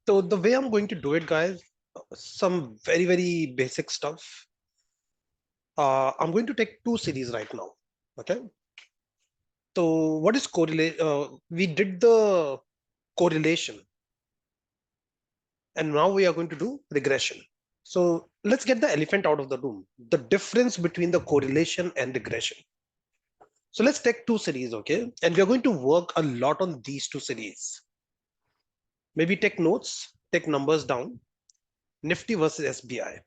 So the way I'm going to do it, guys, some very, very basic stuff. I'm going to take two series right now. Okay. So what is correlate? We did the correlation, and now we are going to do regression. So let's get the elephant out of the room. The difference between the correlation and regression. So let's take two series, okay? And we are going to work a lot on these two series. Maybe take notes, take numbers down. Nifty versus SBI.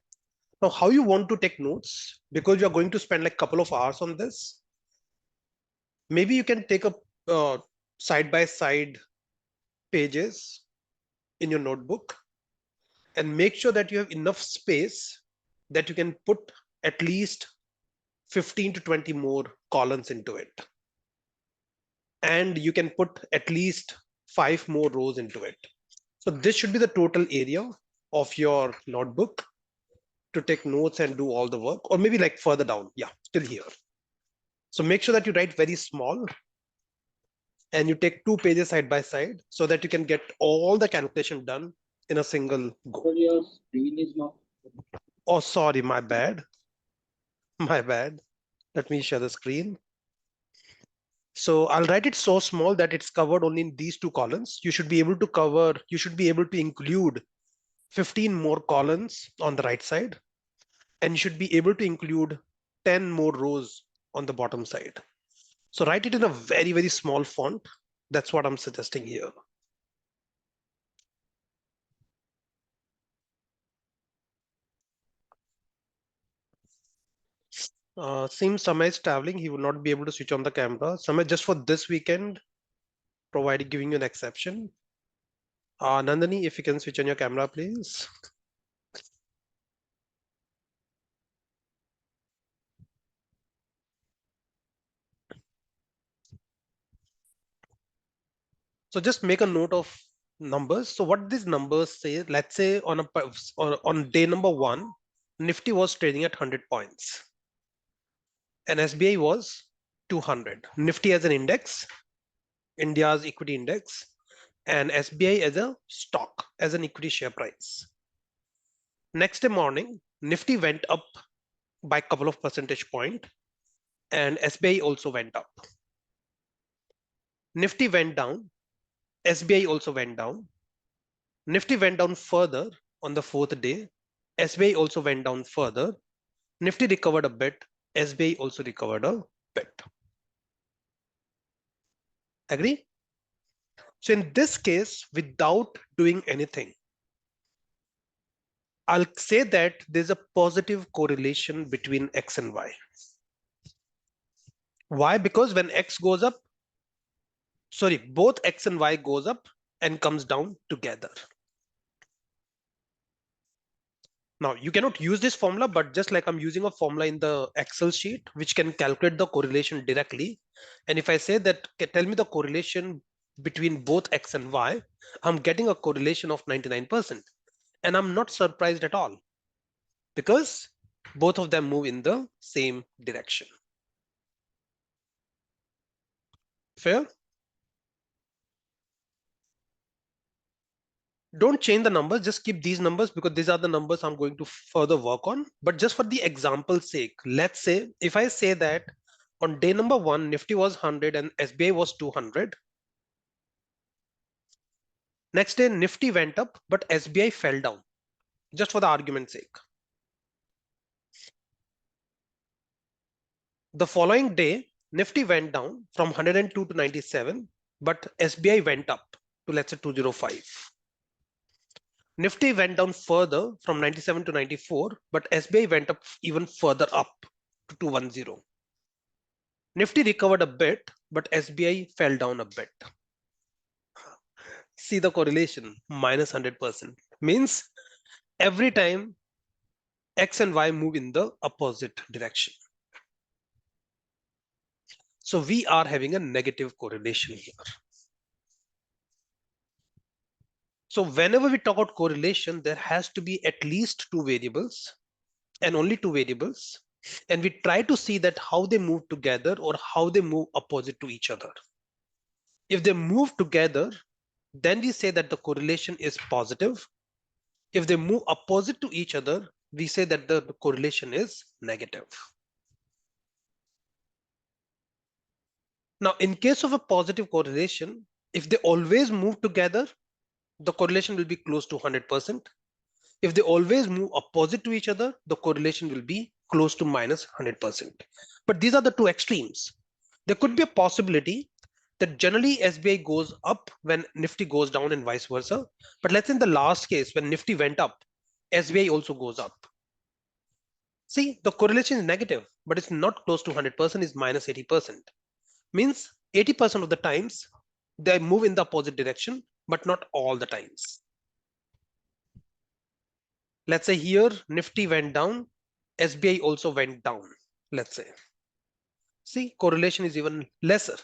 Now, how you want to take notes, because you're going to spend like a couple of hours on this, maybe you can take a side by side pages in your notebook and make sure that you have enough space that you can put at least 15 to 20 more columns into it. And you can put at least 5 more rows into it. So this should be the total area of your notebook to take notes and do all the work, or maybe like further down. Yeah, still here. So make sure that you write very small and you take 2 pages side by side so that you can get all the calculation done in a single go. So your screen is not. Oh, sorry, my bad. My bad. Let me share the screen. So I'll write it so small that it's covered only in these two columns. You should be able to include 15 more columns on the right side, and you should be able to include 10 more rows on the bottom side. So write it in a very, very small font. That's what I'm suggesting here. Seems Samay is traveling. He will not be able to switch on the camera. Samay, just for this weekend, provided giving you an exception. Nandani, if you can switch on your camera, please. So just make a note of numbers. So what these numbers say, let's say on day number one, Nifty was trading at 100 points and SBI was 200. Nifty as an index, India's equity index, and SBI as a stock, as an equity share price. Next day morning, Nifty went up by a couple of percentage point and SBI also went up. Nifty went down, SBI also went down. Nifty went down further on the fourth day. SBI also went down further. Nifty recovered a bit. SBI also recovered a bit. Agree? So in this case, without doing anything, I'll say that there's a positive correlation between X and Y. Why? Because when X goes up, sorry, both X and Y goes up and comes down together. Now you cannot use this formula, but just like I'm using a formula in the Excel sheet, which can calculate the correlation directly. And if I say that, tell me the correlation between both X and Y, I'm getting a correlation of 99%. And I'm not surprised at all because both of them move in the same direction. Fair? Don't change the numbers, just keep these numbers because these are the numbers I'm going to further work on. But just for the example's sake, let's say if I say that on day number one, Nifty was 100 and SBI was 200. Next day, Nifty went up, but SBI fell down, just for the argument's sake. The following day, Nifty went down from 102 to 97, but SBI went up to, let's say, 205. Nifty went down further from 97 to 94, but SBI went up even further up to 210. Nifty recovered a bit, but SBI fell down a bit. See the correlation, minus 100%. Means every time X and Y move in the opposite direction. So we are having a negative correlation here. So whenever we talk about correlation, there has to be at least two variables and only two variables. And we try to see that how they move together or how they move opposite to each other. If they move together, then we say that the correlation is positive. If they move opposite to each other, we say that the correlation is negative. Now, in case of a positive correlation, if they always move together, the correlation will be close to 100%. If they always move opposite to each other, the correlation will be close to minus 100%. But these are the two extremes. There could be a possibility that generally SBI goes up when Nifty goes down and vice versa. But let's say in the last case, when Nifty went up, SBI also goes up. See, the correlation is negative, but it's not close to 100%, it's minus 80%. Means 80% of the times they move in the opposite direction, but not all the times. Let's say here Nifty went down, SBI also went down, let's say. See, correlation is even lesser.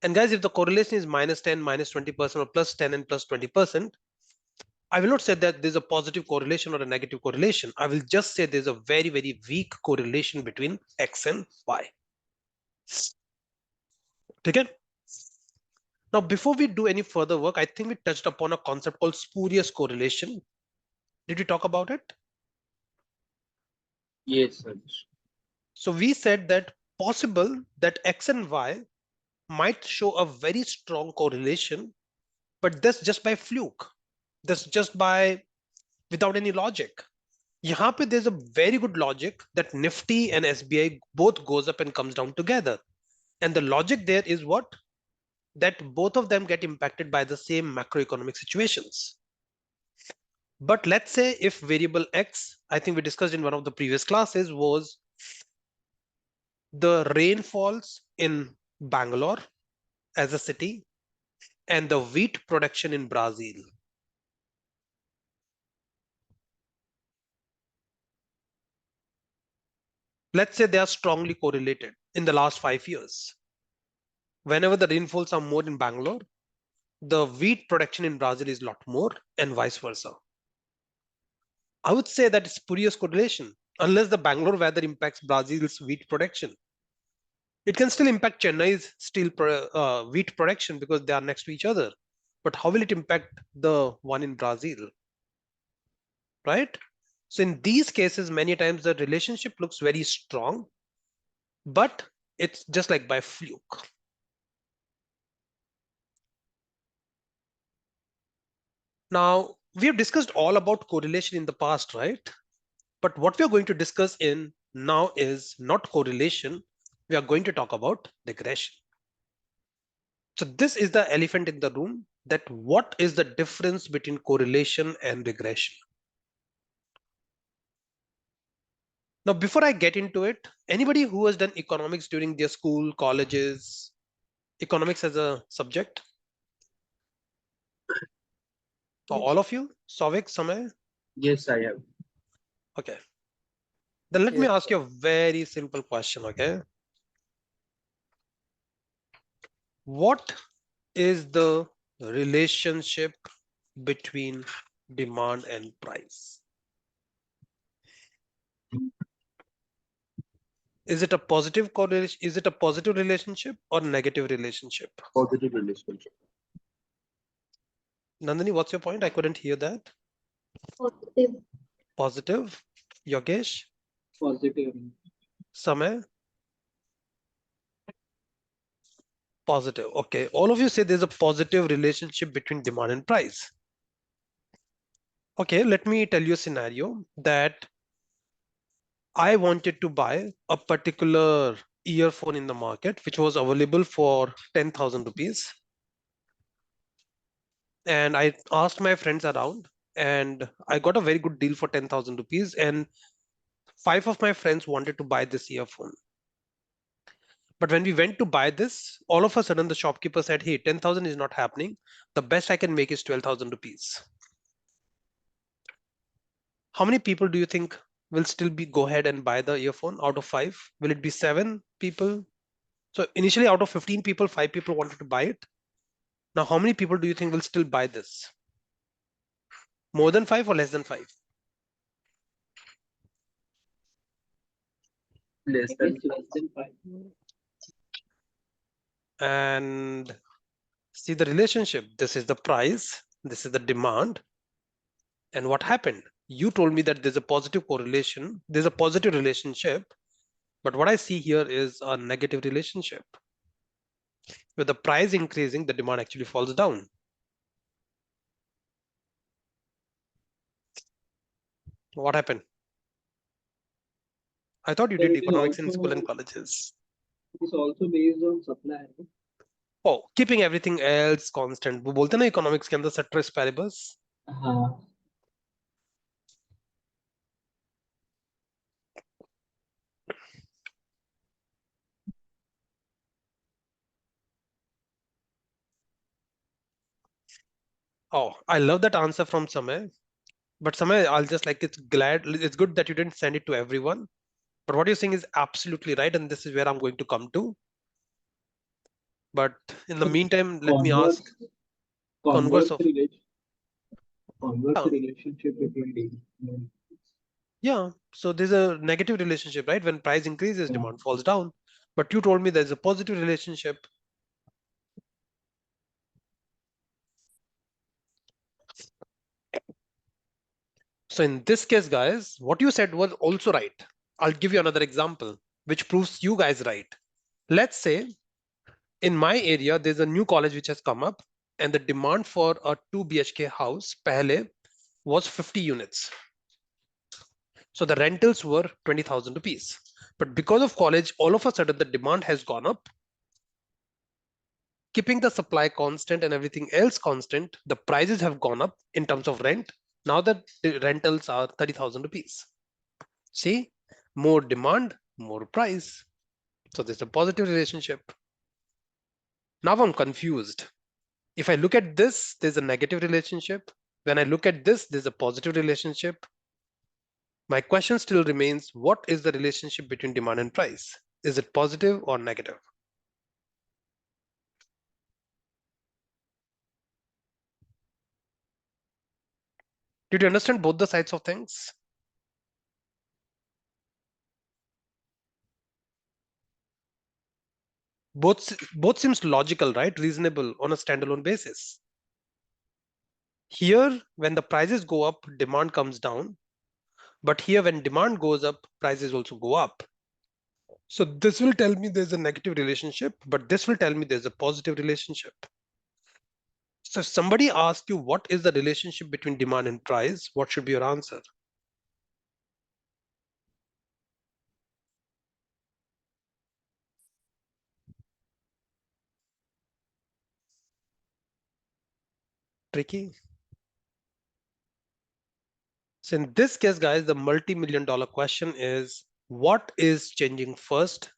And guys, if the correlation is minus 10, minus 20%, or plus 10 and plus 20%, I will not say that there's a positive correlation or a negative correlation. I will just say there's a very, very weak correlation between X and Y. Okay? Now, before we do any further work, I think we touched upon a concept called spurious correlation. Did we talk about it? Yes, sir. So we said that possible that X and Y might show a very strong correlation, but that's just by fluke. That's just by without any logic. यहाँ पे there's a very good logic that Nifty and SBI both goes up and comes down together. And the logic there is what? That both of them get impacted by the same macroeconomic situations. But let's say if variable X, I think we discussed in one of the previous classes, was the rainfalls in Bangalore as a city and the wheat production in Brazil. Let's say they are strongly correlated in the last 5 years. Whenever the rainfalls are more in Bangalore, the wheat production in Brazil is a lot more and vice versa. I would say that it's spurious correlation unless the Bangalore weather impacts Brazil's wheat production. It can still impact Chennai's wheat production because they are next to each other. But how will it impact the one in Brazil? Right? So in these cases, many times the relationship looks very strong, but it's just like by fluke. Now, we have discussed all about correlation in the past, right? But what we are going to discuss in now is not correlation. We are going to talk about regression. So this is the elephant in the room, that what is the difference between correlation and regression? Now, before I get into it, anybody who has done economics during their school, colleges, economics as a subject? For all of you? Savik, Samay? Yes, I have. Okay. Then let me Yes, ask sir. you a very simple question, okay? What is the relationship between demand and price? Is it a positive correlation? Is it a positive relationship or negative relationship? Positive relationship. Nandini, what's your point? I couldn't hear that. Positive. Positive. Yogesh? Positive. Samay? Positive. Okay. All of you say there's a positive relationship between demand and price. Okay, let me tell you a scenario that I wanted to buy a particular earphone in the market, which was available for 10,000 rupees. And I asked my friends around and I got a very good deal for 10,000 rupees. And 5 of my friends wanted to buy this earphone. But when we went to buy this, all of a sudden the shopkeeper said, hey, 10,000 is not happening. The best I can make is 12,000 rupees. How many people do you think will still be go ahead and buy the earphone out of 5? Will it be 7 people? So initially out of 15 people, 5 people wanted to buy it. Now, how many people do you think will still buy this? More than 5 or less than 5? Less than Less than 5. And See the relationship. This is the price, this is the demand. And what happened? You told me that there's a positive correlation, there's a positive relationship, but what I see here is a negative relationship. With the price increasing, the demand actually falls down. What happened? I thought you So did it is economics in school and also colleges. based on supply. Right? Oh, keeping everything else constant. वो बोलते हैं ना economics के अंदर ceteris paribus. हाँ. Oh, I love that answer from Samay. But Samay, I'll just like it's good that you didn't send it to everyone. But what you're saying is absolutely right, and this is where I'm going to come to. But in the So meantime, let me ask converse converse converse of relation converse yeah, relationship between demand. yeah. So there's a negative relationship, right? When price increases, Yeah. demand falls down. But you told me there's a positive relationship. So in this case, guys, what you said was also right. I'll give you another example, which proves you guys right. Let's say in my area, there's a new college which has come up, and the demand for a 2 BHK house, pehle, was 50 units. So the rentals were 20,000 rupees. But because of college, all of a sudden the demand has gone up, keeping the supply constant and everything else constant, the prices have gone up in terms of rent. Now that the rentals are 30,000 rupees. See, more demand, more price. So there's a positive relationship. Now I'm confused. If I look at this, there's a negative relationship. When I look at this, there's a positive relationship. My question still remains, what is the relationship between demand and price? Is it positive or negative? Did you understand both the sides of things? Both seems logical, right? Reasonable on a standalone basis. Here, when the prices go up, demand comes down. But here, when demand goes up, prices also go up. So this will tell me there's a negative relationship, but this will tell me there's a positive relationship. So if somebody asks you what is the relationship between demand and price, what should be your answer? Tricky. So in this case, guys, the multi-million dollar question is what is changing first?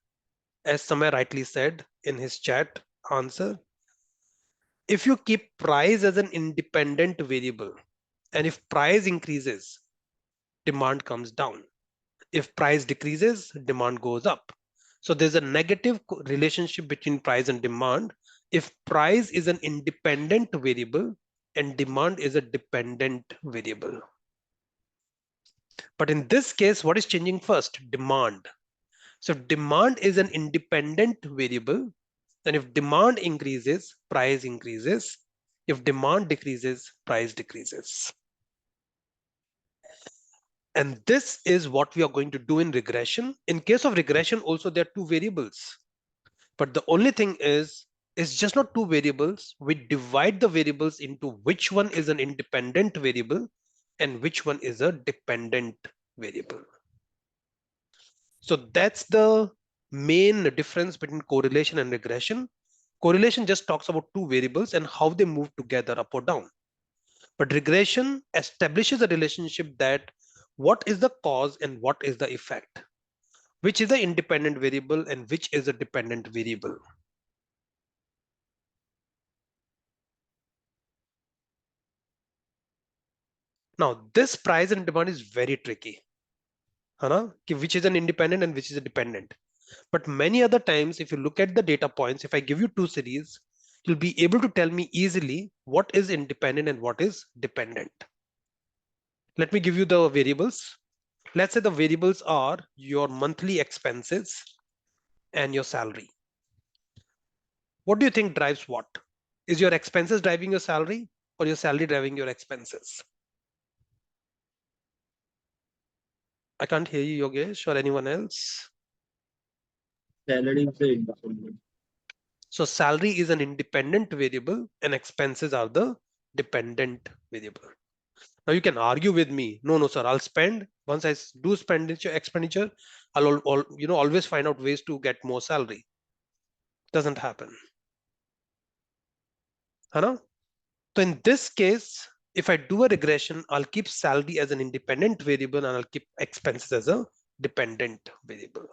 As Samay rightly said in his chat answer, if you keep price as an independent variable, and if price increases, demand comes down. If price decreases, demand goes up. So there's a negative relationship between price and demand if price is an independent variable and demand is a dependent variable. But in this case, what is changing first? Demand. So if demand is an independent variable, then if demand increases, price increases. If demand decreases, price decreases. And this is what we are going to do in regression. In case of regression, also there are two variables. But the only thing is, it's just not two variables. We divide the variables into which one is an independent variable and which one is a dependent variable. So that's the main difference between correlation and regression. Correlation just talks about two variables and how they move together up or down. But regression establishes a relationship that what is the cause and what is the effect, which is the independent variable and which is a dependent variable. Now, this price and demand is very tricky, which is an independent and which is a dependent. But many other times, if you look at the data points, if I give you two series, you'll be able to tell me easily what is independent and what is dependent. Let me give you the variables. Let's say the variables are your monthly expenses and your salary. What do you think drives what? Is your expenses driving your salary or your salary driving your expenses? I can't hear you, Yogesh, or anyone else. Salary is the independent. So salary is an independent variable and expenses are the dependent variable. Now you can argue with me. No, no, sir. I'll spend once I do expenditure. I'll always find out ways to get more salary. Doesn't happen. Huh? So in this case, if I do a regression, I'll keep salary as an independent variable and I'll keep expenses as a dependent variable.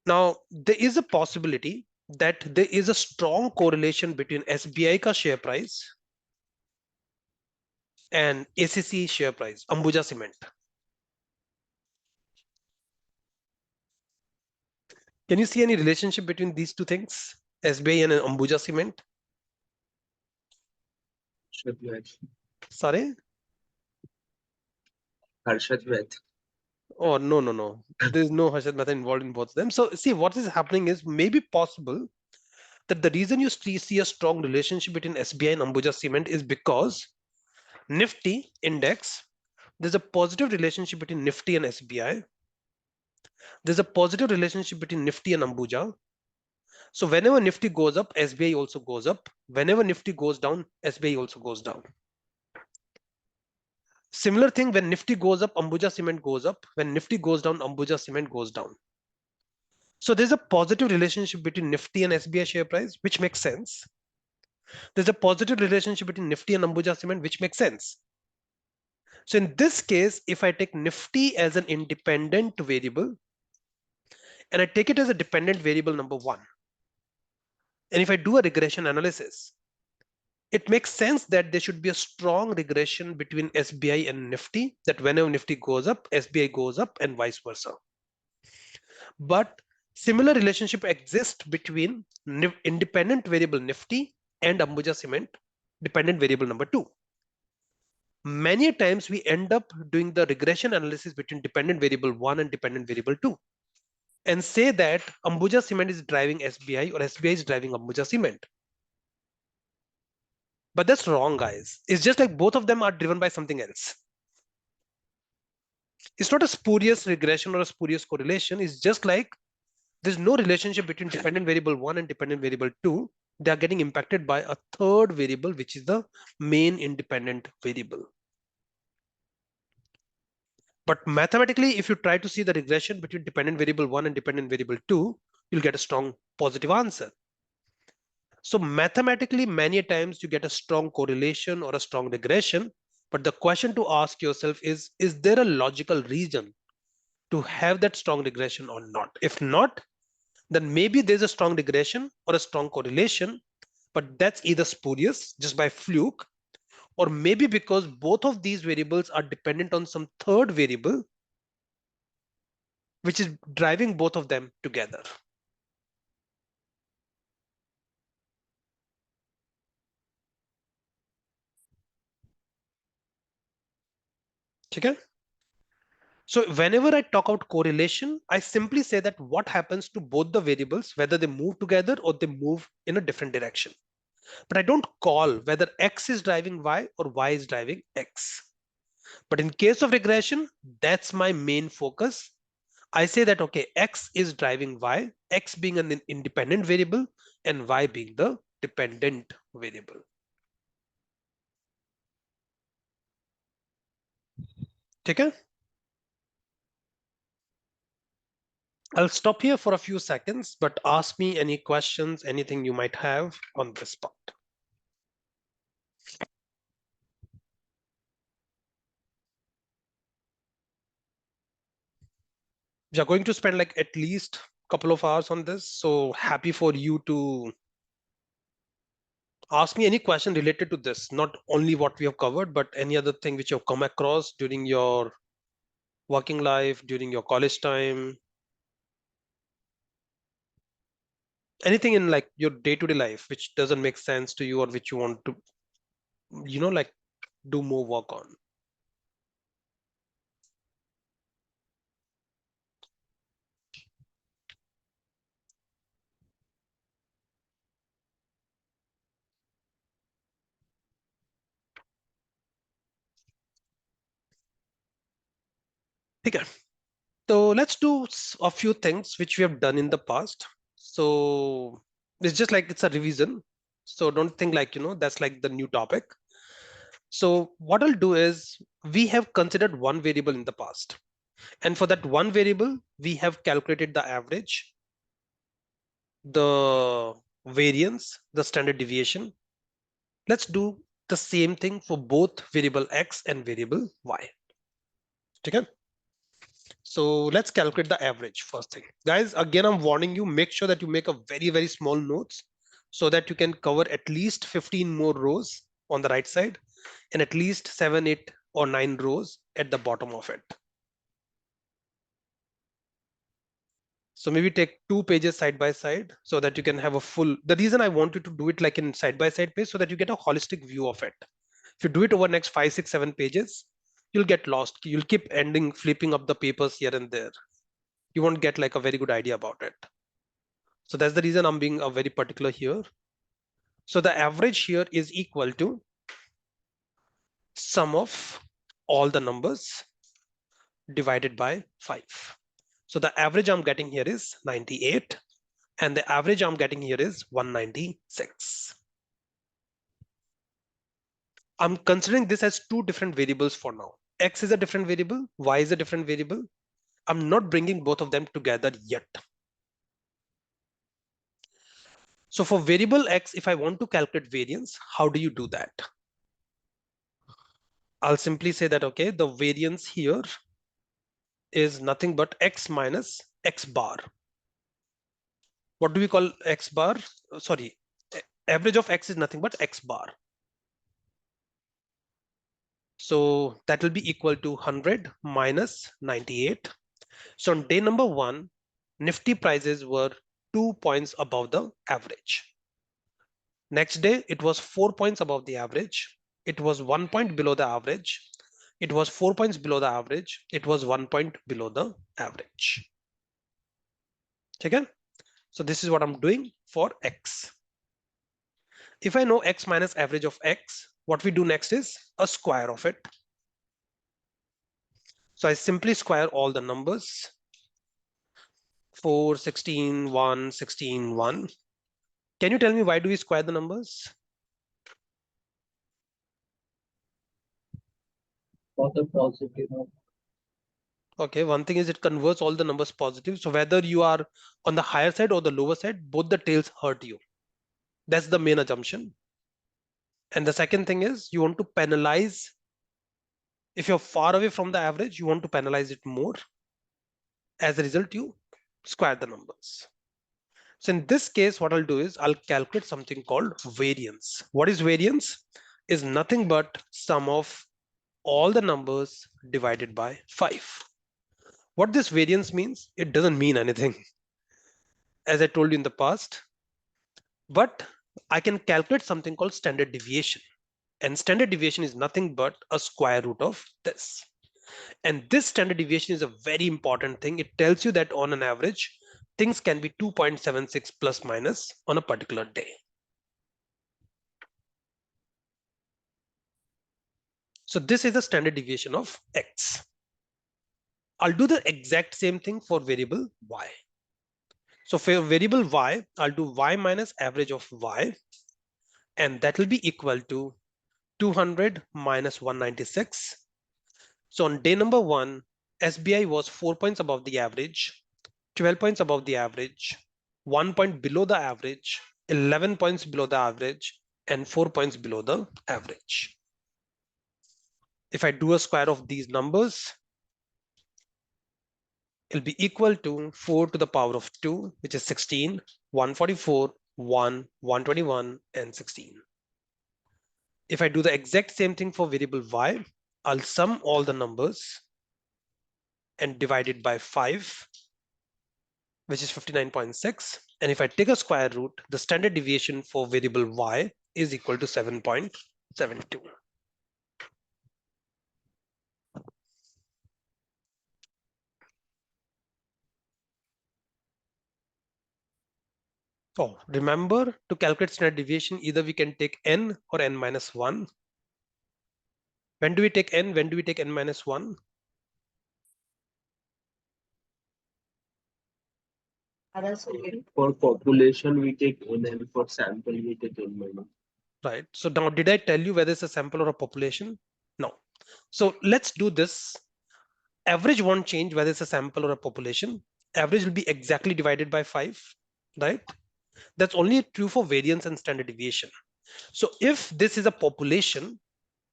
Now, there is a possibility that there is a strong correlation between SBI ka share price and ACC share price, Ambuja Cement. Can you see any relationship between these two things, SBI and Ambuja Cement? Harshad Sorry? Harshad. Oh, no, no, no. There's no Harshad Mehta involved in both of them. So see, what is happening is maybe possible that the reason you see a strong relationship between SBI and Ambuja Cement is because Nifty index, there's a positive relationship between Nifty and SBI. There's a positive relationship between Nifty and Ambuja. So whenever Nifty goes up, SBI also goes up. Whenever Nifty goes down, SBI also goes down. Similar thing when Nifty goes up, Ambuja Cement goes up. When Nifty goes down, Ambuja Cement goes down. So there's a positive relationship between Nifty and SBI share price, which makes sense. There's a positive relationship between Nifty and Ambuja Cement, which makes sense. So in this case, if I take Nifty as an independent variable and I take it as a dependent variable number one, and if I do a regression analysis, it makes sense that there should be a strong regression between SBI and Nifty, that whenever Nifty goes up, SBI goes up and vice versa. But similar relationship exists between independent variable Nifty and Ambuja Cement, dependent variable number two. Many times we end up doing the regression analysis between dependent variable one and dependent variable two and say that Ambuja Cement is driving SBI or SBI is driving Ambuja Cement. But that's wrong, guys. It's just like both of them are driven by something else. It's not a spurious regression or a spurious correlation. It's just like there's no relationship between dependent variable one and dependent variable two. They are getting impacted by a third variable, which is the main independent variable. But mathematically, if you try to see the regression between dependent variable one and dependent variable two, you'll get a strong positive answer. So mathematically, many times you get a strong correlation or a strong regression. But the question to ask yourself is there a logical reason to have that strong regression or not? If not, then maybe there's a strong regression or a strong correlation, but that's either spurious just by fluke, or maybe because both of these variables are dependent on some third variable, which is driving both of them together. Okay? So whenever I talk about correlation, I simply say that what happens to both the variables, whether they move together or they move in a different direction. But I don't call whether X is driving Y or Y is driving X. But in case of regression, that's my main focus. I say that, okay, X is driving Y, X being an independent variable and Y being the dependent variable. Okay? I'll stop here for a few seconds, but ask me any questions, anything you might have on this part. We are going to spend like at least a couple of hours on this. So happy for you to ask me any question related to this, not only what we have covered, but any other thing which you've come across during your working life, during your college time, anything in like your day-to-day life which doesn't make sense to you or which you want to, like do more work on. Okay. So let's do a few things which we have done in the past. So it's just like it's a revision. So don't think like, that's like the new topic. So what I'll do is we have considered one variable in the past. And for that one variable, we have calculated the average, the variance, the standard deviation. Let's do the same thing for both variable X and variable Y. Okay. So let's calculate the average first thing. Guys, again, I'm warning you, make sure that you make a very, very small notes so that you can cover at least 15 more rows on the right side and at least 7, 8 or 9 rows at the bottom of it. So maybe take 2 pages side by side so that you can have a full, the reason I want you to do it like in side by side page so that you get a holistic view of it. If you do it over next 5, 6, 7 pages, you'll get lost. You'll keep ending flipping up the papers here and there. You won't get like a very good idea about it. So that's the reason I'm being very particular here. So the average here is equal to sum of all the numbers divided by 5. So the average I'm getting here is 98 and the average I'm getting here is 196. I'm considering this as two different variables for now. X is a different variable, Y is a different variable. I'm not bringing both of them together yet. So for variable X, if I want to calculate variance, how do you do that? I'll simply say that, okay, the variance here is nothing but X minus X bar. What do we call X bar? Sorry, average of X is nothing but X bar. So that will be equal to 100 minus 98. So on day number 1, Nifty prices were 2 points above the average. Next day, it was 4 points above the average. It was 1 point below the average. It was 4 points below the average. It was 1 point below the average. Okay? So this is what I'm doing for X. If I know X minus average of X, what we do next is a square of it. So I simply square all the numbers. 4, 16, 1, 16, 1. Can you tell me why do we square the numbers? For the positive of Okay, one thing is it converts all the numbers positive. So whether you are on the higher side or the lower side, both the tails hurt you. That's the main assumption. And the second thing is you want to penalize. If you're far away from the average, you want to penalize it more. As a result, you square the numbers. So in this case, what I'll do is I'll calculate something called variance. What is variance? Is nothing but sum of all the numbers divided by 5. What this variance means, it doesn't mean anything, as I told you in the past, but I can calculate something called standard deviation. And standard deviation is nothing but a square root of this. And this standard deviation is a very important thing. It tells you that on an average, things can be 2.76 plus minus on a particular day. So this is the standard deviation of X. I'll do the exact same thing for variable Y. So for variable Y, I'll do Y minus average of Y, and that will be equal to 200 minus 196. So on day number 1, SBI was 4 points above the average, 12 points above the average, 1 point below the average, 11 points below the average, and 4 points below the average. If I do a square of these numbers, it'll be equal to 4 to the power of 2, which is 16, 144, 1, 121, and 16. If I do the exact same thing for variable Y, I'll sum all the numbers and divide it by 5, which is 59.6. And if I take a square root, the standard deviation for variable Y is equal to 7.72. So remember, to calculate standard deviation, either we can take n or n minus 1. When do we take n? When do we take n minus 1? For population, we take N, and for sample, we take N minus. Right. So now, did I tell you whether it's a sample or a population? No. So let's do this. Average won't change whether it's a sample or a population. Average will be exactly divided by 5, right? That's only true for variance and standard deviation. So if this is a population,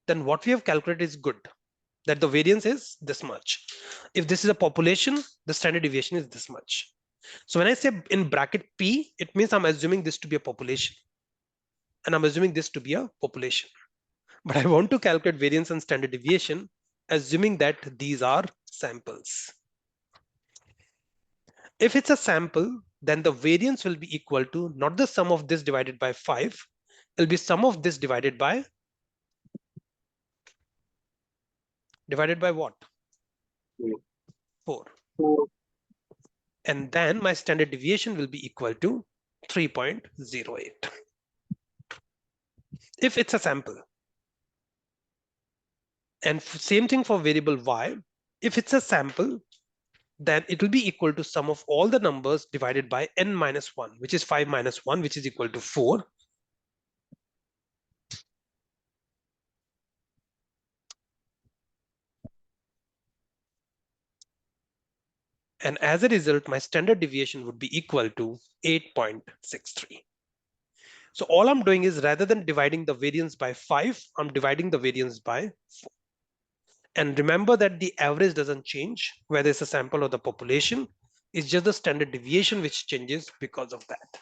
then what we have calculated is good, that the variance is this much. If this is a population, the standard deviation is this much. So when I say in bracket P, it means I'm assuming this to be a population, and I'm assuming this to be a population. But I want to calculate variance and standard deviation, assuming that these are samples. If it's a sample, then the variance will be equal to not the sum of this divided by 5, it'll be sum of this divided by what? 4. And then my standard deviation will be equal to 3.08 if it's a sample. And same thing for variable y. If it's a sample, then it will be equal to sum of all the numbers divided by n minus 1, which is 5 minus 1, which is equal to 4. And as a result, my standard deviation would be equal to 8.63. So all I'm doing is, rather than dividing the variance by 5, I'm dividing the variance by 4. And remember that the average doesn't change, whether it's a sample or the population. It's just the standard deviation which changes because of that.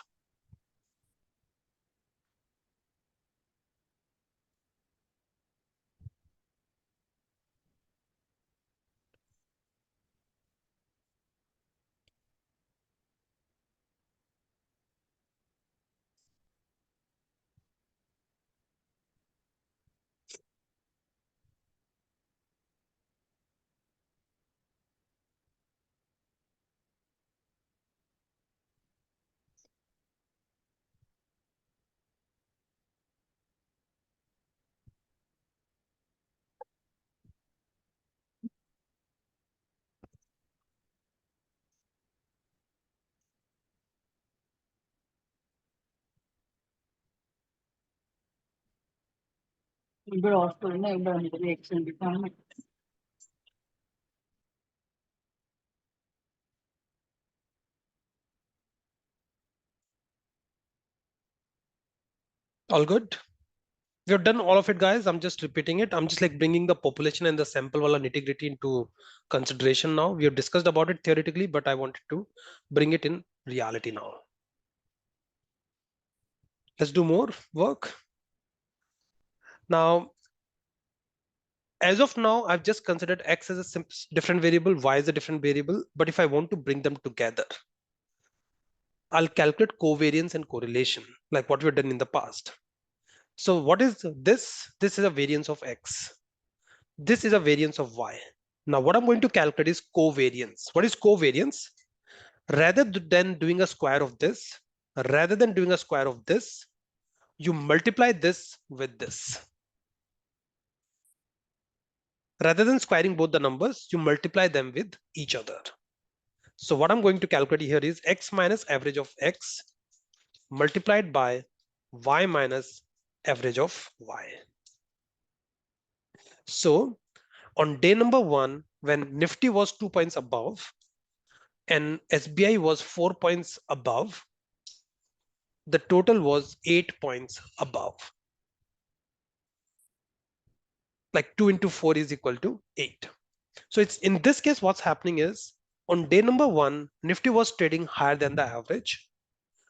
All good? We have done all of it, guys. I'm just repeating it. I'm just like bringing the population and the sample wala nitty-gritty into consideration now. We have discussed about it theoretically, but I wanted to bring it in reality now. Let's do more work. Now, as of now, I've just considered X as a different variable, Y as a different variable. But if I want to bring them together, I'll calculate covariance and correlation, like what we've done in the past. So what is this? This is a variance of X. This is a variance of Y. Now what I'm going to calculate is covariance. What is covariance? Rather than doing a square of this, you multiply this with this. Rather than squaring both the numbers, you multiply them with each other. So what I'm going to calculate here is X minus average of X multiplied by Y minus average of Y. So on day number 1, when Nifty was 2 points above and SBI was 4 points above, the total was 8 points above. Like 2 into 4 is equal to 8. So it's in this case, what's happening is on day number 1, Nifty was trading higher than the average.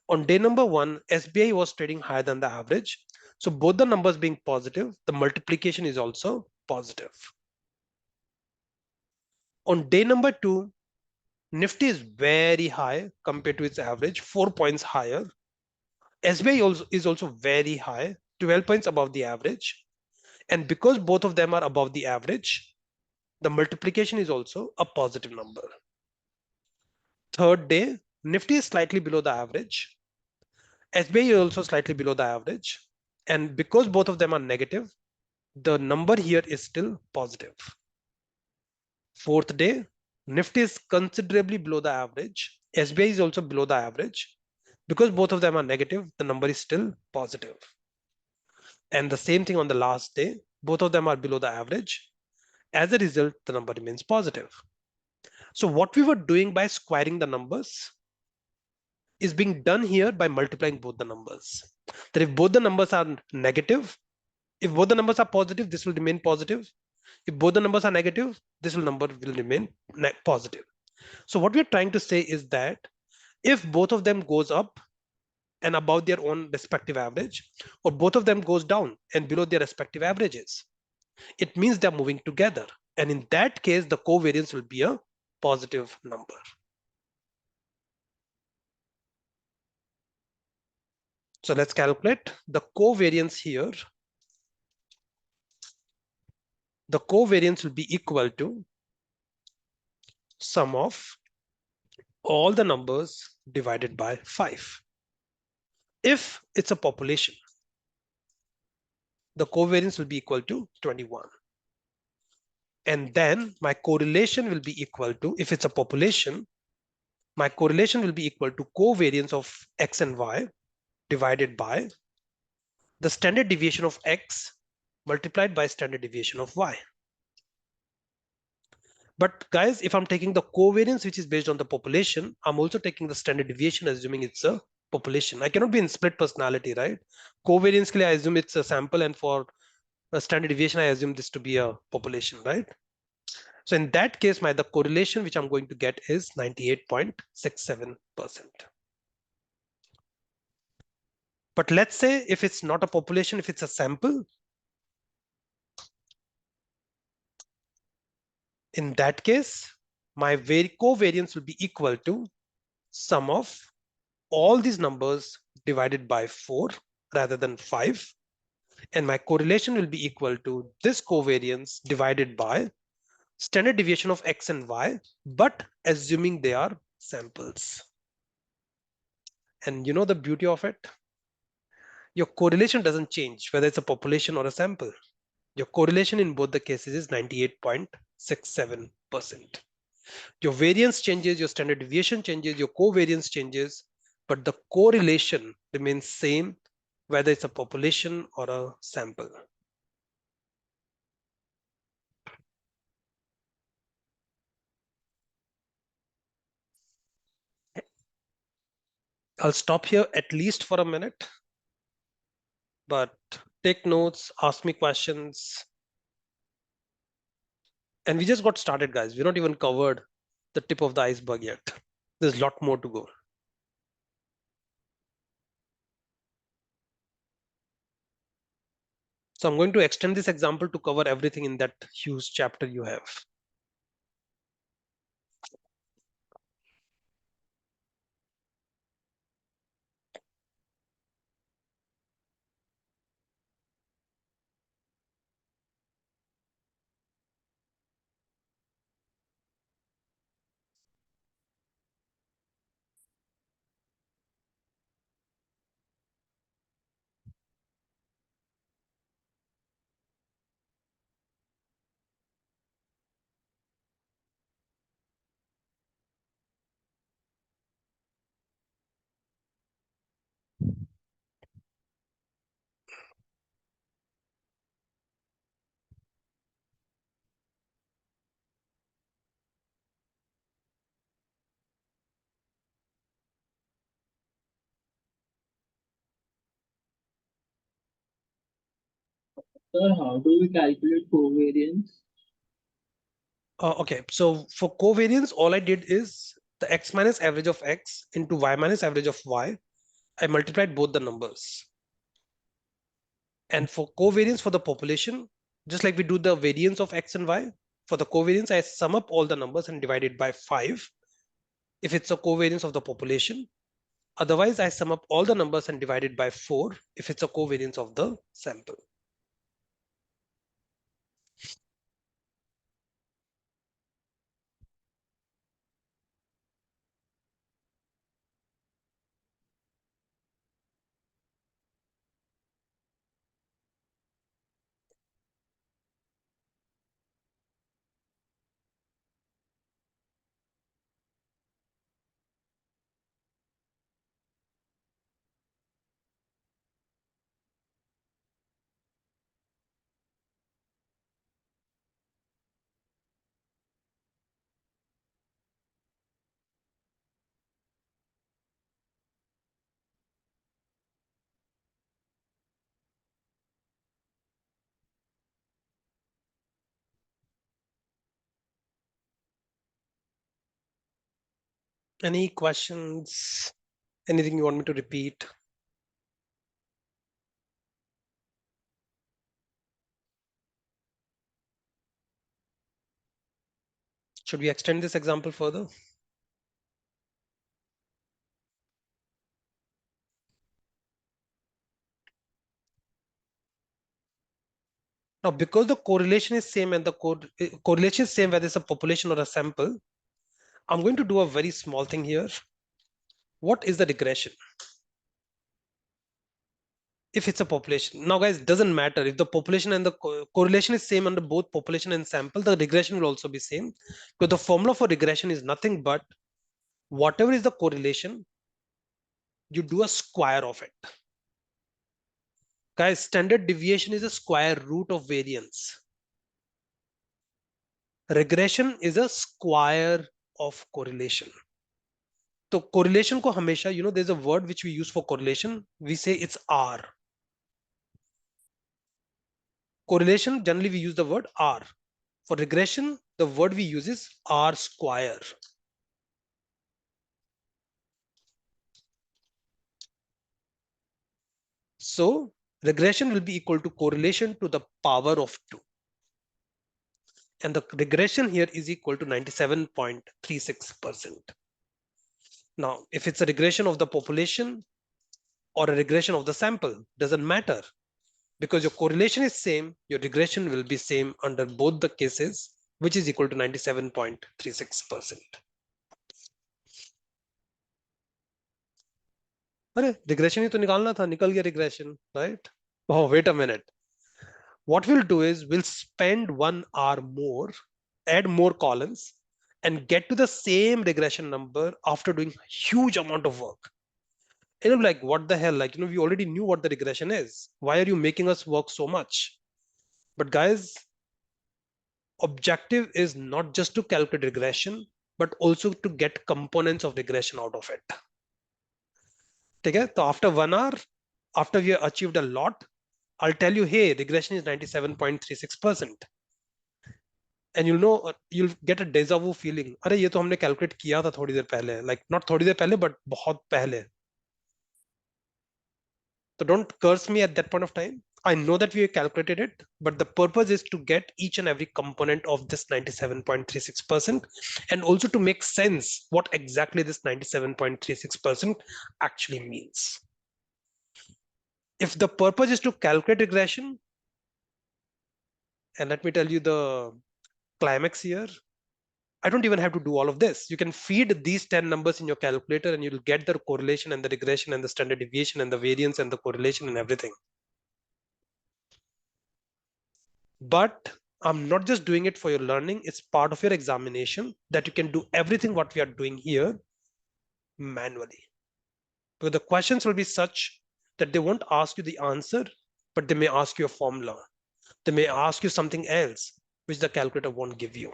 On day number 1, SBI was trading higher than the average. So both the numbers being positive, the multiplication is also positive. On day number 2, Nifty is very high compared to its average, 4 points higher. SBI is also very high, 12 points above the average. And because both of them are above the average, the multiplication is also a positive number. Third day, Nifty is slightly below the average. SBI is also slightly below the average. And because both of them are negative, the number here is still positive. Fourth day, Nifty is considerably below the average. SBI is also below the average. Because both of them are negative, the number is still positive. And the same thing on the last day, both of them are below the average. As a result, the number remains positive. So what we were doing by squaring the numbers is being done here by multiplying both the numbers. That if both the numbers are negative, if both the numbers are positive, this will remain positive. If both the numbers are negative, this number will remain positive. So what we're trying to say is that if both of them goes up and above their own respective average, or both of them goes down and below their respective averages, it means they're moving together. And in that case, the covariance will be a positive number. So let's calculate the covariance here. The covariance will be equal to sum of all the numbers divided by 5. If it's a population, the covariance will be equal to 21. And then my correlation will be equal to, if it's a population, my correlation will be equal to covariance of X and Y divided by the standard deviation of X multiplied by standard deviation of Y. But guys, if I'm taking the covariance, which is based on the population, I'm also taking the standard deviation, assuming it's a population. I cannot be in split personality, right? Covariance, I assume it's a sample, and for a standard deviation, I assume this to be a population, right? So in that case, the correlation which I'm going to get is 98.67%. But let's say if it's not a population, if it's a sample, in that case, my covariance will be equal to sum of all these numbers divided by 4 rather than 5. And my correlation will be equal to this covariance divided by standard deviation of X and Y, but assuming they are samples. And you know the beauty of it? Your correlation doesn't change whether it's a population or a sample. Your correlation in both the cases is 98.67%. Your variance changes, your standard deviation changes, your covariance changes, but the correlation remains same whether it's a population or a sample. I'll stop here at least for a minute, but take notes, ask me questions. And we just got started, guys. We're not even covered the tip of the iceberg yet. There's a lot more to go. So I'm going to extend this example to cover everything in that huge chapter you have. Sir, how do we calculate covariance? Okay, so for covariance, all I did is the X minus average of X into Y minus average of Y. I multiplied both the numbers. And for covariance for the population, just like we do the variance of X and Y, for the covariance, I sum up all the numbers and divide it by 5 if it's a covariance of the population. Otherwise, I sum up all the numbers and divide it by 4 if it's a covariance of the sample. Any questions? Anything you want me to repeat? Should we extend this example further? Now, because the correlation is same and the correlation is same whether it's a population or a sample, I'm going to do a very small thing here. What is the regression? If it's a population. Now, guys, doesn't matter if the population and the correlation is same under both population and sample, the regression will also be same. Because the formula for regression is nothing but whatever is the correlation, you do a square of it. Guys, standard deviation is a square root of variance. Regression is a square of correlation. So correlation को हमेशा, there's a word which we use for correlation. We say it's R. Correlation, generally we use the word R. For regression, the word we use is R square. So regression will be equal to correlation to the power of 2. And the regression here is equal to 97.36%. Now, if it's a regression of the population or a regression of the sample, doesn't matter. Because your correlation is same, your regression will be same under both the cases, which is equal to 97.36%. अरे regression ही तो निकालना था, निकल गया regression, right? Oh, wait a minute. What we'll do is we'll spend 1 hour more, add more columns, and get to the same regression number after doing huge amount of work. And I'm like, what the hell? Like, we already knew what the regression is. Why are you making us work so much? But guys, objective is not just to calculate regression, but also to get components of regression out of it. Okay, so after 1 hour, after we have achieved a lot, I'll tell you, hey, regression is 97.36%. And you'll get a deja vu feeling. अरे ये तो हमने calculate किया था थोड़ी देर पहले, like not थोड़ी देर पहले, but बहुत पहले. So don't curse me at that point of time. I know that we calculated it, but the purpose is to get each and every component of this 97.36% and also to make sense what exactly this 97.36% actually means. If the purpose is to calculate regression, and let me tell you the climax here, I don't even have to do all of this. You can feed these 10 numbers in your calculator and you'll get the correlation and the regression and the standard deviation and the variance and the correlation and everything. But I'm not just doing it for your learning. It's part of your examination that you can do everything what we are doing here manually. Because the questions will be such that they won't ask you the answer, but they may ask you a formula. They may ask you something else, which the calculator won't give you.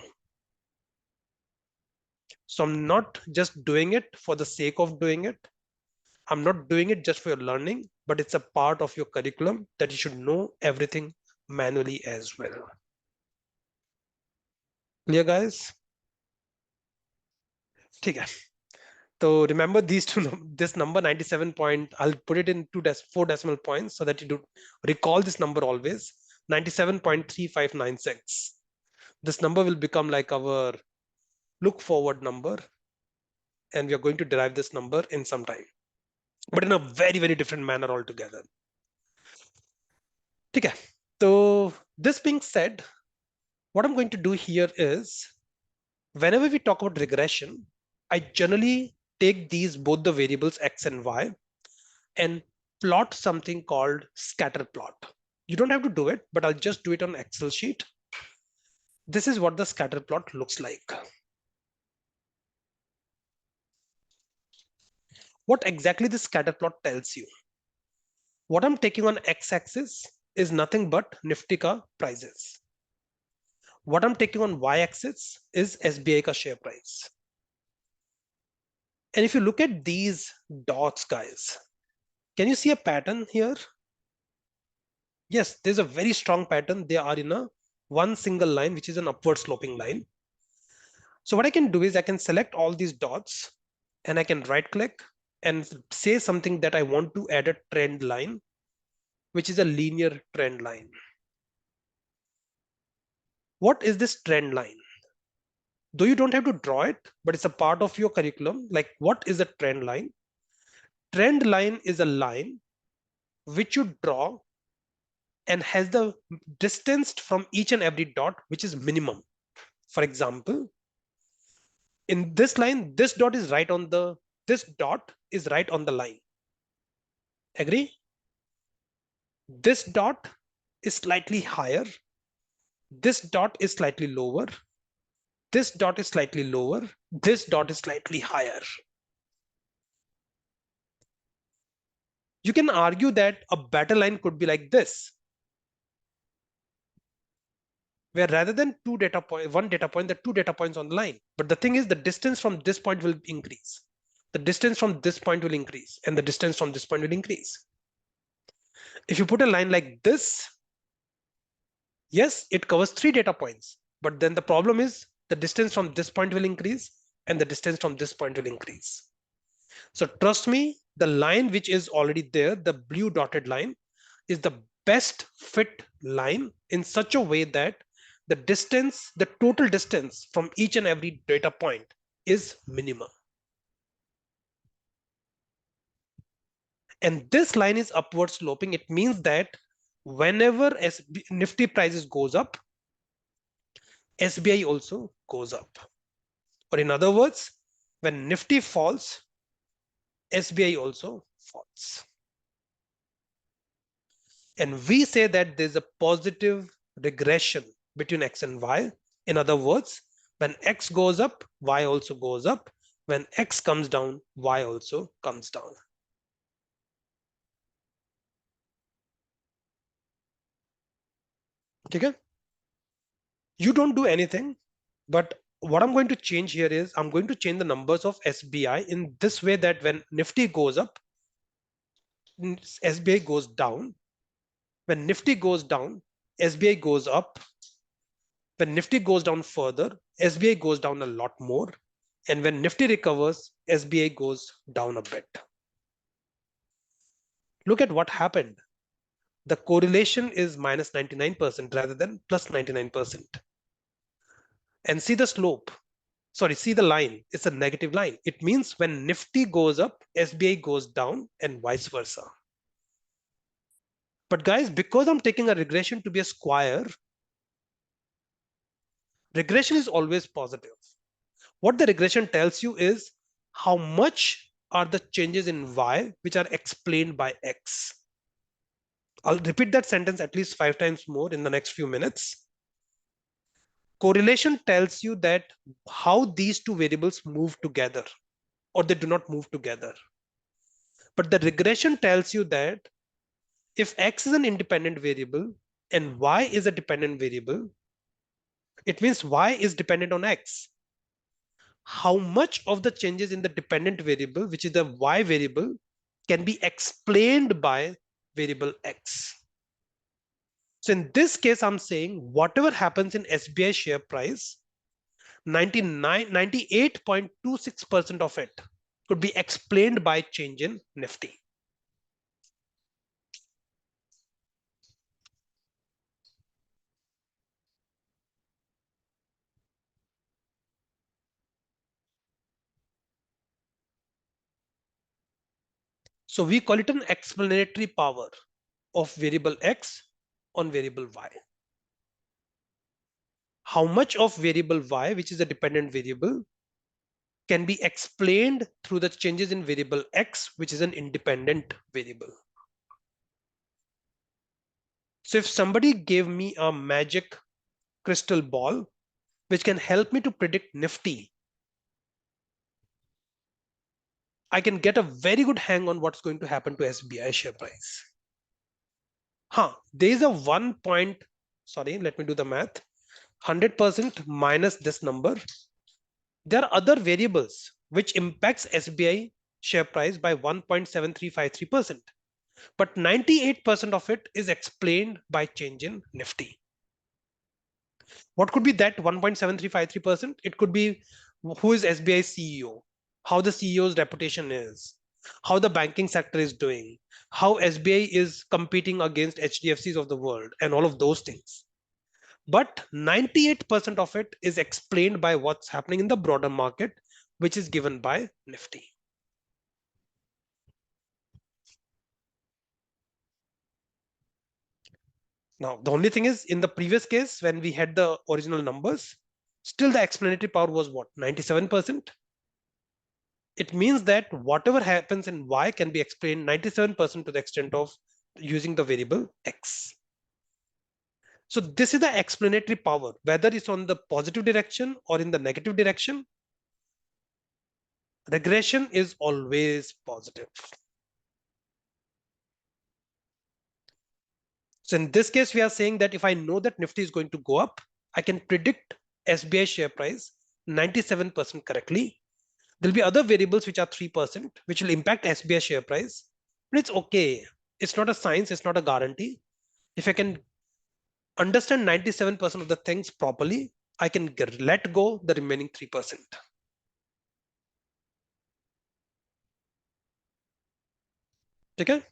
So I'm not just doing it for the sake of doing it. I'm not doing it just for your learning, but it's a part of your curriculum that you should know everything manually as well. Clear, guys? Okay. So remember these two, this number 97 point, I'll put it in 4 decimal points so that you do recall this number always, 97.3596. This number will become like our look forward number. And we are going to derive this number in some time, but in a very, very different manner altogether. Okay. So this being said, what I'm going to do here is whenever we talk about regression, I generally take these both the variables x and y and plot something called scatter plot. You don't have to do it, but I'll just do it on Excel sheet. This is what the scatter plot looks like. What exactly the scatter plot tells you? What I'm taking on x-axis is nothing but Nifty ka prices. What I'm taking on y-axis is SBI ka share price. And if you look at these dots, guys, can you see a pattern here? Yes, there's a very strong pattern. They are in a one single line, which is an upward sloping line. So what I can do is I can select all these dots and I can right click and say something that I want to add a trend line, which is a linear trend line. What is this trend line? Though you don't have to draw it, but it's a part of your curriculum. Like, what is a trend line? Trend line is a line which you draw and has the distance from each and every dot, which is minimum. For example, in this line, this dot is right on the line. Agree? This dot is slightly higher. This dot is slightly lower. This dot is slightly lower. This dot is slightly higher. You can argue that a better line could be like this, where rather than one data point, there are two data points on the line. But the thing is, the distance from this point will increase. The distance from this point will increase, and the distance from this point will increase. If you put a line like this, yes, it covers 3 data points, but then the problem is the distance from this point will increase and the distance from this point will increase. So trust me, the line which is already there, the blue dotted line, is the best fit line in such a way that the total distance from each and every data point is minimum. And this line is upward sloping. It means that whenever Nifty prices goes up, SBI also goes up. Or in other words, when Nifty falls, SBI also falls. And we say that there's a positive regression between X and Y. In other words, when X goes up, Y also goes up. When X comes down, Y also comes down. Okay? You don't do anything, but what I'm going to change here is I'm going to change the numbers of SBI in this way that when Nifty goes up, SBI goes down. When Nifty goes down, SBI goes up. When Nifty goes down further, SBI goes down a lot more. And when Nifty recovers, SBI goes down a bit. Look at what happened. The correlation is minus 99% rather than plus 99%. And see the slope. Sorry, see the line. It's a negative line. It means when Nifty goes up, SBI goes down and vice versa. But guys, because I'm taking a regression to be a square, regression is always positive. What the regression tells you is how much are the changes in Y which are explained by X. I'll repeat that sentence at least 5 times more in the next few minutes. Correlation tells you that how these two variables move together or they do not move together. But the regression tells you that if X is an independent variable and Y is a dependent variable, it means Y is dependent on X. How much of the changes in the dependent variable, which is the Y variable, can be explained by variable X. So in this case, I'm saying whatever happens in SBI share price, 98.26% of it could be explained by change in Nifty. So we call it an explanatory power of variable X on variable Y. How much of variable Y, which is a dependent variable, can be explained through the changes in variable X, which is an independent variable. So if somebody gave me a magic crystal ball, which can help me to predict Nifty, I can get a very good hang on what's going to happen to SBI share price. There is a 1 point, sorry, let me do the math. 100% minus this number. There are other variables which impacts SBI share price by 1.7353%. But 98% of it is explained by change in Nifty. What could be that 1.7353%? It could be who is SBI CEO, how the CEO's reputation is, how the banking sector is doing, how SBI is competing against HDFCs of the world, and all of those things. But 98% of it is explained by what's happening in the broader market, which is given by Nifty. Now, the only thing is, in the previous case, when we had the original numbers, still the explanatory power was what? 97%. It means that whatever happens in Y can be explained 97% to the extent of using the variable X. So this is the explanatory power, whether it's on the positive direction or in the negative direction, regression is always positive. So in this case, we are saying that if I know that Nifty is going to go up, I can predict SBI share price 97% correctly. There'll be other variables which are 3%, which will impact SBI share price, but it's okay. It's not a science, it's not a guarantee. If I can understand 97% of the things properly, I can let go the remaining 3%. Okay?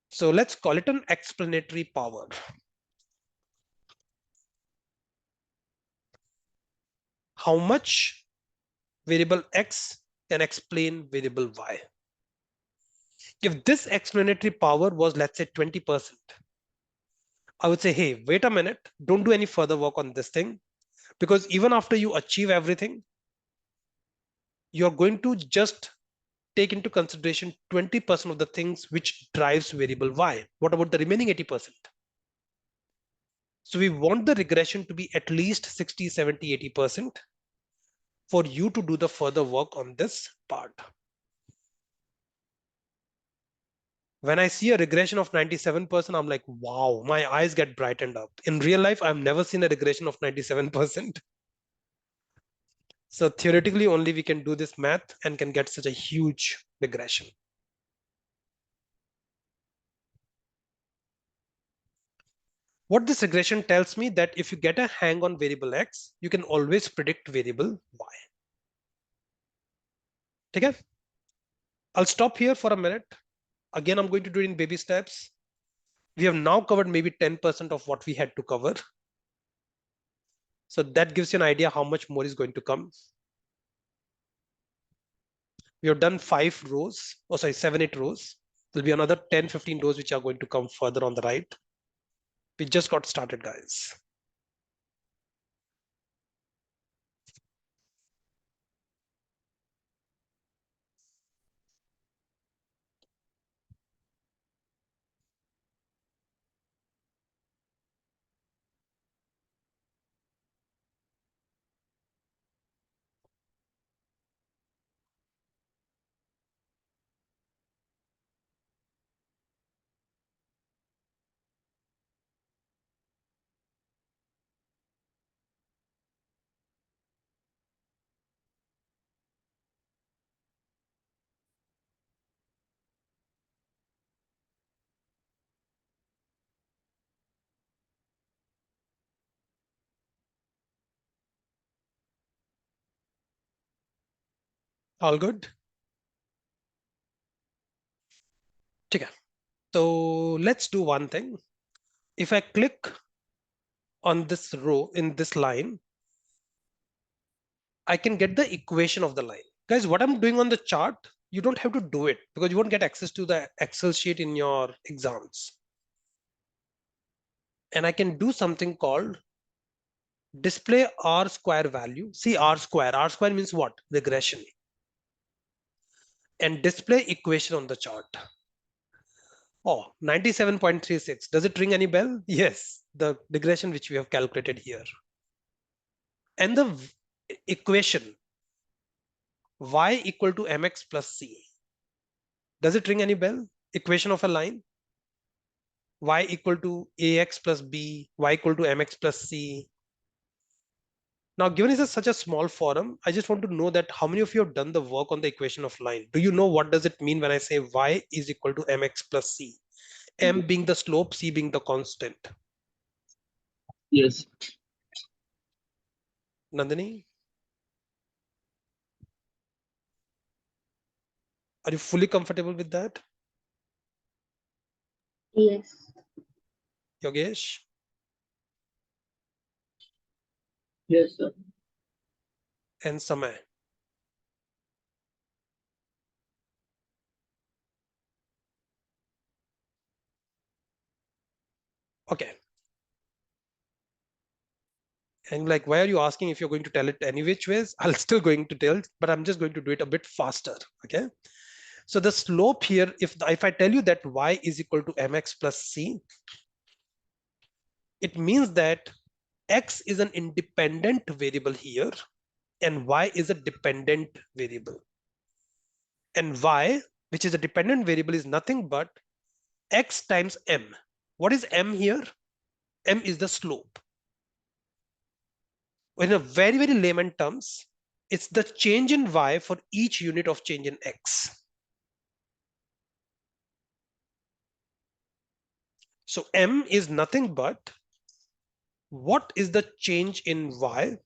So let's call it an explanatory power. How much variable X can explain variable Y? If this explanatory power was, let's say, 20%, I would say, hey, wait a minute, don't do any further work on this thing, because even after you achieve everything, you're going to just take into consideration 20% of the things which drives variable Y. What about the remaining 80%? So we want the regression to be at least 60, 70, 80% for you to do the further work on this part. When I see a regression of 97%, I'm like, wow, my eyes get brightened up. In real life, I've never seen a regression of 97%. So theoretically, only we can do this math and can get such a huge regression. What this regression tells me that if you get a hang on variable X, you can always predict variable Y. Okay? I'll stop here for a minute. Again, I'm going to do it in baby steps. We have now covered maybe 10% of what we had to cover. So that gives you an idea how much more is going to come. We have done 5 rows, oh sorry, 7, 8 rows. There'll be another 10, 15 rows which are going to come further on the right. We just got started, guys. All good? Okay. So let's do one thing. If I click on this row in this line, I can get the equation of the line. Guys, what I'm doing on the chart, you don't have to do it because you won't get access to the Excel sheet in your exams. And I can do something called display R square value. See R square. R square means what? Regression. And display equation on the chart. Oh, 97.36. Does it ring any bell? Yes, the regression which we have calculated here. And the equation y equal to mx plus c. Does it ring any bell? Equation of a line. Y equal to ax plus b, y equal to mx plus c. Now, given is such a small forum, I just want to know that how many of you have done the work on the equation of line? Do you know what does it mean when I say y is equal to mx plus c? M being the slope, c being the constant. Yes. Nandini? Are you fully comfortable with that, Yes. Yogesh? Yes, sir. And Samay? Okay. And like, why are you asking if you're going to tell it any which ways? I'll still going to tell, but I'm just going to do it a bit faster. Okay. So the slope here, if I tell you that y is equal to mx plus c, it means that x is an independent variable here and y is a dependent variable. And y, which is a dependent variable, is nothing but x times m. What is m here? M is the slope. In a very, very layman terms, it's the change in y for each unit of change in x. So m is nothing but what is the change in y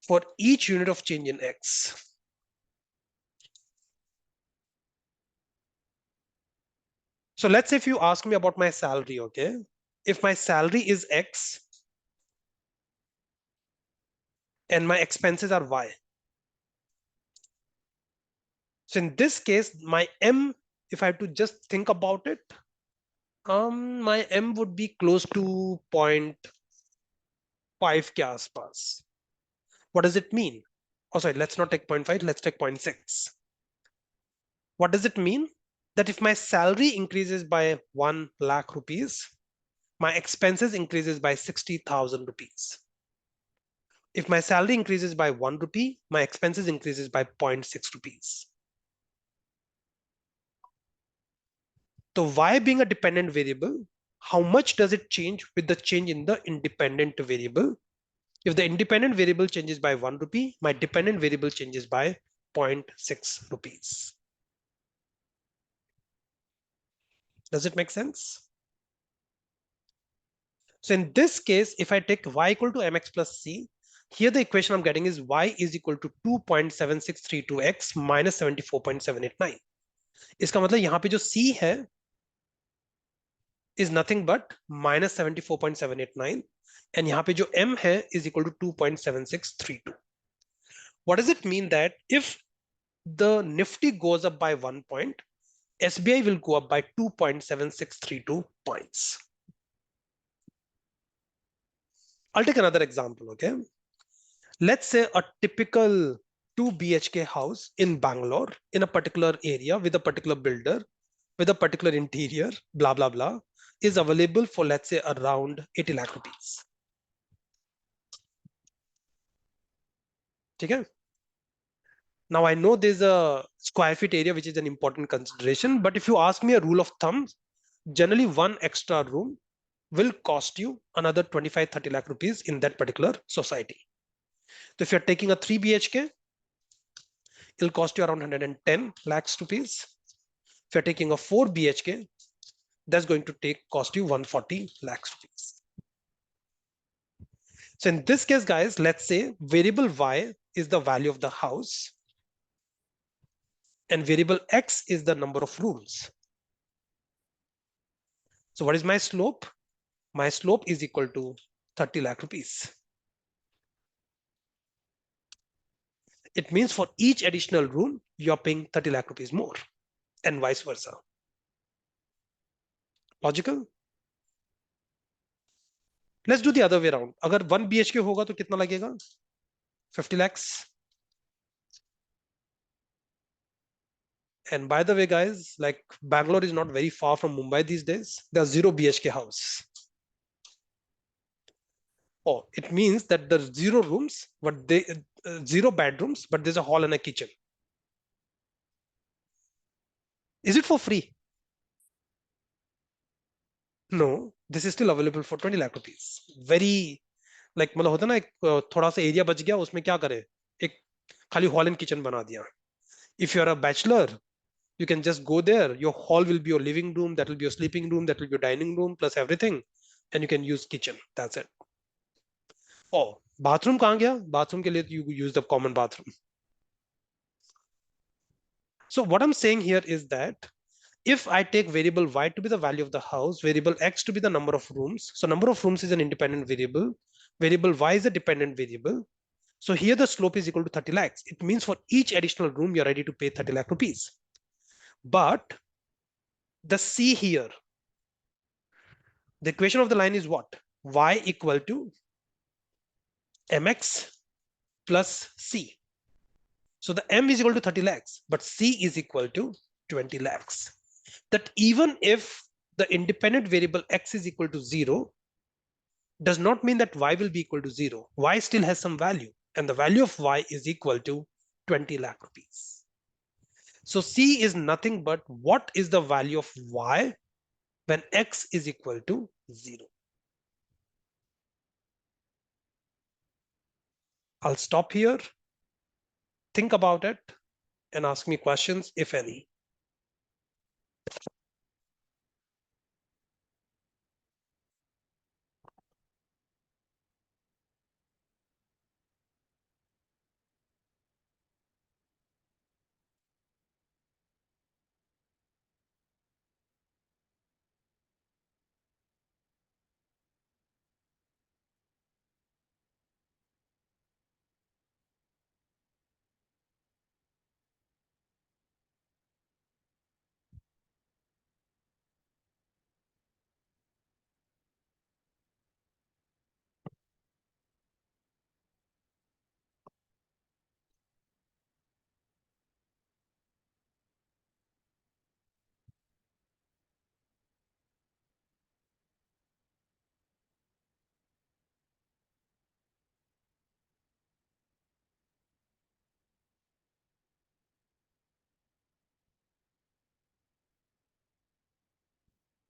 for each unit of change in x. So let's say if you ask me about my salary, okay? If my salary is x and my expenses are y. So in this case, my m, if I have to just think about it, my m would be close to 0.5 के आसपास. What does it mean? Oh, sorry, let's not take 0.5, let's take 0.6. What does it mean? That if my salary increases by 1 lakh rupees, my expenses increases by 60,000 rupees. If my salary increases by 1 rupee, my expenses increases by 0.6 rupees. So y being a dependent variable, how much does it change with the change in the independent variable? If the independent variable changes by 1 rupee, my dependent variable changes by 0.6 rupees. Does it make sense? So in this case, if I take y equal to mx plus c, here the equation I'm getting is y is equal to 2.7632x minus 74.789. इसका मतलब यहाँ पे जो c है is nothing but minus 74.789 and यहाँ पे जो m है is equal to 2.7632. What does it mean? That if the Nifty goes up by 1 point, SBI will go up by 2.7632 points. I'll take another example, okay? Let's say a typical 2 BHK house in Bangalore in a particular area with a particular builder with a particular interior, blah, blah, blah, is available for, let's say, around 80 lakh rupees. Okay? Now, I know there's a square feet area, which is an important consideration, but if you ask me a rule of thumb, generally one extra room will cost you another 25-30 lakh rupees in that particular society. So if you're taking a 3 BHK, it'll cost you around 110 lakhs rupees. If you're taking a 4 BHK, that's going to cost you 140 lakhs rupees. So in this case, guys, let's say variable y is the value of the house and variable x is the number of rooms. So what is my slope? My slope is equal to 30 lakh rupees. It means for each additional room, you're paying 30 lakh rupees more and vice versa. Logical? Let's do the other way around. अगर 1 BHK होगा तो कितना लगेगा? 50 lakhs. And by the way, guys, like Bangalore is not very far from Mumbai these days. There's 0 BHK house. Oh, it means that there's 0 rooms, but 0 bedrooms, but there's a hall and a kitchen. Is it for free? No, this is still available for 20 lakh rupees. Very like मतलब होता ना एक थोड़ा सा area बच गया उसमें क्या करे एक खाली हॉल एंड किचन बना दिया. If you're a bachelor, you can just go there. Your hall will be your living room, that will be your sleeping room, that will be your dining room plus everything, and you can use kitchen. That's it. Oh, bathroom कहाँ गया? Bathroom के लिए you use the common bathroom. So what I'm saying here is that if I take variable y to be the value of the house, variable x to be the number of rooms, so number of rooms is an independent variable, variable y is a dependent variable. So here the slope is equal to 30 lakhs. It means for each additional room, you're ready to pay 30 lakh rupees. But the C here, the equation of the line is what? Y equal to mx plus C. So the M is equal to 30 lakhs, but C is equal to 20 lakhs. That even if the independent variable X is equal to 0, does not mean that Y will be equal to 0. Y still has some value, and the value of Y is equal to 20 lakh rupees. So C is nothing but what is the value of Y when X is equal to 0. I'll stop here, think about it, and ask me questions, if any.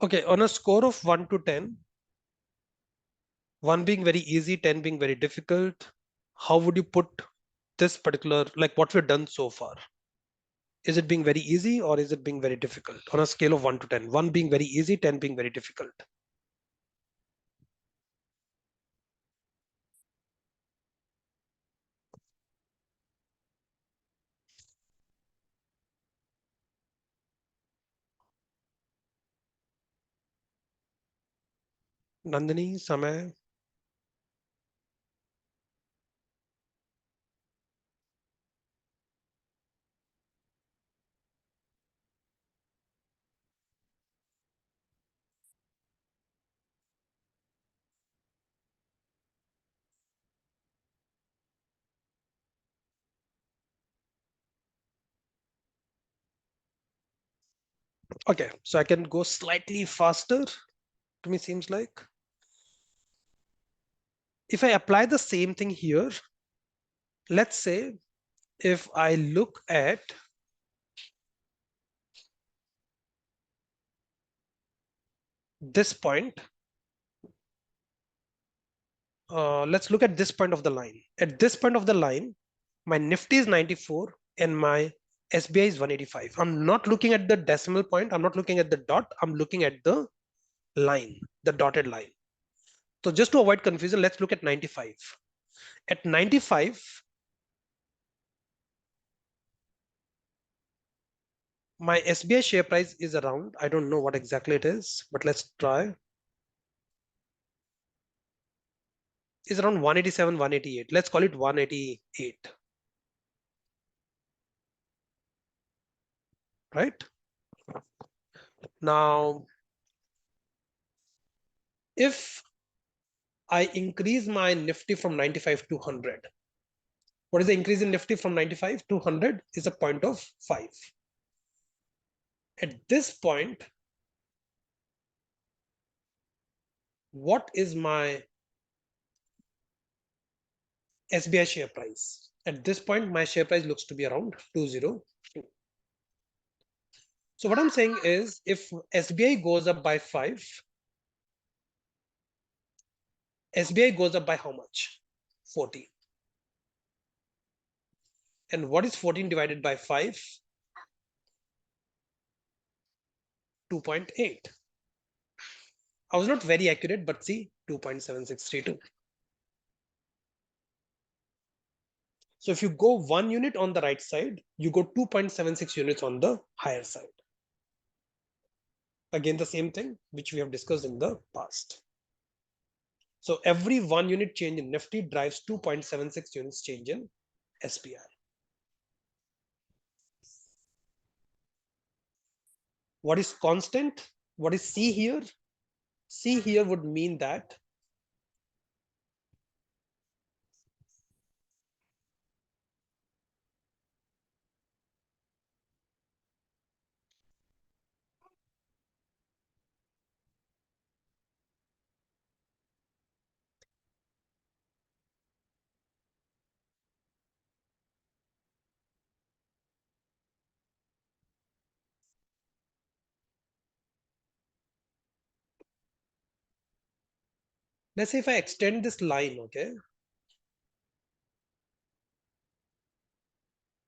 Okay, on a score of 1 to 10, 1 being very easy, 10 being very difficult, how would you put this particular, like what we've done so far? Is it being very easy or is it being very difficult on a scale of 1 to 10? 1 being very easy, 10 being very difficult. Nandini, Samay. Okay, so I can go slightly faster, to me seems like. If I apply the same thing here, let's say if I look at this point, let's look at this point of the line. At this point of the line, my Nifty is 94 and my SBI is 185. I'm not looking at the decimal point. I'm not looking at the dot. I'm looking at the line, the dotted line. So just to avoid confusion, let's look at 95. At 95, my SBI share price is around, I don't know what exactly it is, but let's try. Is around 187, 188. Let's call it 188. Right? Now, if I increase my Nifty from 95 to 100, what is the increase in Nifty from 95 to 100 is a point of 5. At this point, what is my SBI share price? At this point, my share price looks to be around 202. So what I'm saying is if SBI goes up by 5, SBI goes up by how much? 14. And what is 14 divided by 5? 2.8. I was not very accurate, but see, 2.7632. So if you go 1 unit on the right side, you go 2.76 units on the higher side. Again, the same thing which we have discussed in the past. So every 1 unit change in Nifty drives 2.76 units change in SPI. What is constant? What is C here? C here would mean that let's say if I extend this line, okay?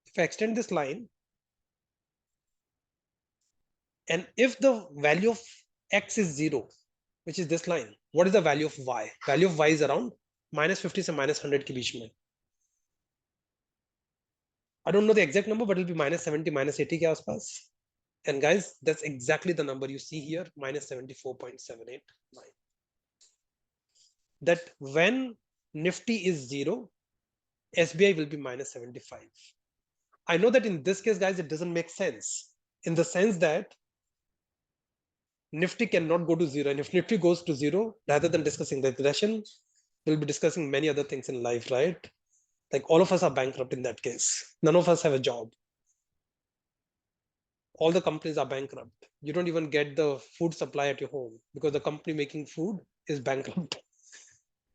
If I extend this line, and if the value of X is 0, which is this line, what is the value of Y? Value of Y is around -50 से -100 के बीच में. I don't know the exact number, but it'll be -70, -80 के आसपास. And guys, that's exactly the number you see here, -74.789. That when Nifty is 0, SBI will be -75. I know that in this case, guys, it doesn't make sense in the sense that Nifty cannot go to 0. And if Nifty goes to 0, rather than discussing the regression, we'll be discussing many other things in life, right? Like all of us are bankrupt in that case. None of us have a job. All the companies are bankrupt. You don't even get the food supply at your home because the company making food is bankrupt.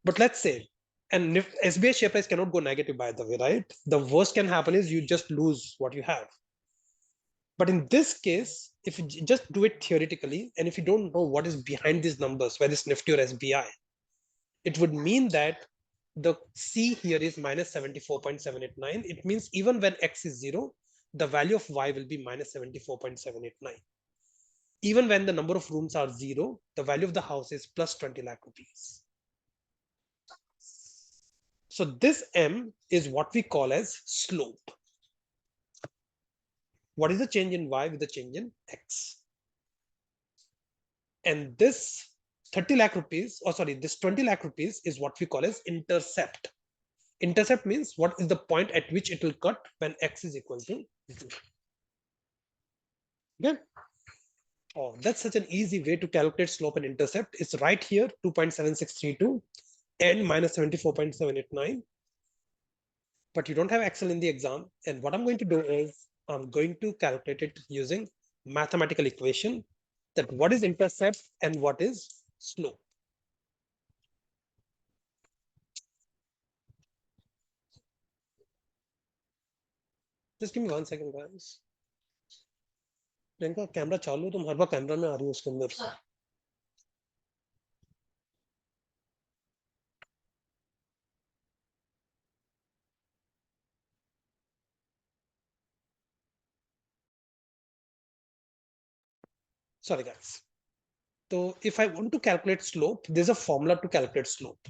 But let's say, and if SBI share price cannot go negative, by the way, right? The worst can happen is you just lose what you have. But in this case, if you just do it theoretically, and if you don't know what is behind these numbers, whether it's Nifty or SBI, it would mean that the C here is -74.789. It means even when X is 0, the value of Y will be -74.789. Even when the number of rooms are 0, the value of the house is plus 20 lakh rupees. So this M is what we call as slope. What is the change in Y with the change in X? And this 30 lakh rupees, or sorry, this 20 lakh rupees is what we call as intercept. Intercept means what is the point at which it will cut when X is equal to 0. Okay. Oh, that's such an easy way to calculate slope and intercept. It's right here, 2.7632 and -74.789. But you don't have Excel in the exam. And what I'm going to do is I'm going to calculate it using mathematical equation that what is intercept and what is slope. Just give me 1 second, guys. Priyanka camera चालू, तुम हर बार camera में आ रही हो उसके अंदर. Sorry, guys. So if I want to calculate slope, there's a formula to calculate slope.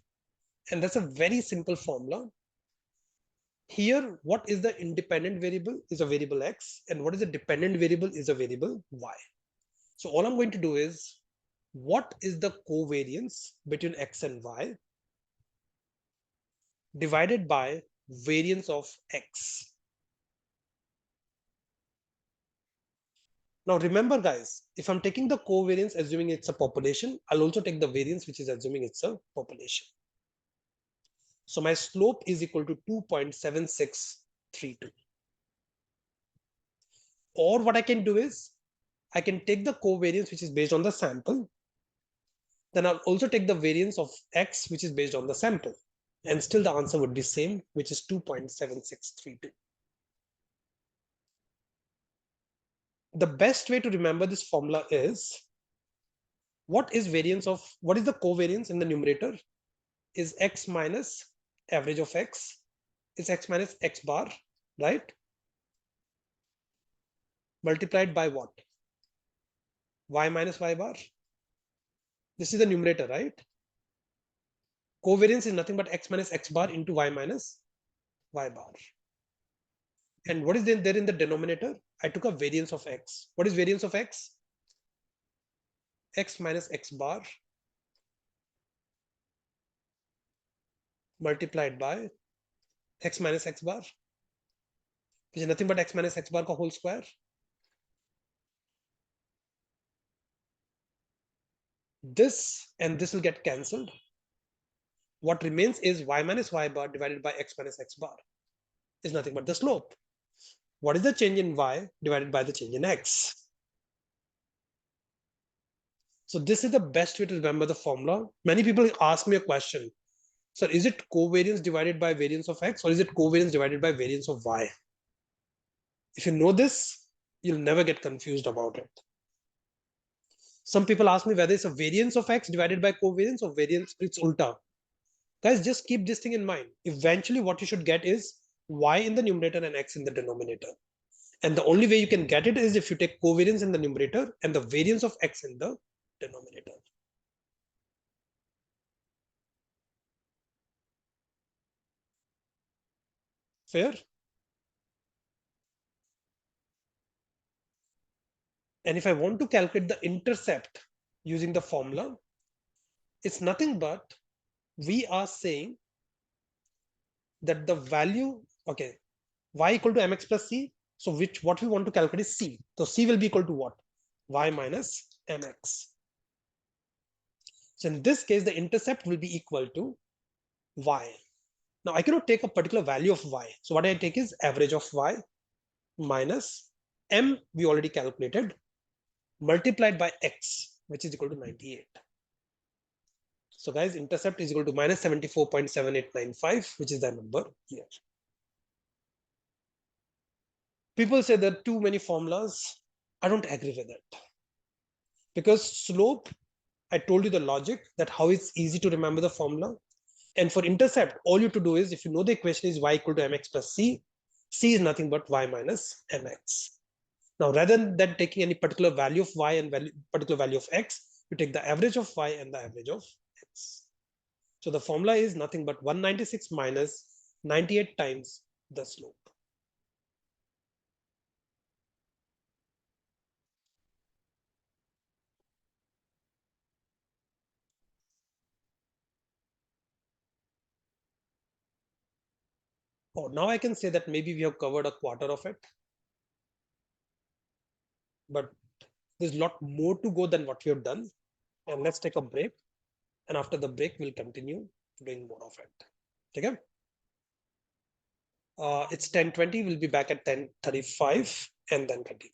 And that's a very simple formula. Here, what is the independent variable is a variable X, and what is the dependent variable is a variable Y. So all I'm going to do is, what is the covariance between X and Y divided by variance of X. Now remember, guys, if I'm taking the covariance assuming it's a population, I'll also take the variance which is assuming it's a population. So my slope is equal to 2.7632. Or what I can do is, I can take the covariance which is based on the sample. Then I'll also take the variance of X which is based on the sample. And still the answer would be same, which is 2.7632. The best way to remember this formula is, what is the covariance in the numerator is X minus average of X is X minus X bar, right? Multiplied by what? Y minus Y bar. This is the numerator, right? Covariance is nothing but X minus X bar into Y minus Y bar. And what is there in the denominator? I took a variance of x. What is variance of x? X minus x bar multiplied by x minus x bar, which is nothing but x minus x bar ka whole square. This and this will get cancelled. What remains is y minus y bar divided by x minus x bar is nothing but the slope. What is the change in y divided by the change in x? So this is the best way to remember the formula. Many people ask me a question. So is it covariance divided by variance of x, or is it covariance divided by variance of y? If you know this, you'll never get confused about it. Some people ask me whether it's a variance of x divided by covariance or variance, it's ulta. Guys, just keep this thing in mind. Eventually, what you should get is y in the numerator and x in the denominator. And the only way you can get it is if you take covariance in the numerator and the variance of x in the denominator. Fair? And if I want to calculate the intercept using the formula, it's nothing but we are saying that the value, okay, y equal to mx plus c. So what we want to calculate is c. So c will be equal to what? Y minus mx. So in this case, the intercept will be equal to y. Now I cannot take a particular value of y. So what I take is average of y minus m we already calculated multiplied by x, which is equal to 98. So guys, intercept is equal to minus 74.7895, which is the number here. People say there are too many formulas. I don't agree with it. Because slope, I told you the logic that how it's easy to remember the formula. And for intercept, all you have to do is, if you know the equation is y equal to mx plus c, c is nothing but y minus mx. Now, rather than taking any particular value of y and particular value of x, you take the average of y and the average of x. So the formula is nothing but 196 minus 98 times the slope. Oh, now I can say that maybe we have covered a quarter of it. But there's a lot more to go than what we have done. And let's take a break. And after the break, we'll continue doing more of it. Okay? It's 10:20. We'll be back at 10:35 and then continue.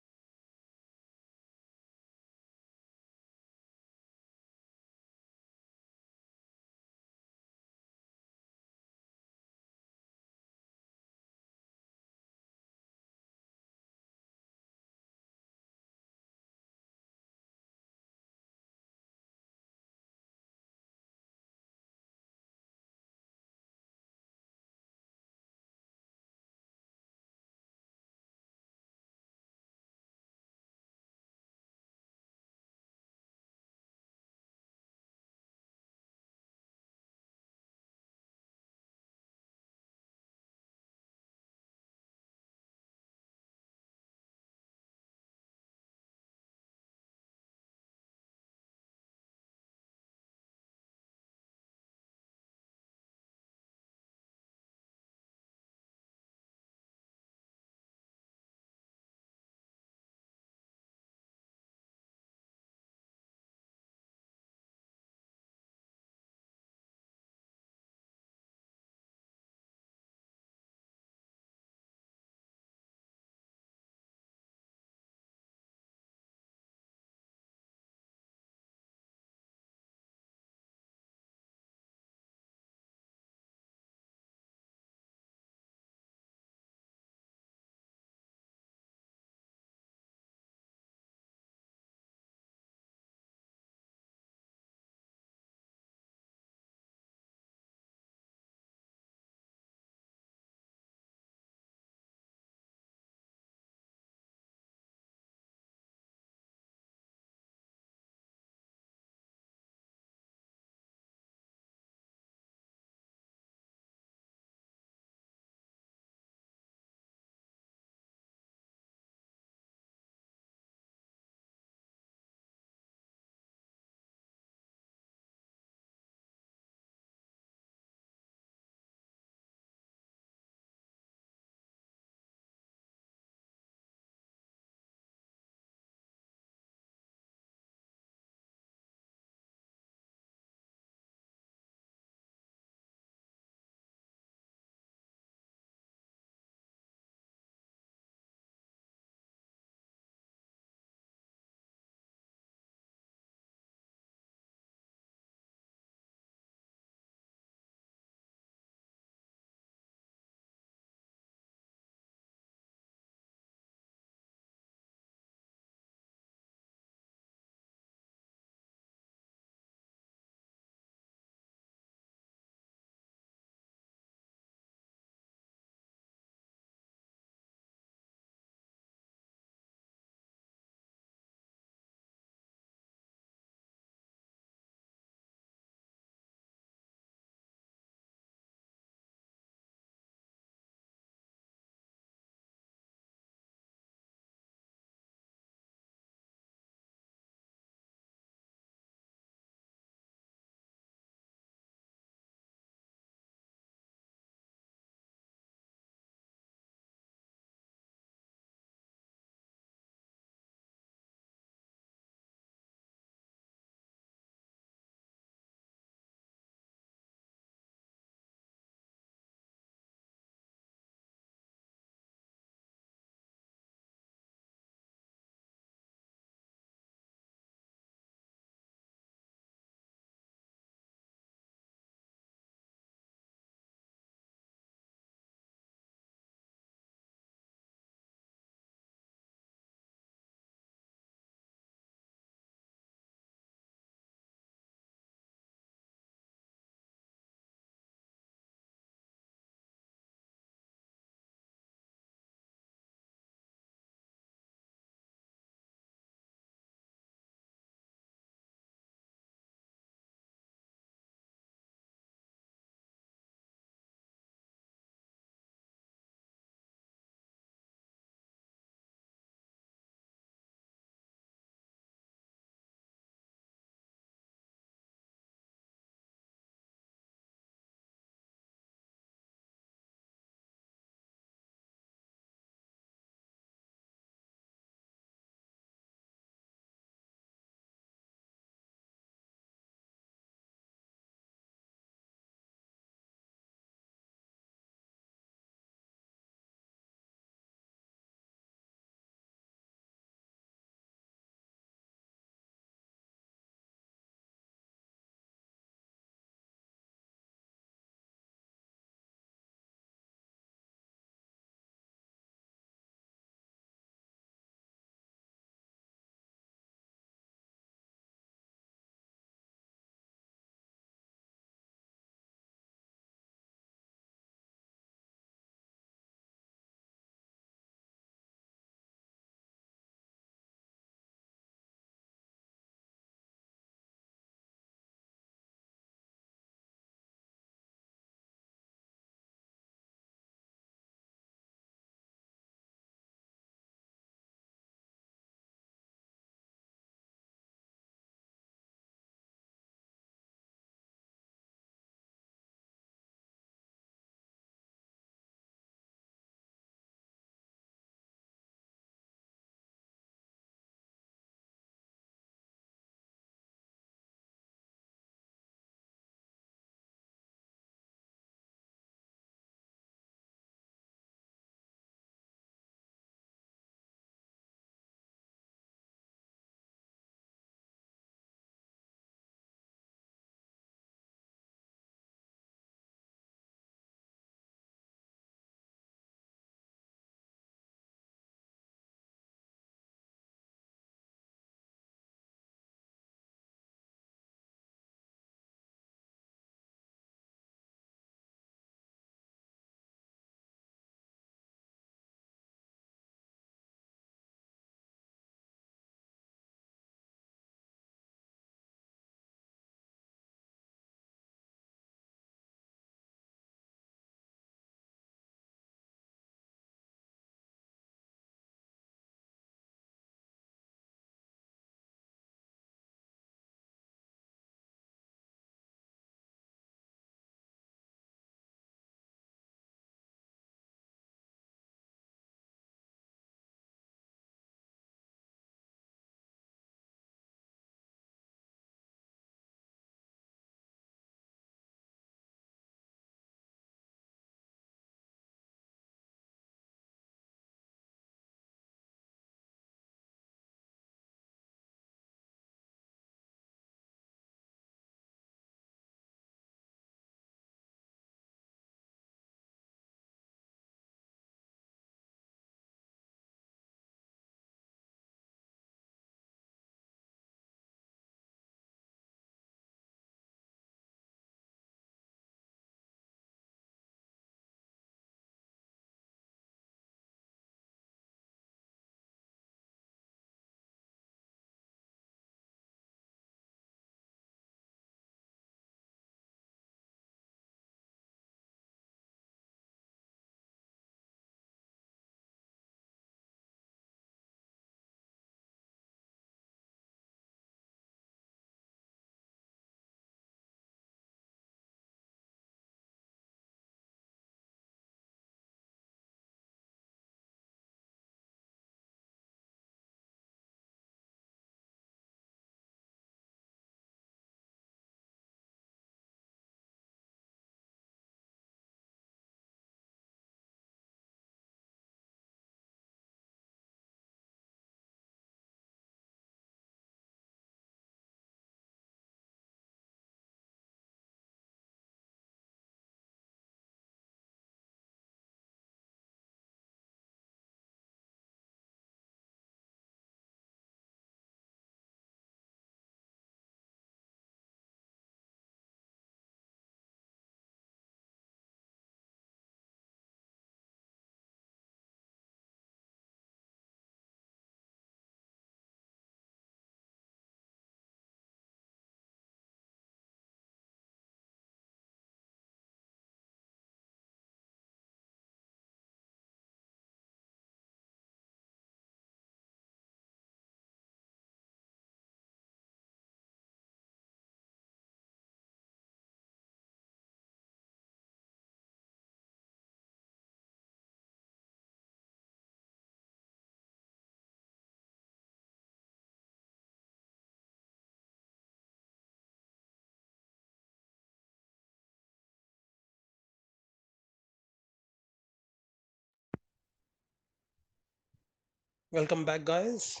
Welcome back, guys.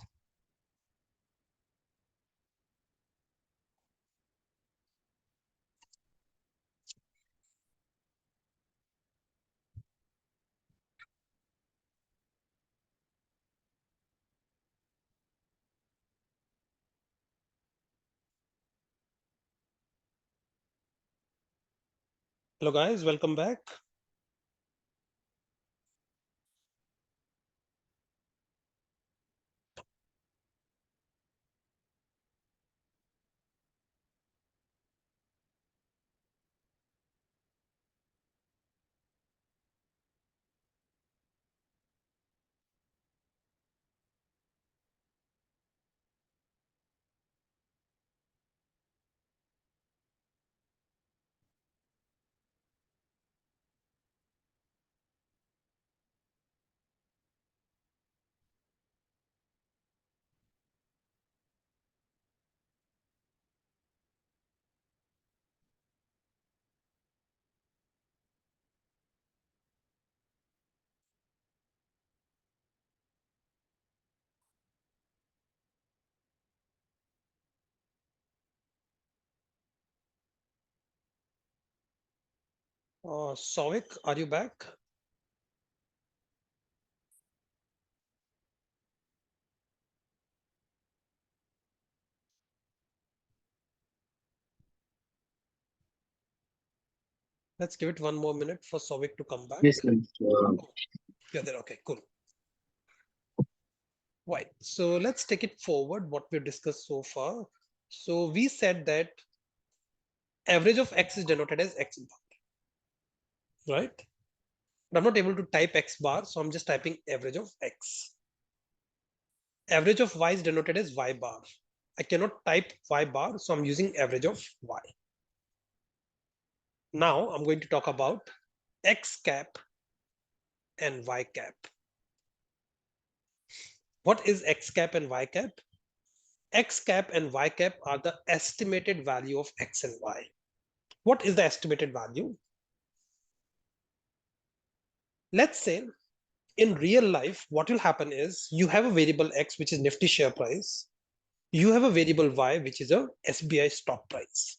Hello, guys. Welcome back. Souvik, are you back? Let's give it one more minute for Souvik to come back. Yes, Ansh. Yeah, there. Okay, cool. Right. So let's take it forward, what we've discussed so far. So we said that average of X is denoted as X bar, right? But I'm not able to type X bar, so I'm just typing average of X. Average of Y is denoted as Y bar. I cannot type Y bar, so I'm using average of Y. Now I'm going to talk about X cap and Y cap. What is X cap and Y cap? X cap and Y cap are the estimated value of X and Y. What is the estimated value? Let's say in real life, what will happen is you have a variable X, which is Nifty share price. You have a variable Y, which is a SBI stock price.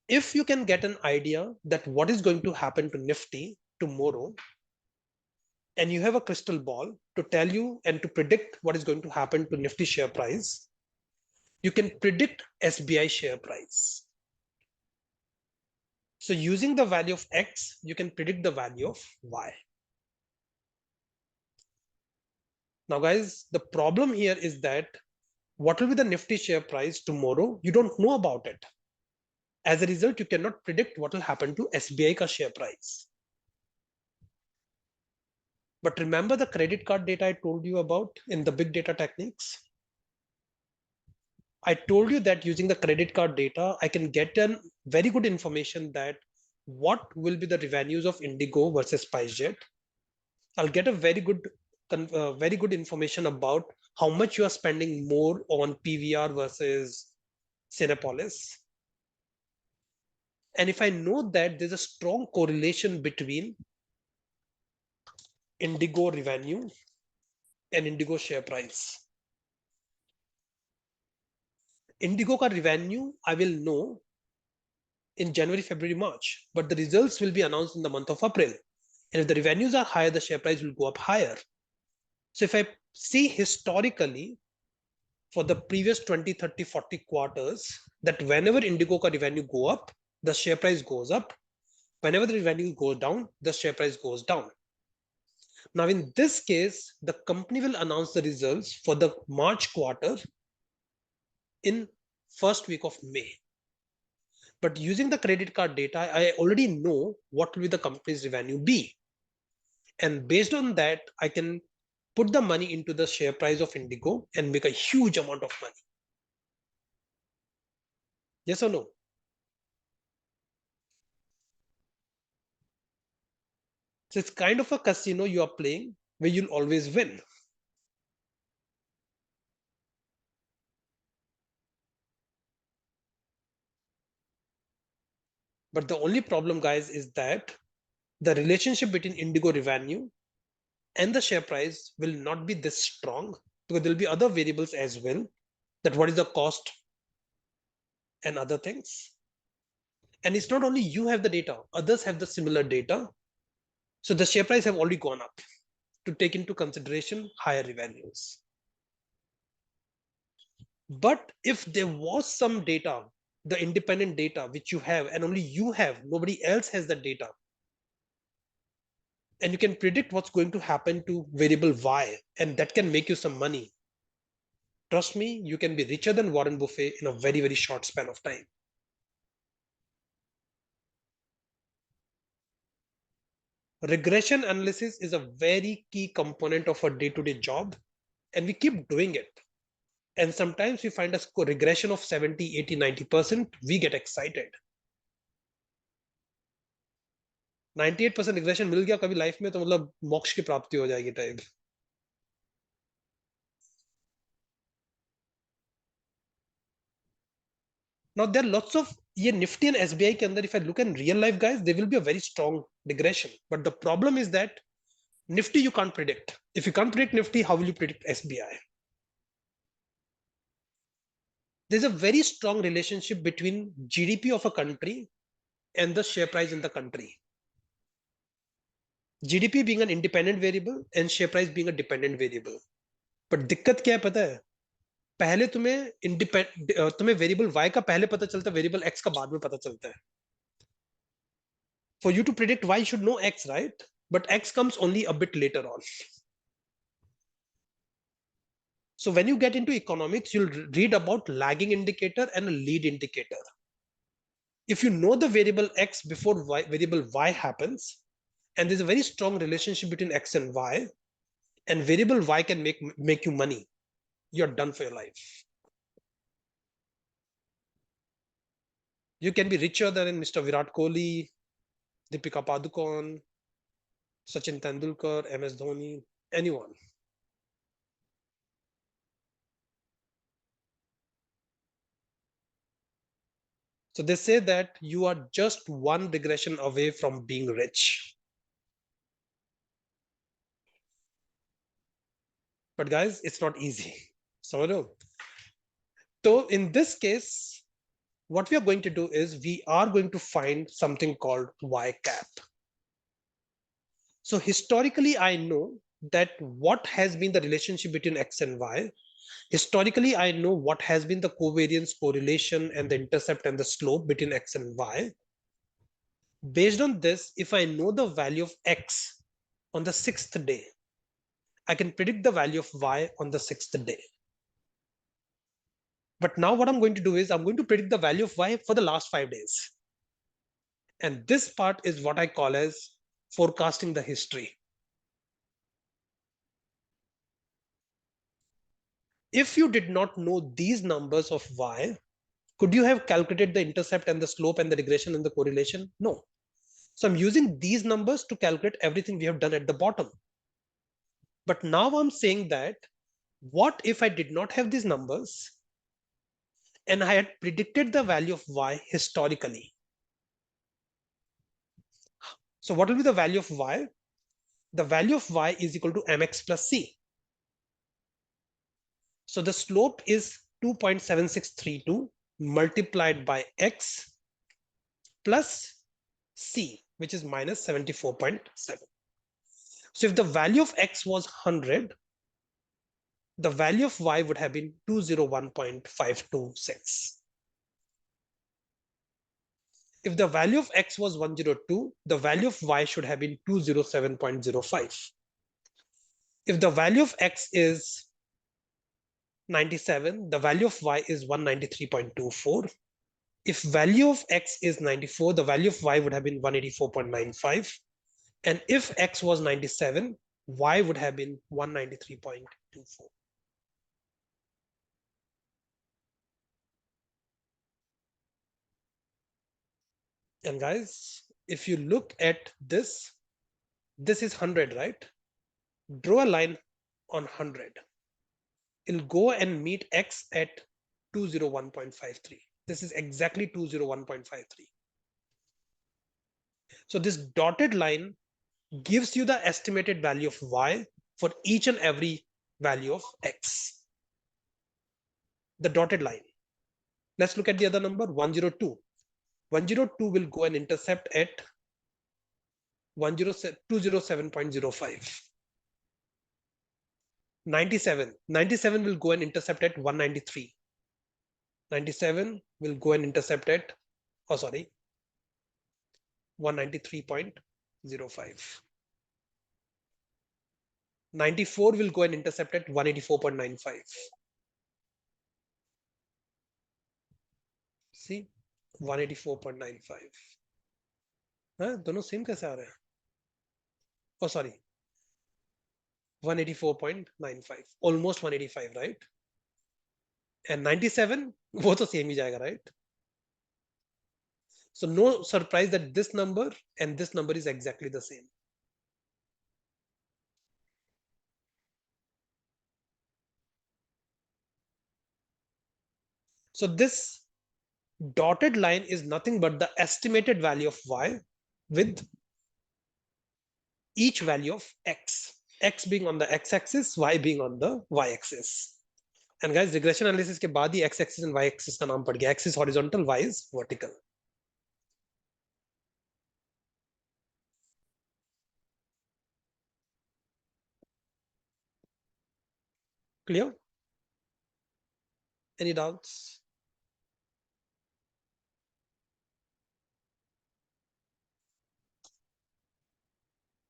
If you can get an idea that what is going to happen to Nifty tomorrow, and you have a crystal ball to tell you and to predict what is going to happen to Nifty share price, you can predict SBI share price. So using the value of X, you can predict the value of Y. Now, guys, the problem here is that what will be the Nifty share price tomorrow? You don't know about it. As a result, you cannot predict what will happen to SBI ka share price. But remember the credit card data I told you about in the big data techniques? I told you that using the credit card data, I can get a very good information that what will be the revenues of Indigo versus SpiceJet. I'll get a very good information about how much you are spending more on PVR versus Cinepolis. And if I know that there's a strong correlation between Indigo revenue and Indigo share price, Indigo ka revenue I will know in January, February, March, but the results will be announced in the month of April. And if the revenues are higher, the share price will go up higher. So if I see historically for the previous 20, 30, 40 quarters, that whenever Indigo ka revenue go up, the share price goes up. Whenever the revenue goes down, the share price goes down. Now, in this case, the company will announce the results for the March quarter in first week of May. But using the credit card data, I already know what will be the company's revenue be. And based on that, I can put the money into the share price of Indigo and make a huge amount of money. Yes or no? So it's kind of a casino you are playing where you'll always win. But the only problem, guys, is that the relationship between Indigo revenue and the share price will not be this strong because there'll be other variables as well, that what is the cost and other things. And it's not only you have the data, others have the similar data. So the share price have already gone up to take into consideration higher values. But if there was some data, the independent data which you have and only you have, nobody else has the data, and you can predict what's going to happen to variable Y, and that can make you some money. Trust me, you can be richer than Warren Buffett in a very, very short span of time. Regression analysis is a very key component of our day-to-day job, and we keep doing it. And sometimes we find a regression of 70, 80, 90%, we get excited. 98% regression मिल गया कभी life में तो मतलब मोक्ष की प्राप्ति हो जाएगी type. Now there are lots of ये Nifty and SBI के अंदर, if I look in real life guys, there will be a very strong regression. But the problem is that Nifty you can't predict. If you can't predict Nifty, how will you predict SBI? There's a very strong relationship between GDP of a country and the share price in the country. GDP being an independent variable and share price being a dependent variable. But दिक्कत क्या है पता है? पहले तुम्हें variable y का पहले पता चलता है, वेरिएबल x का बाद में पता चलता है. For you to predict y, you should know x, right? But x comes only a bit later on. So when you get into economics, you'll read about lagging indicator and a lead indicator. If you know the variable x before variable y happens, and there's a very strong relationship between x and y, and variable y can make you money, you're done for your life. You can be richer than Mr. Virat Kohli, Deepika Padukone, Sachin Tendulkar, MS Dhoni, anyone. So they say that you are just one regression away from being rich. But guys, it's not easy. So in this case, what we are going to do is we are going to find something called Y cap. So historically, I know that what has been the relationship between X and Y. Historically, I know what has been the covariance, correlation, and the intercept and the slope between X and Y. Based on this, if I know the value of X on the 6th day, I can predict the value of Y on the 6th day. But now what I'm going to do is I'm going to predict the value of Y for the last 5 days. And this part is what I call as forecasting the history. If you did not know these numbers of Y, could you have calculated the intercept and the slope and the regression and the correlation? No. So I'm using these numbers to calculate everything we have done at the bottom. But now I'm saying that, what if I did not have these numbers and I had predicted the value of Y historically? So what will be the value of Y? The value of Y is equal to mx plus c. So the slope is 2.7632 multiplied by x plus c, which is minus 74.7. So if the value of x was 100, the value of y would have been 201.526. If the value of x was 102, the value of y should have been 207.05. If the value of x is 97, the value of y is 193.24. If value of x is 94, the value of y would have been 184.95. And if x was 97, y would have been 193.24. And guys, if you look at this, this is 100, right? Draw a line on 100. It'll go and meet x at 201.53. This is exactly 201.53. So this dotted line gives you the estimated value of y for each and every value of x. The dotted line. Let's look at the other number, 102. 102 will go and intercept at 207.05. 97 will go and intercept at 193. 97 will go and intercept at, 193.05. 94 will go and intercept at 184.95. See, 184.95. दोनों same कैसे आ रहे हैं? 184.95, almost 185, right? And 97, वो तो same ही जाएगा, right? So no surprise that this number and this number is exactly the same. So this dotted line is nothing but the estimated value of y with each value of x. X being on the x-axis, y being on the y-axis. And guys, regression analysis के बाद ही x-axis and y-axis का नाम पड़ गया. X is horizontal, y is vertical. Clear? Any doubts?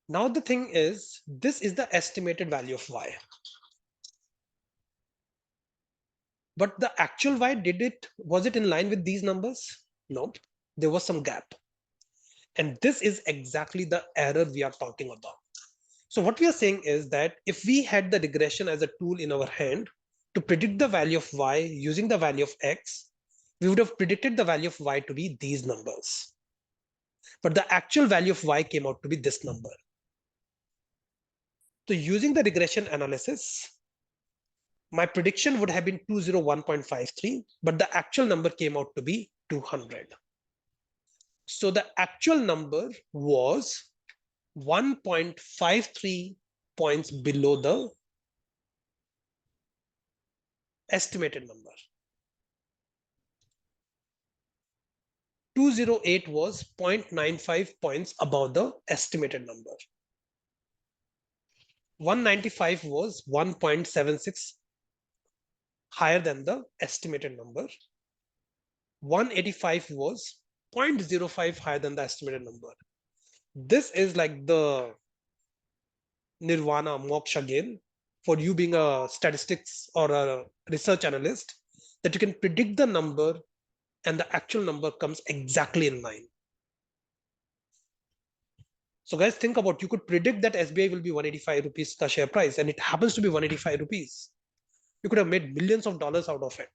Now the thing is, this is the estimated value of y. But the actual y, was it in line with these numbers? No, there was some gap. And this is exactly the error we are talking about. So what we are saying is that if we had the regression as a tool in our hand to predict the value of y using the value of x, we would have predicted the value of y to be these numbers. But the actual value of y came out to be this number. So using the regression analysis, my prediction would have been 201.53, but the actual number came out to be 200. So the actual number was 1.53 points below the estimated number. 208 was 0.95 points above the estimated number. 195 was 1.76 higher than the estimated number. 185 was 0.05 higher than the estimated number. This is like the nirvana, moksha again, for you being a statistics or a research analyst, that you can predict the number and the actual number comes exactly in line. So guys, think about, you could predict that SBI will be 185 rupees the share price and it happens to be 185 rupees. You could have made millions of dollars out of it.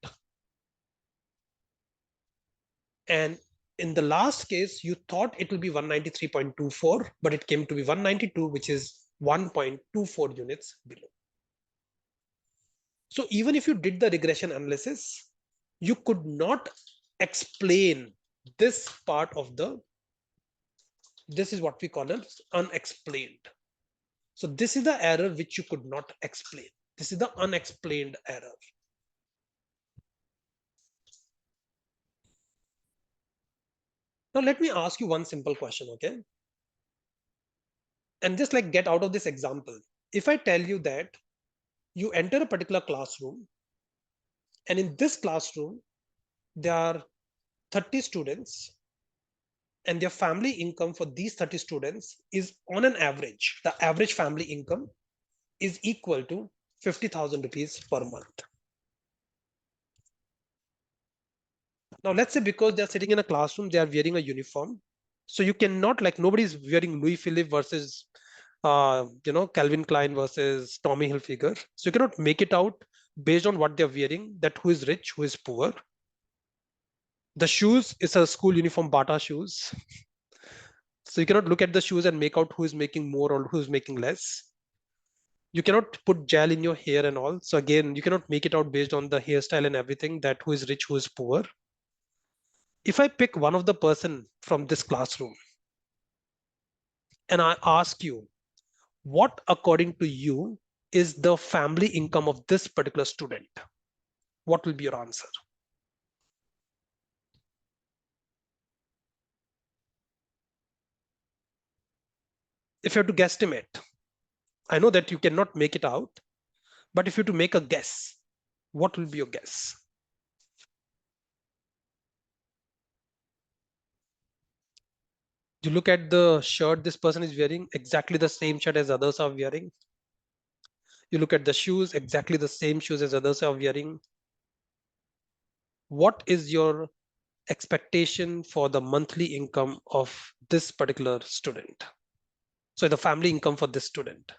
And in the last case, you thought it will be 193.24, but it came to be 192, which is 1.24 units below. So even if you did the regression analysis, you could not explain this part of this is what we call as unexplained. So this is the error which you could not explain. This is the unexplained error. Now let me ask you one simple question, okay? And just like get out of this example. If I tell you that you enter a particular classroom, and in this classroom, there are 30 students, and their family income for these 30 students is on an average, the average family income is equal to 50,000 rupees per month. Now, let's say because they're sitting in a classroom, they are wearing a uniform. So you cannot, like, nobody's wearing Louis Philippe versus, Calvin Klein versus Tommy Hilfiger. So you cannot make it out based on what they're wearing, that who is rich, who is poor. The shoes is a school uniform Bata shoes. So you cannot look at the shoes and make out who is making more or who is making less. You cannot put gel in your hair and all. So again, you cannot make it out based on the hairstyle and everything, that who is rich, who is poor. If I pick one of the person from this classroom and I ask you, what according to you is the family income of this particular student? What will be your answer? If you have to guesstimate, I know that you cannot make it out, but if you have to make a guess, what will be your guess? You look at the shirt this person is wearing, exactly the same shirt as others are wearing. You look at the shoes, exactly the same shoes as others are wearing. What is your expectation for the monthly income of this particular student? So the family income for this student.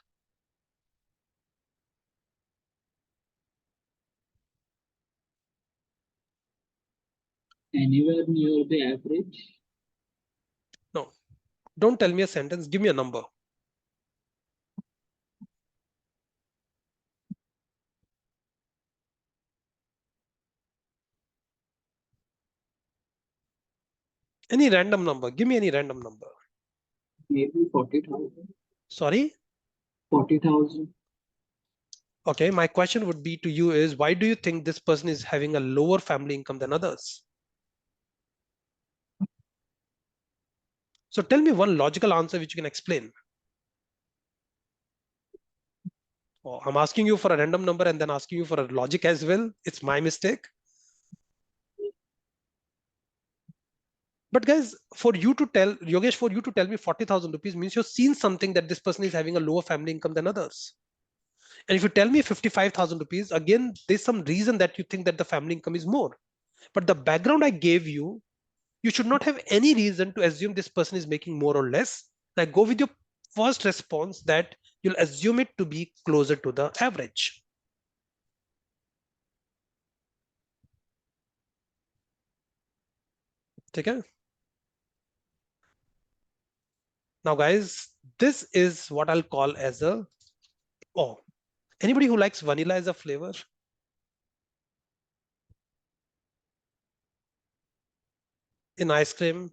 Anywhere near the average? No, don't tell me a sentence, give me a number. Any random number, give me any random number. Maybe 40,000. Sorry? 40,000. Okay, my question would be to you is, why do you think this person is having a lower family income than others? So tell me one logical answer which you can explain. Oh, I'm asking you for a random number and then asking you for a logic as well. It's my mistake. But guys, for you to tell, Yogesh, for you to tell me 40,000 rupees means you've seen something that this person is having a lower family income than others. And if you tell me 55,000 rupees, again, there's some reason that you think that the family income is more. But the background I gave you, you should not have any reason to assume this person is making more or less. Now go with your first response that you'll assume it to be closer to the average. Okay. Now, guys, this is what I'll call as a, oh, anybody who likes vanilla as a flavor? In ice cream,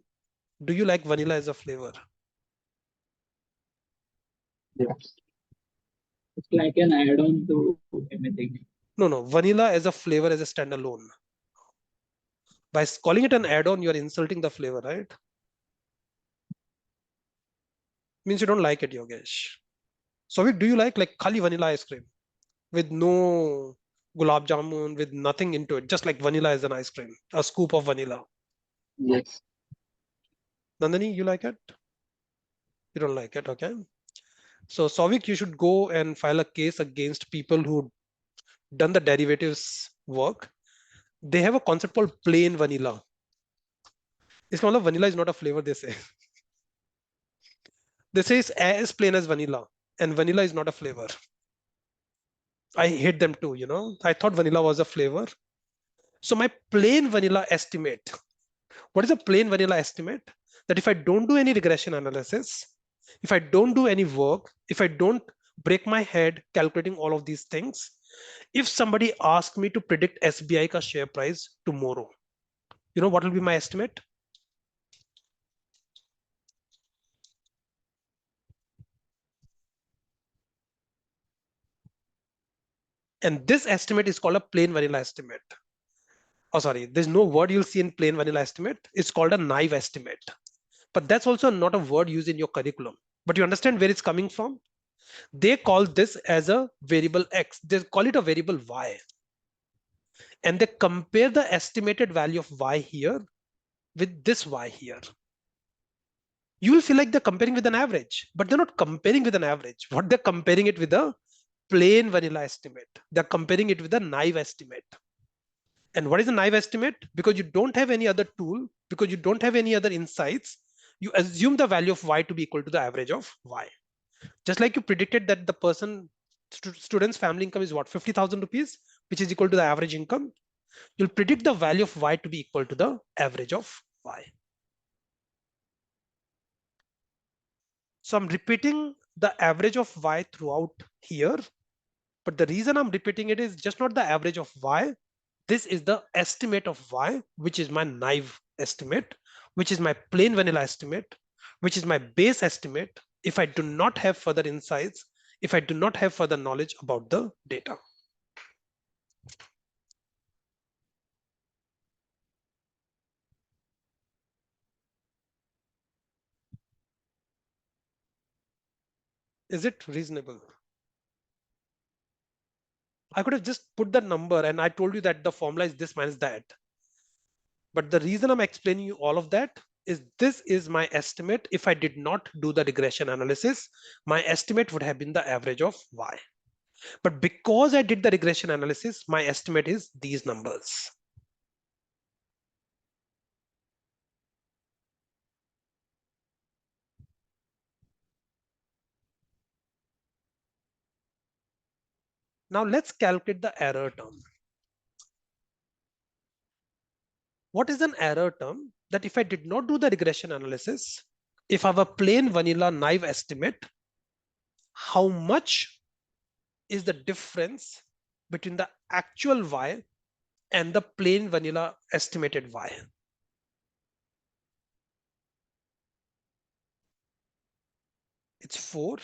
do you like vanilla as a flavor? Yes. It's like an add-on to anything. No, vanilla as a flavor as a standalone. By calling it an add-on, you're insulting the flavor, right? Means you don't like it, Yogesh. So, do you like khali vanilla ice cream with no gulab jamun, with nothing into it, just like vanilla as an ice cream, a scoop of vanilla? Yes. Nandini, you like it? You don't like it, okay? So, Souvik, you should go and file a case against people who done the derivatives work. They have a concept called plain vanilla. It's not, vanilla is not a flavor, they say. They say it's as plain as vanilla, and vanilla is not a flavor. I hate them too, I thought vanilla was a flavor. So my plain vanilla estimate, what is a plain vanilla estimate? That if I don't do any regression analysis, if I don't do any work, if I don't break my head calculating all of these things, if somebody asks me to predict SBI ka share price tomorrow, you know what will be my estimate? And this estimate is called a plain vanilla estimate. Oh, sorry, there's no word you'll see in plain vanilla estimate. It's called a naive estimate. But that's also not a word used in your curriculum. But you understand where it's coming from? They call this as a variable X. They call it a variable Y. And they compare the estimated value of Y here with this Y here. You will feel like they're comparing with an average, but they're not comparing with an average. What they're comparing it with a plain vanilla estimate. They're comparing it with a naive estimate. And what is a naive estimate? Because you don't have any other tool, because you don't have any other insights, you assume the value of Y to be equal to the average of Y. Just like you predicted that the student's family income is what, 50,000 rupees, which is equal to the average income. You'll predict the value of Y to be equal to the average of Y. So I'm repeating the average of Y throughout here. But the reason I'm repeating it is just not the average of Y. This is the estimate of Y, which is my naive estimate, which is my plain vanilla estimate, which is my base estimate. if I do not have further insights, if I do not have further knowledge about the data. Is it reasonable? I could have just put the number and I told you that the formula is this minus that. But the reason I'm explaining you all of that is this is my estimate. If I did not do the regression analysis, my estimate would have been the average of Y. But because I did the regression analysis, my estimate is these numbers. Now let's calculate the error term. What is an error term? That if I did not do the regression analysis, if I have a plain vanilla naive estimate, how much is the difference between the actual Y and the plain vanilla estimated Y? It's 4,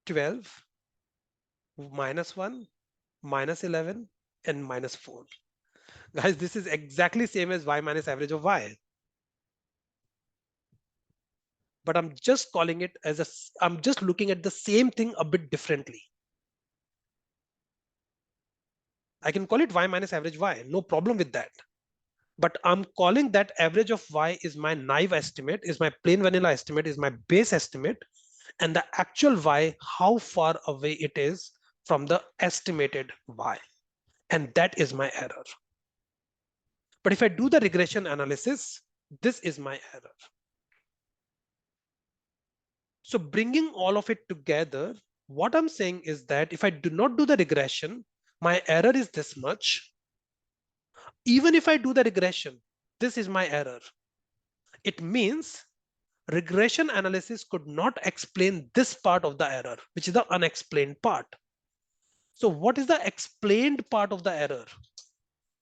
12, -1, -11, and -4. Guys, this is exactly same as Y minus average of Y. But I'm just calling it as I'm just looking at the same thing a bit differently. I can call it Y minus average Y, no problem with that. But I'm calling that average of Y is my naive estimate, is my plain vanilla estimate, is my base estimate, and the actual Y, how far away it is from the estimated Y. And that is my error. But if I do the regression analysis, this is my error. So bringing all of it together, what I'm saying is that if I do not do the regression, my error is this much. Even if I do the regression, this is my error. It means regression analysis could not explain this part of the error, which is the unexplained part. So what is the explained part of the error?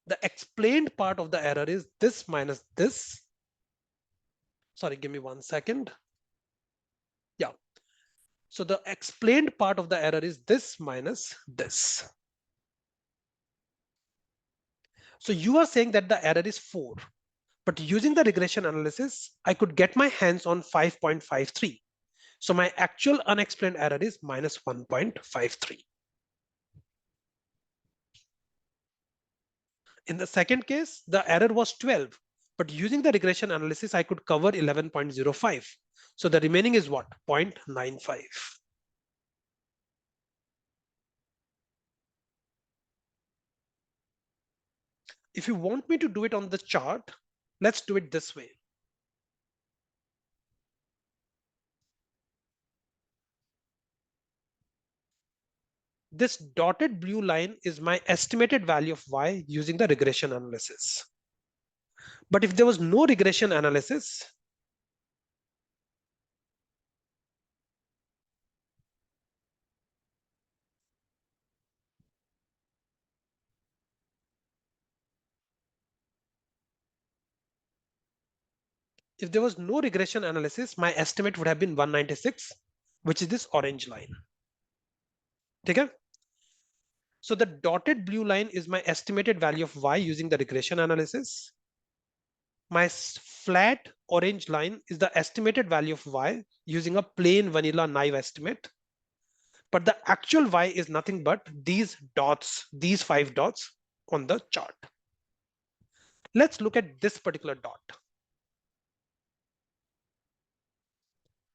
The explained part of the error is this minus this. Sorry, give me 1 second. Yeah. So the explained part of the error is this minus this. So you are saying that the error is 4, but using the regression analysis, I could get my hands on 5.53. So my actual unexplained error is minus 1.53. In the second case, the error was 12, but using the regression analysis, I could cover 11.05. So the remaining is what? 0.95. If you want me to do it on the chart, let's do it this way. This dotted blue line is my estimated value of Y using the regression analysis. But if there was no regression analysis, my estimate would have been 196, which is this orange line. Okay? So the dotted blue line is my estimated value of Y using the regression analysis. My flat orange line is the estimated value of Y using a plain vanilla naive estimate. But the actual Y is nothing but these dots, these 5 dots on the chart. Let's look at this particular dot.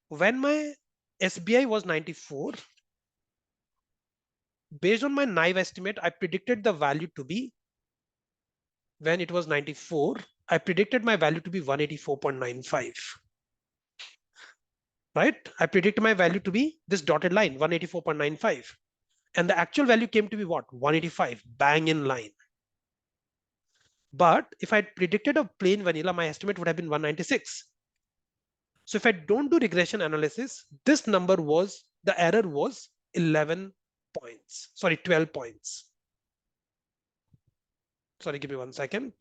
When my SBI was 94, based on my naive estimate, I predicted the value to be, when it was 94, I predicted my value to be 184.95. Right? I predicted my value to be this dotted line, 184.95. And the actual value came to be what? 185, bang in line. But if I predicted a plain vanilla, my estimate would have been 196. So if I don't do regression analysis, this number was, the error was 11 points. Sorry, 12 points. Sorry, give me 1 second.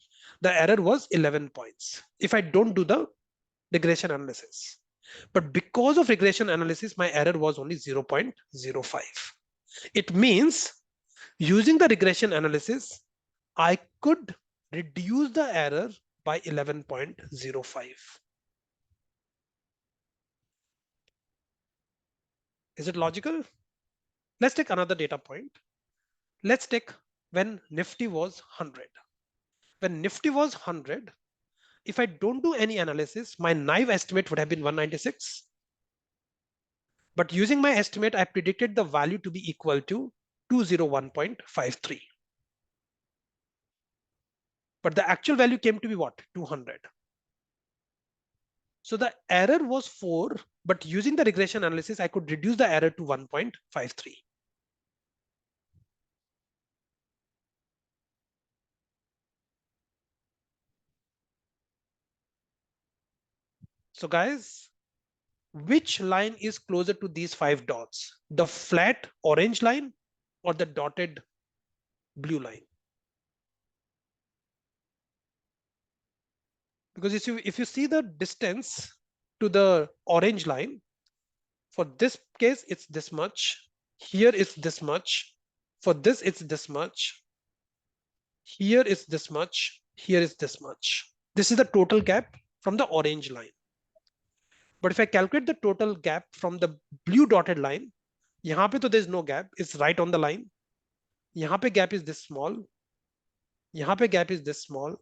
The error was 11 points if I don't do the regression analysis. But because of regression analysis, my error was only 0.05. It means using the regression analysis, I could reduce the error by 11.05. Is it logical? Let's take another data point. Let's take when Nifty was 100. When Nifty was 100, if I don't do any analysis, my naive estimate would have been 196. But using my estimate, I predicted the value to be equal to 201.53. But the actual value came to be what? 200. So the error was 4, but using the regression analysis, I could reduce the error to 1.53. So guys, which line is closer to these 5 dots? The flat orange line or the dotted blue line? Because if you see the distance to the orange line, for this case, it's this much. Here it's this much. For this, it's this much. Here is this much. Here is this much. This is the total gap from the orange line. But if I calculate the total gap from the blue dotted line, यहाँ पे तो there's no gap. It's right on the line. यहाँ पे gap is this small. यहाँ पे gap is this small.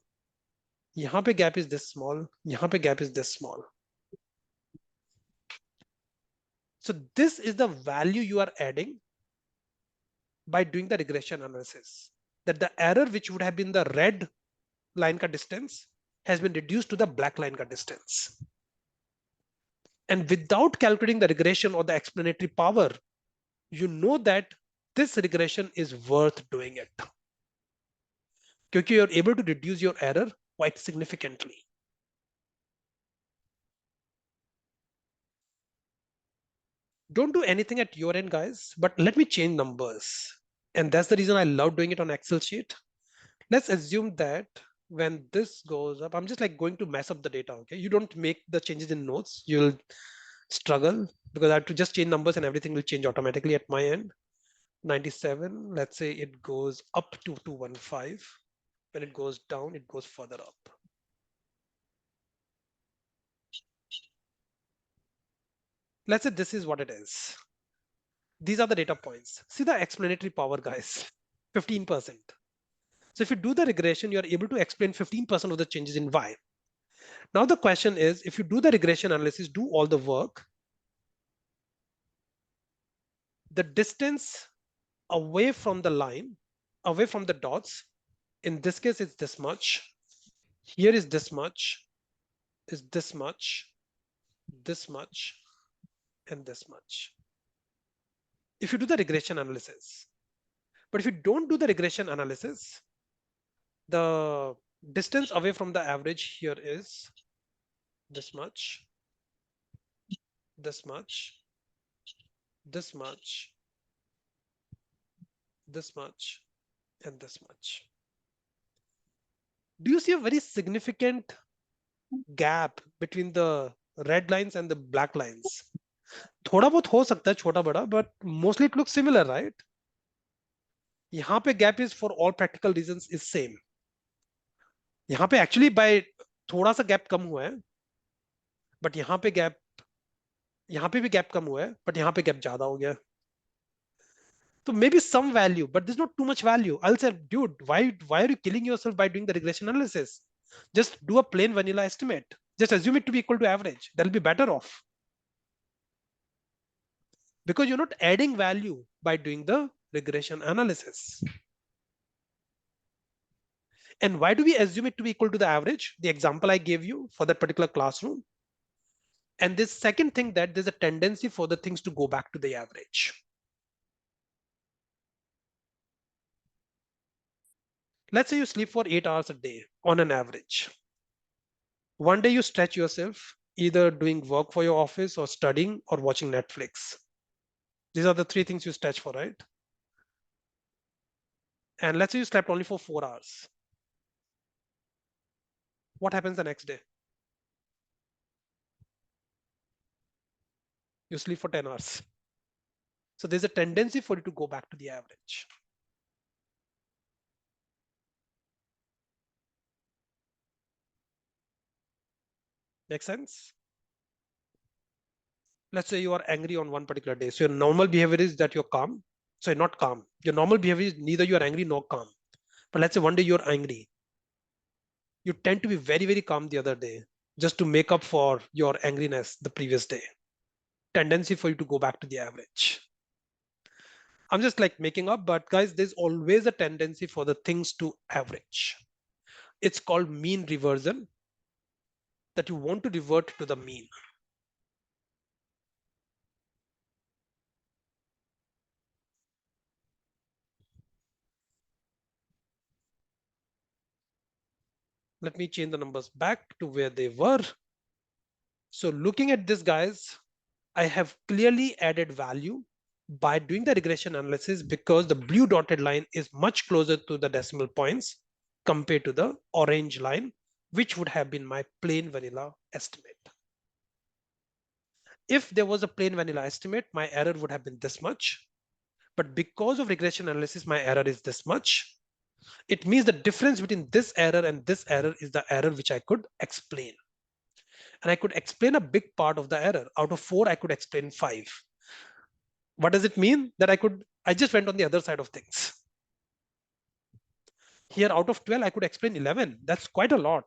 यहाँ पे gap is this small. यहाँ पे gap is this small. So this is the value you are adding by doing the regression analysis. That the error which would have been the red line ka distance has been reduced to the black line ka distance. And without calculating the regression or the explanatory power, you know that this regression is worth doing it. Because you're able to reduce your error quite significantly. Don't do anything at your end, guys, but let me change numbers. And that's the reason I love doing it on Excel sheet. Let's assume that when this goes up, I'm just like going to mess up the data, okay? You don't make the changes in notes. You'll struggle because I have to just change numbers and everything will change automatically at my end. 97, let's say it goes up to 215. When it goes down, it goes further up. Let's say this is what it is. These are the data points. See the explanatory power, guys, 15%. So if you do the regression, you're able to explain 15% of the changes in Y. Now the question is, if you do the regression analysis, do all the work, the distance away from the line, away from the dots, in this case, it's this much. Here is this much, is this much, this much, and this much. If you do the regression analysis. But if you don't do the regression analysis, the distance away from the average here is this much, this much, this much, this much, and this much. Do you see a very significant gap between the red lines and the black lines? थोड़ा बहुत हो सकता है छोटा बड़ा, but mostly it looks similar, right? यहाँ पे gap is for all practical reasons is same. यहाँ पे actually by थोड़ा सा gap कम हुआ है, but यहाँ पे भी gap कम हुआ है, but यहाँ पे gap ज्यादा हो गया. So maybe some value, but there's not too much value. I'll say, dude, why are you killing yourself by doing the regression analysis? Just do a plain vanilla estimate. Just assume it to be equal to average. That'll be better off. Because you're not adding value by doing the regression analysis. And why do we assume it to be equal to the average? The example I gave you for that particular classroom. And this second thing, that there's a tendency for the things to go back to the average. Let's say you sleep for 8 hours a day on an average. One day you stretch yourself, either doing work for your office or studying or watching Netflix. These are the 3 things you stretch for, right? And let's say you slept only for 4 hours. What happens the next day? You sleep for 10 hours. So there's a tendency for you to go back to the average. Make sense? Let's say you are angry on one particular day. So your normal behavior is that you're calm. So you're not calm. Your normal behavior is neither you're angry nor calm. But let's say one day you're angry. You tend to be very, very calm the other day just to make up for your angriness the previous day. Tendency for you to go back to the average. I'm just like making up, but guys, there's always a tendency for the things to average. It's called mean reversion, that you want to revert to the mean. Let me change the numbers back to where they were. So looking at this, guys, I have clearly added value by doing the regression analysis because the blue dotted line is much closer to the decimal points compared to the orange line, which would have been my plain vanilla estimate. If there was a plain vanilla estimate, my error would have been this much. But because of regression analysis, my error is this much. It means the difference between this error and this error is the error which I could explain. And I could explain a big part of the error. Out of 4, I could explain 5. What does it mean? That I just went on the other side of things. Here out of 12, I could explain 11. That's quite a lot.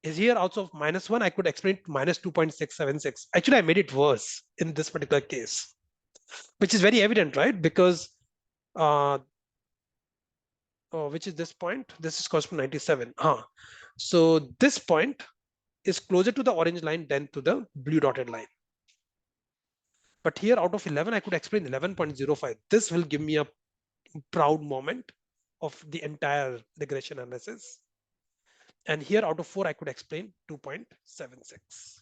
Is here out of -1, I could explain -2.676. Actually, I made it worse in this particular case, which is very evident, right? Because which is this point? This is correspond 97. So this point is closer to the orange line than to the blue dotted line. But here out of 11, I could explain 11.05. This will give me a proud moment of the entire regression analysis. And here out of 4, I could explain 2.76.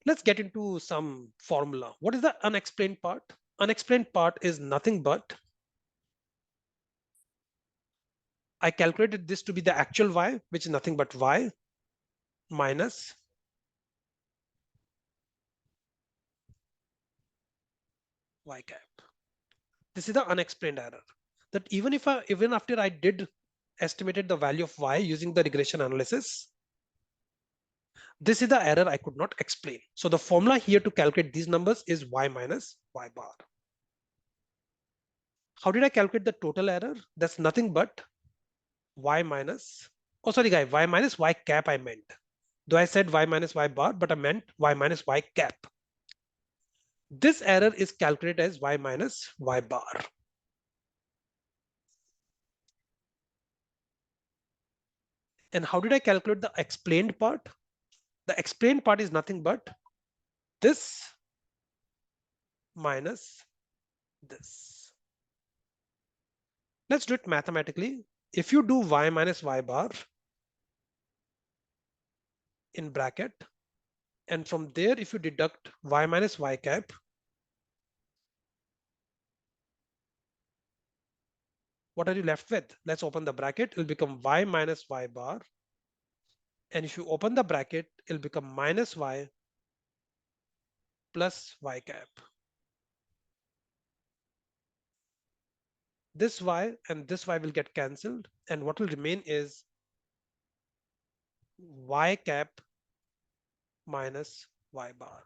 Let's get into some formula. What is the unexplained part? Unexplained part is nothing but I calculated this to be the actual y, which is nothing but y minus y cap. This is the unexplained error. That even after I did estimated the value of y using the regression analysis, this is the error I could not explain. So the formula here to calculate these numbers is y minus y bar. How did I calculate the total error? That's nothing but y minus, oh sorry guys, y minus y cap I meant. Though I said y minus y bar, but I meant y minus y cap. This error is calculated as y minus y bar. And how did I calculate the explained part? The explained part is nothing but this minus this. Let's do it mathematically. If you do y minus y bar in bracket, and from there, if you deduct y minus y cap, what are you left with? Let's open the bracket. It'll become y minus y bar. And if you open the bracket, it'll become minus y plus y cap. This y and this y will get cancelled. And what will remain is y cap minus y bar.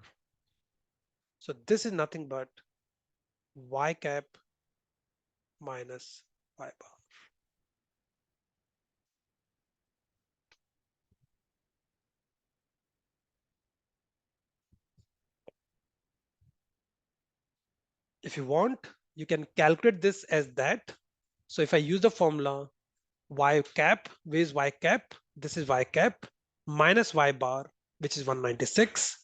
So this is nothing but y cap minus y bar. If you want, you can calculate this as that. So if I use the formula y cap, where is y cap? This is y cap minus y bar, which is 196.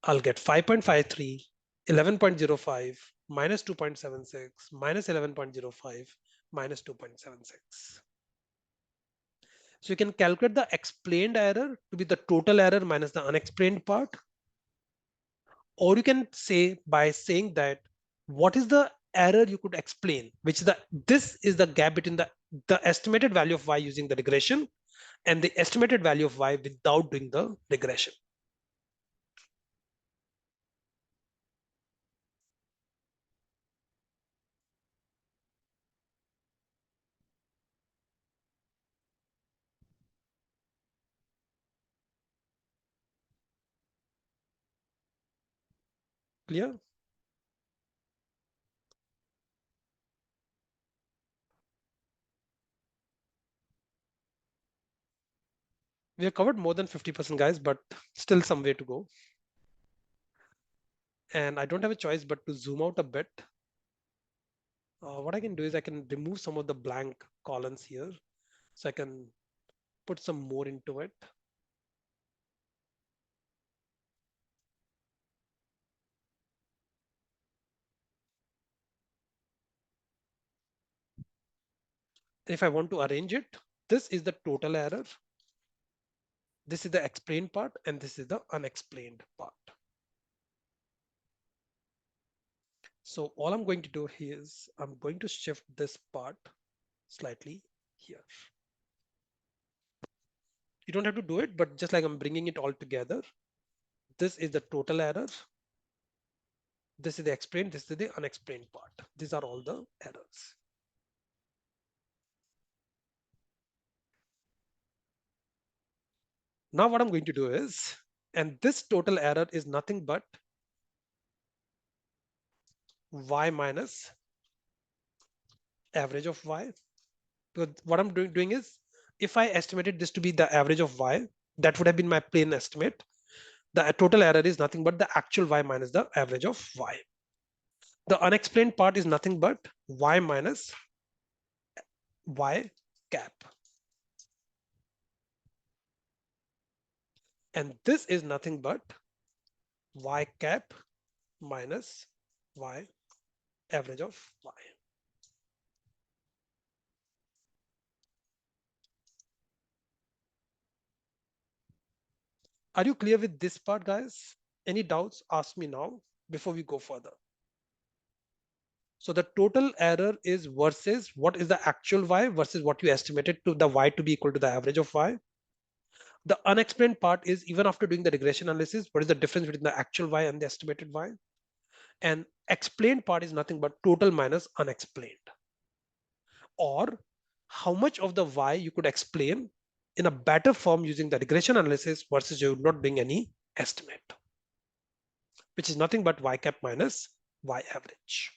I'll get 5.53, 11.05, minus 2.76, minus 11.05, minus 2.76. So you can calculate the explained error to be the total error minus the unexplained part. Or you can say by saying that what is the error you could explain, which is this is the gap between the estimated value of y using the regression and the estimated value of y without doing the regression. Clear? We have covered more than 50%, guys, but still some way to go. And I don't have a choice but to zoom out a bit. What I can do is I can remove some of the blank columns here, so I can put some more into it. If I want to arrange it, this is the total error, this is the explained part, and this is the unexplained part. So all I'm going to do here is I'm going to shift this part slightly here. You don't have to do it, but just like I'm bringing it all together, this is the total error, this is the explained, this is the unexplained part. These are all the errors. Now what I'm going to do is, and this total error is nothing but y minus average of y. Because what I'm doing is, if I estimated this to be the average of y, that would have been my plain estimate. The total error is nothing but the actual y minus the average of y. The unexplained part is nothing but y minus y cap. And this is nothing but y cap minus y average of y. Are you clear with this part, guys? Any doubts? Ask me now before we go further. So the total error is versus what is the actual y versus what you estimated to the y to be equal to the average of y. The unexplained part is, even after doing the regression analysis, what is the difference between the actual y and the estimated y? And explained part is nothing but total minus unexplained, or how much of the y you could explain in a better form using the regression analysis versus you not doing any estimate, which is nothing but y cap minus y average.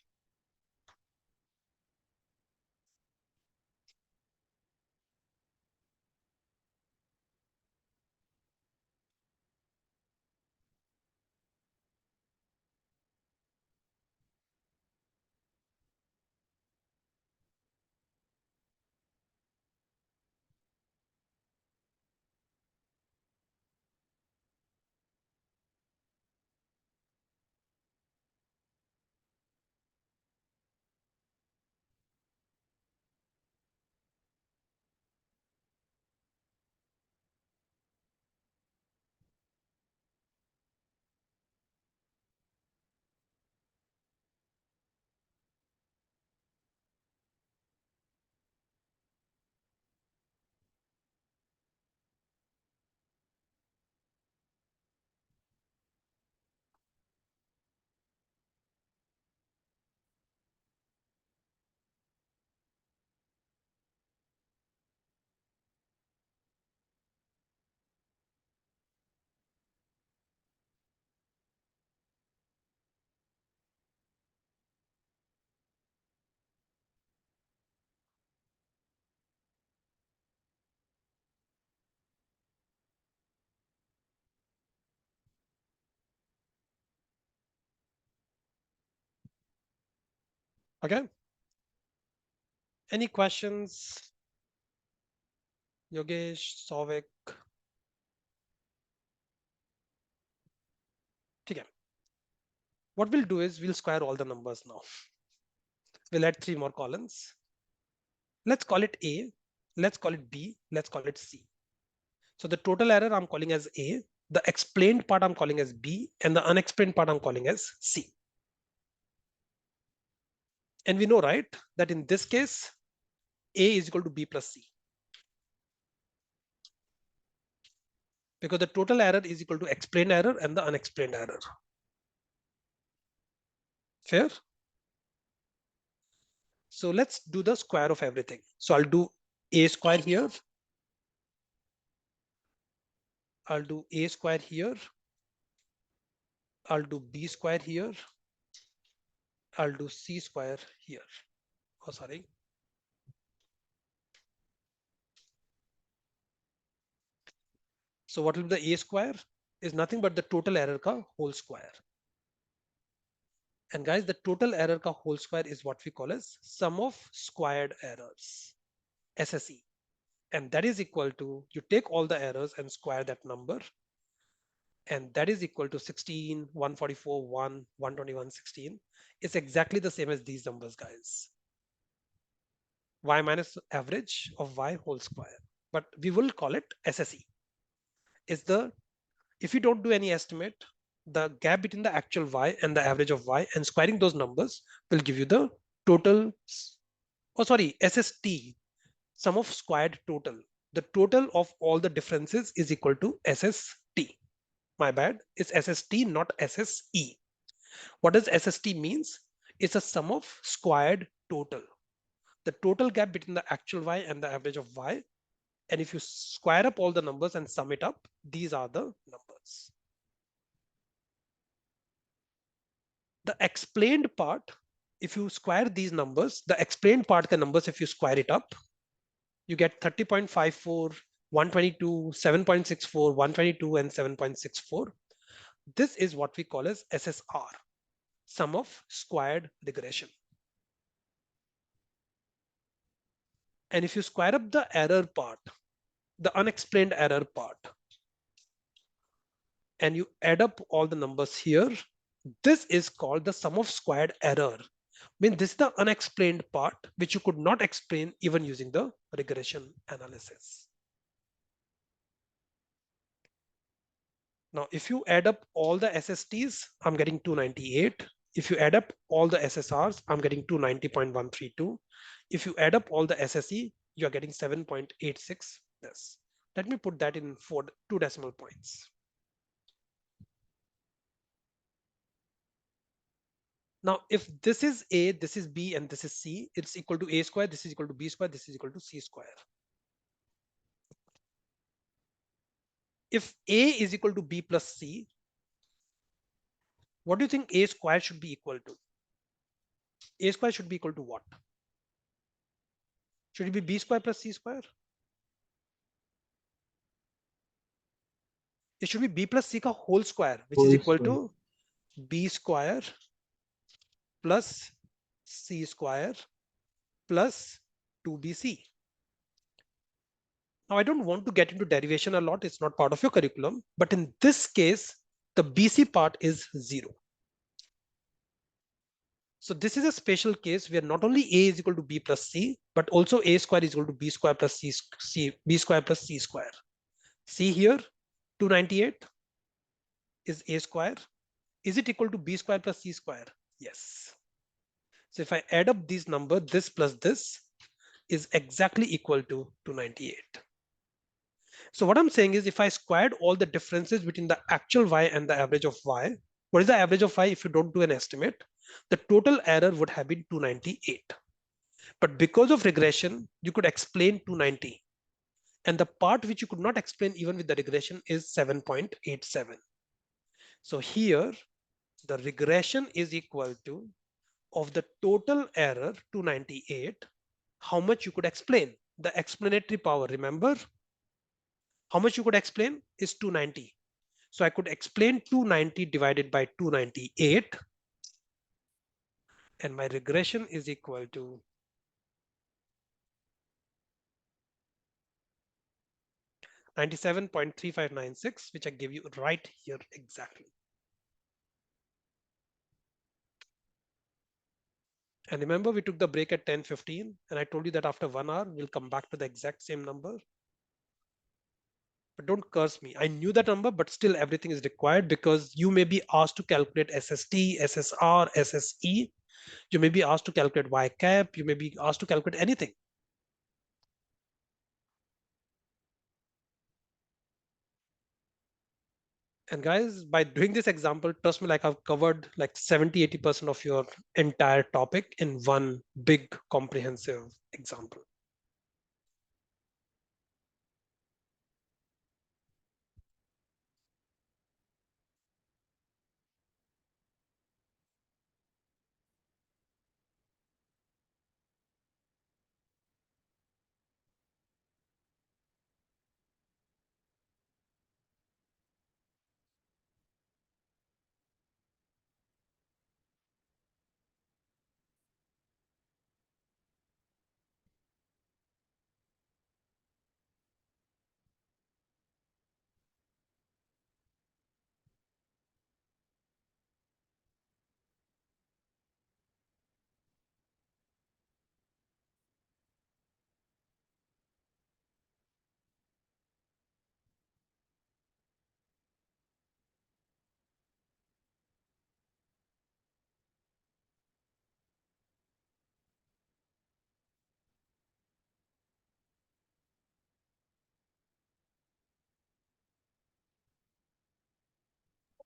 Okay. Any questions? Yogesh, Souvik? Okay. What we'll do is we'll square all the numbers now. We'll add 3 more columns. Let's call it A, let's call it B, let's call it C. So the total error I'm calling as A, the explained part I'm calling as B, and the unexplained part I'm calling as C. And we know, right, that in this case, A is equal to B plus C. because the total error is equal to explained error and the unexplained error. Fair? So let's do the square of everything. So I'll do a square here. I'll do a square here. I'll do b square here. I'll do c square here. Oh, sorry. So what will be the a square? Is nothing but the total error ka whole square. And guys, the total error ka whole square is what we call as sum of squared errors, SSE. And that is equal to, you take all the errors and square that number. And that is equal to 16, 144, 1, 121, 16. It's exactly the same as these numbers, guys. Y minus average of y whole square. But we will call it SSE. Is the, if you don't do any estimate, the gap between the actual y and the average of y and squaring those numbers will give you the total, oh sorry, SST, sum of squared total. The total of all the differences is equal to SST. My bad, it's SST, not SSE. What does SST means? It's a sum of squared total. The total gap between the actual y and the average of y. And if you square up all the numbers and sum it up, these are the numbers. The explained part, if you square these numbers, the explained part, the numbers, if you square it up, you get 30.54, 122, 7.64, 122, and 7.64. This is what we call as SSR, sum of squared regression. And if you square up the error part, the unexplained error part, and you add up all the numbers here, this is called the sum of squared error. I mean, this is the unexplained part, which you could not explain even using the regression analysis. Now, if you add up all the SSTs, I'm getting 298. If you add up all the SSRs, I'm getting 290.132. If you add up all the SSE, you're getting 7.86. Yes. Let me put that in 2 decimal points. Now, if this is A, this is B, and this is C, it's equal to A square, this is equal to B square, this is equal to C square. If A is equal to B plus C, what do you think A square should be equal to? A square should be equal to what? Should it be B square plus C square? It should be B plus C ka whole square, which is equal to B square plus C square plus 2BC. Now, I don't want to get into derivation a lot. It's not part of your curriculum. But in this case, the BC part is 0. So this is a special case where not only A is equal to B plus C, but also A square is equal to B square plus B square plus C square. See here, 298 is A square. Is it equal to B square plus C square? Yes. So if I add up these numbers, this plus this is exactly equal to 298. So what I'm saying is if I squared all the differences between the actual y and the average of y, what is the average of y if you don't do an estimate? The total error would have been 298. But because of regression, you could explain 290. And the part which you could not explain even with the regression is 7.87. So here, the regression is equal to of the total error 298, how much you could explain. The explanatory power, remember, how much you could explain is 290. So I could explain 290 divided by 298, and my regression is equal to 97.3596, which I gave you right here exactly. And remember, we took the break at 10:15, and I told you that after 1 hour, we'll come back to the exact same number. But don't curse me. I knew that number, but still everything is required because you may be asked to calculate SST, SSR, SSE. You may be asked to calculate Y cap. You may be asked to calculate anything. And guys, by doing this example, trust me, like I've covered like 70-80% of your entire topic in one big comprehensive example.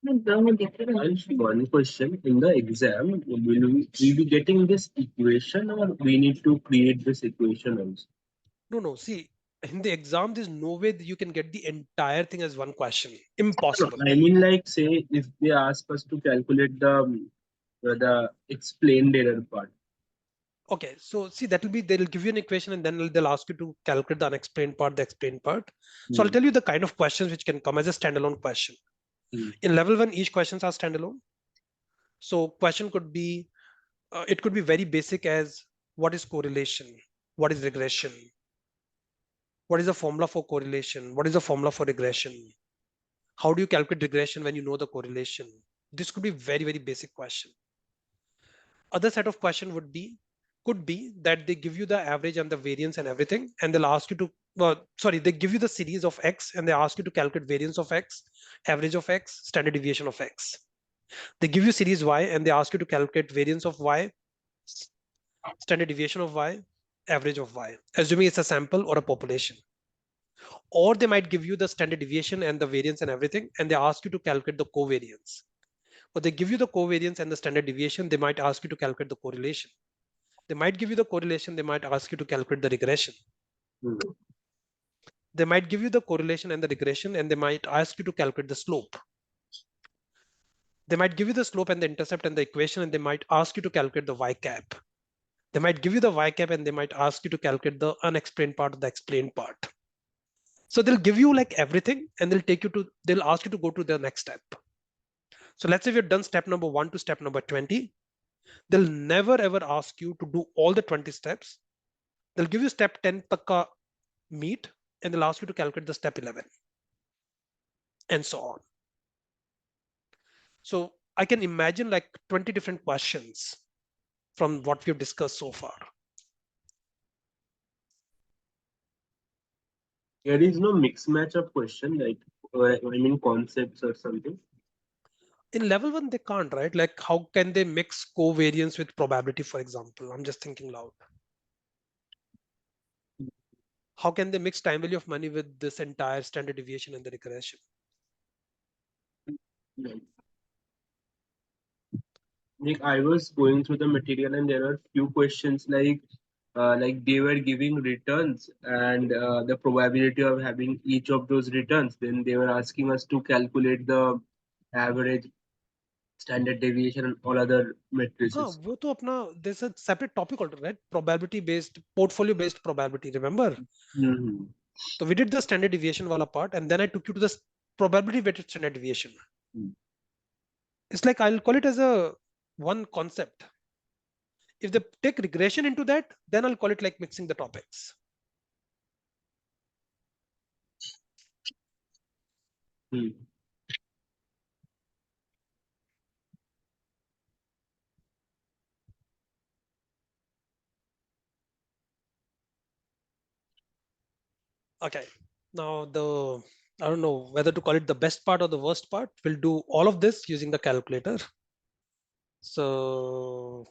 Ansh, one question in the exam, we be getting this equation or we need to create this equation also? No, no. See, in the exam, there's no way that you can get the entire thing as one question. No, Impossible. I mean, like, say, if they ask us to calculate the explained error part. Okay, so see, that will be they'll give you an equation and then they'll ask you to calculate the unexplained part, the explained part. So I'll Hmm. tell you the kind of questions which can come as a standalone question. Hmm. In level one, each questions are standalone. So question could be, it could be very basic as what is correlation? What is regression? What is the formula for correlation? What is the formula for regression? How do you calculate regression when you know the correlation? This could be very, very basic question. Other set of question would be, could be that they give you the average and the variance and everything, and they'll ask you to, sorry, they give you the series of X and they ask you to calculate variance of X, average of X, standard deviation of X. They give you series Y and they ask you to calculate variance of Y, standard deviation of Y, average of Y, assuming it's a sample or a population. Or they might give you the standard deviation and the variance and everything, and they ask you to calculate the covariance. Or they give you the covariance and the standard deviation, they might ask you to calculate the correlation. They might give you the correlation, they might ask you to calculate the regression. Hmm. They might give you the correlation and the regression, and they might ask you to calculate the slope. They might give you the slope and the intercept and the equation, and they might ask you to calculate the y cap. They might give you the y cap and they might ask you to calculate the unexplained part of the explained part. So they'll give you like everything and they'll ask you to go to the next step. So let's say we've done step number 1 to step number 20. They'll never ever ask you to do all the 20 steps. They'll give you step 10 taka meet and they'll ask you to calculate the step 11 and so on. So I can imagine like 20 different questions from what we've discussed so far. There is no mix match of question, like, I mean, concepts or something. In level one, they can't, right? Like, how can they mix covariance with probability, for example? I'm just thinking loud. How can they mix time value of money with this entire standard deviation and the regression? Like, I was going through the material and there were few questions like they were giving returns and the probability of having each of those returns. Then they were asking us to calculate the average, standard deviation, and all other हाँ matrices. वो तो अपना there's a separate topic called, right? Probability based, portfolio based probability, remember? Hmm. So we did the standard deviation wala part and then I took you to the probability weighted standard deviation. It's like I'll call it as a one concept. If they take regression into that, then I'll call it like mixing the topics. Hmm. Okay. Now I don't know whether to call it the best part or the worst part. We'll do all of this using the calculator. So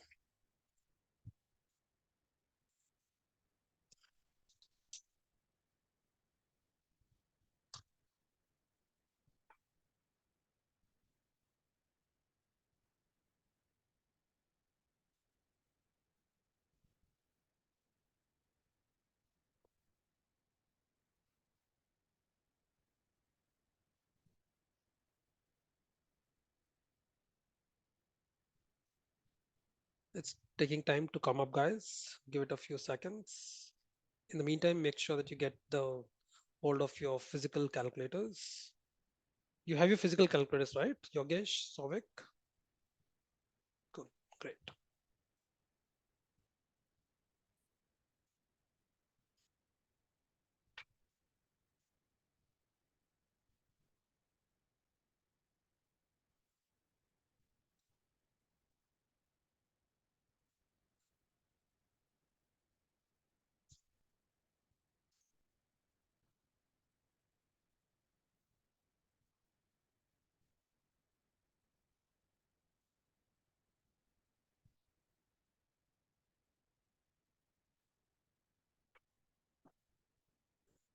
It's taking time to come up, guys. Give it a few seconds. In the meantime, make sure that you get the hold of your physical calculators. You have your physical calculators, right? Yogesh, Sovik? Cool, great.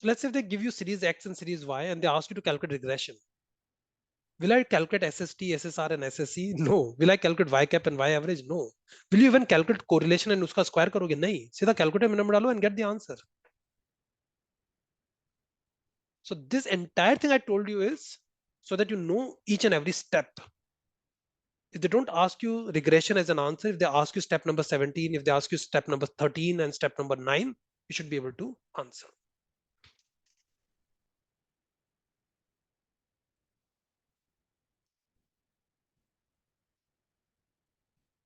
So let's say if they give you series X and series Y and they ask you to calculate regression. Will I calculate SST, SSR and SSE? No. Will I calculate Y cap and Y average? No. Will you even calculate correlation and उसका square करोगे? नहीं. सीधा calculator में number डालो and get the answer. So this entire thing I told you is so that you know each and every step. If they don't ask you regression as an answer, if they ask you step number 17, if they ask you step number 13 and step number 9, you should be able to answer.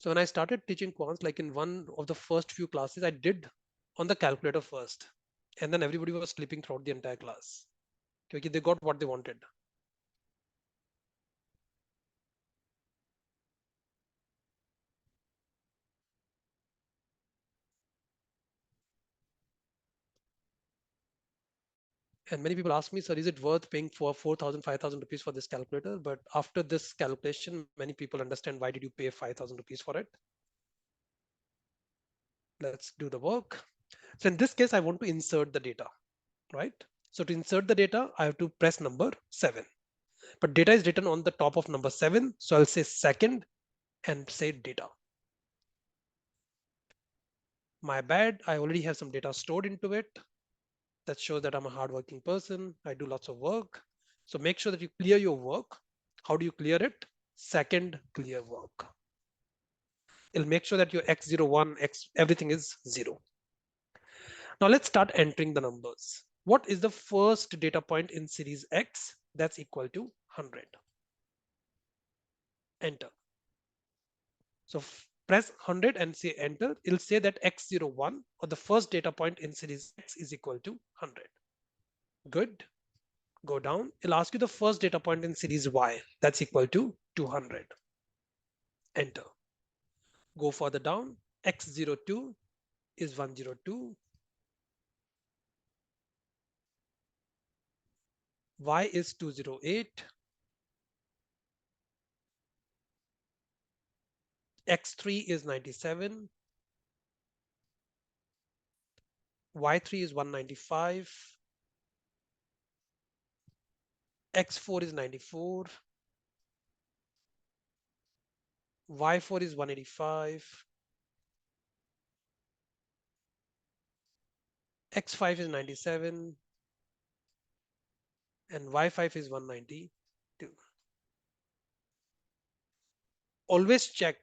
So when I started teaching quants, like in one of the first few classes, I did on the calculator first. And then everybody was sleeping throughout the entire class. Okay, they got what they wanted. And many people ask me, sir, is it worth paying for 4,000, 5,000 rupees for this calculator? But after this calculation, many people understand why did you pay 5,000 rupees for it? Let's do the work. So in this case, I want to insert the data, right? So to insert the data, I have to press number 7. But data is written on the top of number 7. So I'll say second and say data. My bad, I already have some data stored into it. That shows that I'm a hardworking person. I do lots of work. So make sure that you clear your work. How do you clear it? Second, clear work. It'll make sure that your x01, x everything is 0. Now let's start entering the numbers. What is the first data point in series X? That's equal to 100. Enter. So press 100 and say enter. It'll say that x01 or the first data point in series X is equal to 100. Good. Go down. It'll ask you the first data point in series Y. That's equal to 200. Enter. Go further down. X02 is 102. Y is 208. X3 is 97. Y3 is 195. X4 is 94. Y4 is 185. X5 is 97. And Y5 is 192. Always check.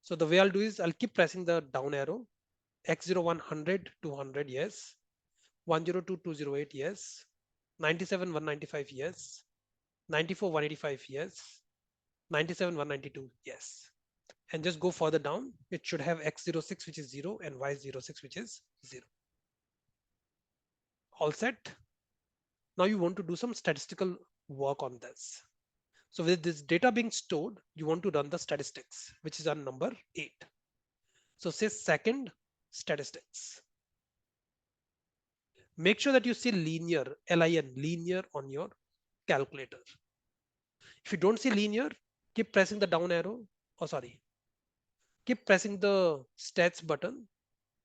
So the way I'll do is I'll keep pressing the down arrow. X0 100 200, yes. 102 208, yes. 97 195, yes. 94 185, yes. 97 192, yes. And just go further down. It should have X06 which is 0 and Y06 which is 0. All set. Now you want to do some statistical work on this. So with this data being stored, you want to run the statistics, which is on number 8. So say second statistics. Make sure that you see linear, LIN, linear on your calculator. If you don't see linear, keep pressing the down arrow. Oh, sorry. Keep pressing the stats button.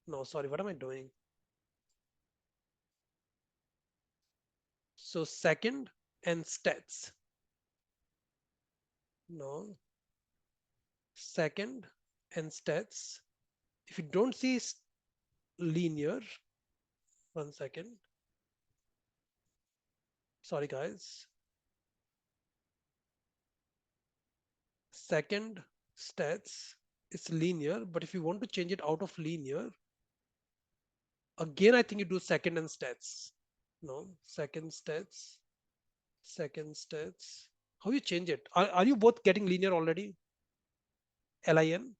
No, sorry, what am I doing? So second and stats. No, second and stats. If you don't see linear, 1 second. Sorry, guys. Second stats. it's linear, but if you want to change it out of linear, again, I think you do second and stats. No, second stats. How you change it? Are you both getting linear already? LIN?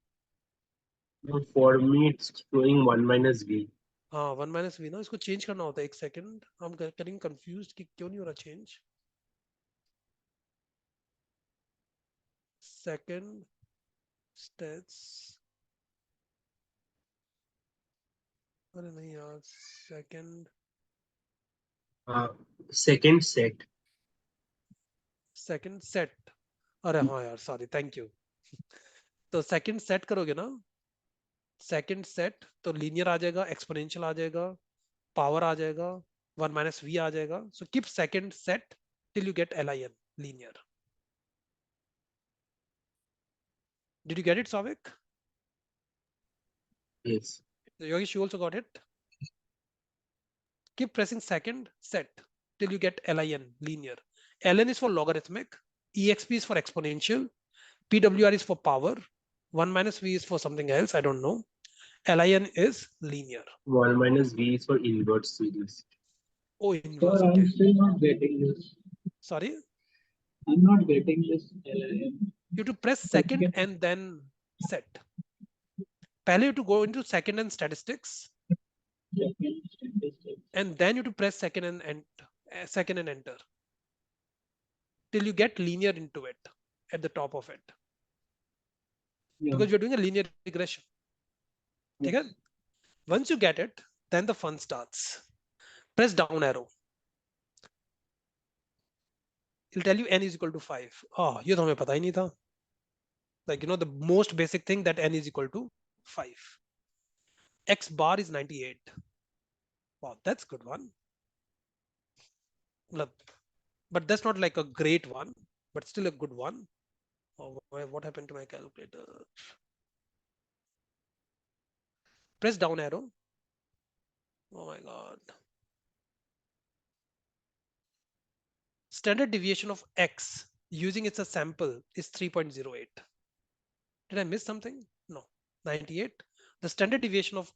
For me, it's showing 1 minus v. हाँ 1 - v ना इसको change करना होता है एक second हम getting confused कि क्यों नहीं हो रहा चेंज second stats अरे नहीं यार second Second set. set अरे हाँ यार सॉरी थैंक यू तो सेकंड सेट करोगे ना सेकंड सेट तो लीनियर आ जाएगा एक्सपोनेंशियल आ जाएगा पावर आ जाएगा 1 - v आ जाएगा so keep second set till you get LIN linear. Did you get it, Savik? Yes. Yogesh, you also got it? Keep pressing second set till you get LIN linear. LN is for logarithmic, EXP is for exponential, PWR is for power, 1 - v is for something else, I don't know. LIN is linear. 1 minus v is for inverse series. Oh, Sir, inverse, I'm okay. still not getting this. Sorry. I'm not getting this LIM. You have to press second and then set. Pehले you have to go into second and statistics, Second statistics. and then you have to press second and enter till you get linear into it at the top of it. Yeah. Because you're doing a linear regression. Yes. Okay? Once you get it, then the fun starts. Press down arrow. It'll tell you n is equal to 5. Oh, ये तो हमें पता ही नहीं था. Like, the most basic thing that n is equal to 5. X bar is 98. Wow, that's good one. But that's not like a great one, but still a good one. Oh, what happened to my calculator? Press down arrow. Oh my God. Standard deviation of X using its a sample is 3.08. Did I miss something? No, 98. The standard deviation of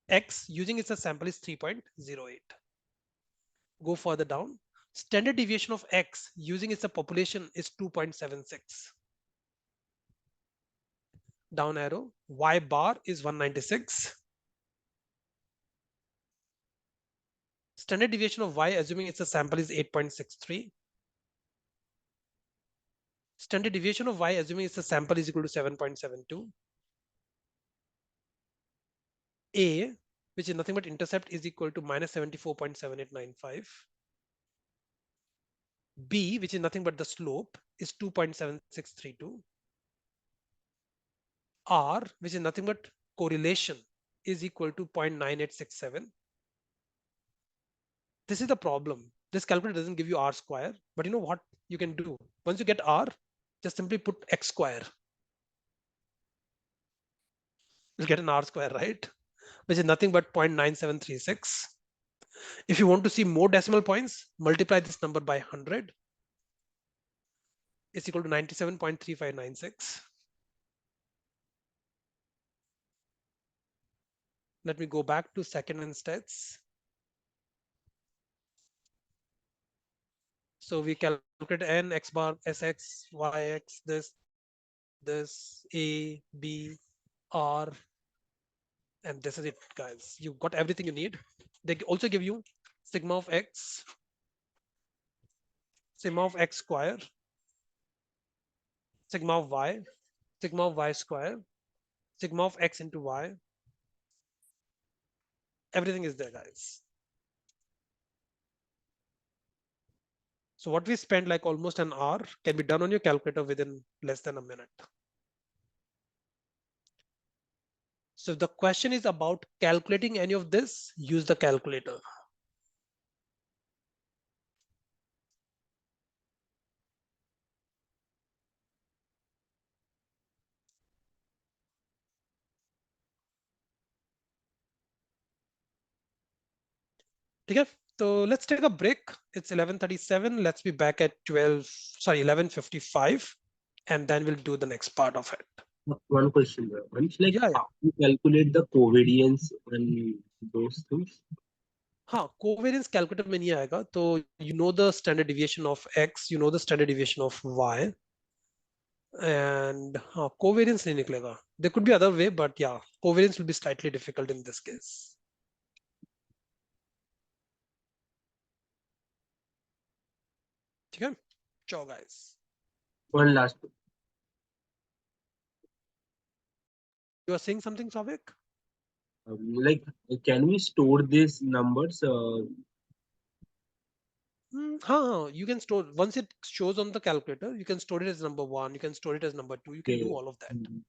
X using its a sample is 3.08. Go further down. Standard deviation of X using its a population is 2.76. Down arrow. Y bar is 196. Standard deviation of Y assuming it's a sample is 8.63. Standard deviation of Y assuming it's a sample is equal to 7.72. A, which is nothing but intercept, is equal to minus 74.7895. B, which is nothing but the slope, is 2.7632. R, which is nothing but correlation, is equal to 0.9867. This is the problem. This calculator doesn't give you R square, but you know what you can do? Once you get R, just simply put X square. You'll get an R square, right? Which is nothing but 0.9736. If you want to see more decimal points, multiply this number by 100. It's equal to 97.3596. Let me go back to second and stats. So we calculate n, x bar, sx, yx, this, a, b, r, and this is it, guys. You got everything you need. They also give you sigma of x square, sigma of y square, sigma of x into y. Everything is there, guys. So what we spent like almost an hour can be done on your calculator within less than a minute. So if the question is about calculating any of this, use the calculator. Okay, so let's take a break. It's 11:37. Let's be back at 11:55, and then we'll do the next part of it. One question, Ansh, like Yeah, yeah. how you calculate the covariance and those things? हाँ, covariance calculator में नहीं आएगा, तो you know the standard deviation of x, you know the standard deviation of y, and हाँ, covariance नहीं निकलेगा. There could be other way, but yeah, covariance will be slightly difficult in this case. ठीक है? Ciao guys. One last, You are saying something, Savik? like, can we store these numbers? हाँ, you can store once it shows on the calculator. You can store it as number one. You can store it as number two. You can do Okay. all of that. Mm,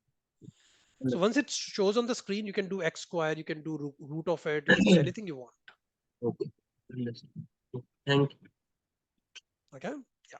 So once it shows on the screen, you can do x square. You can do root of it. You can do anything you want. Okay. Understood. Thank you. Okay. Yeah.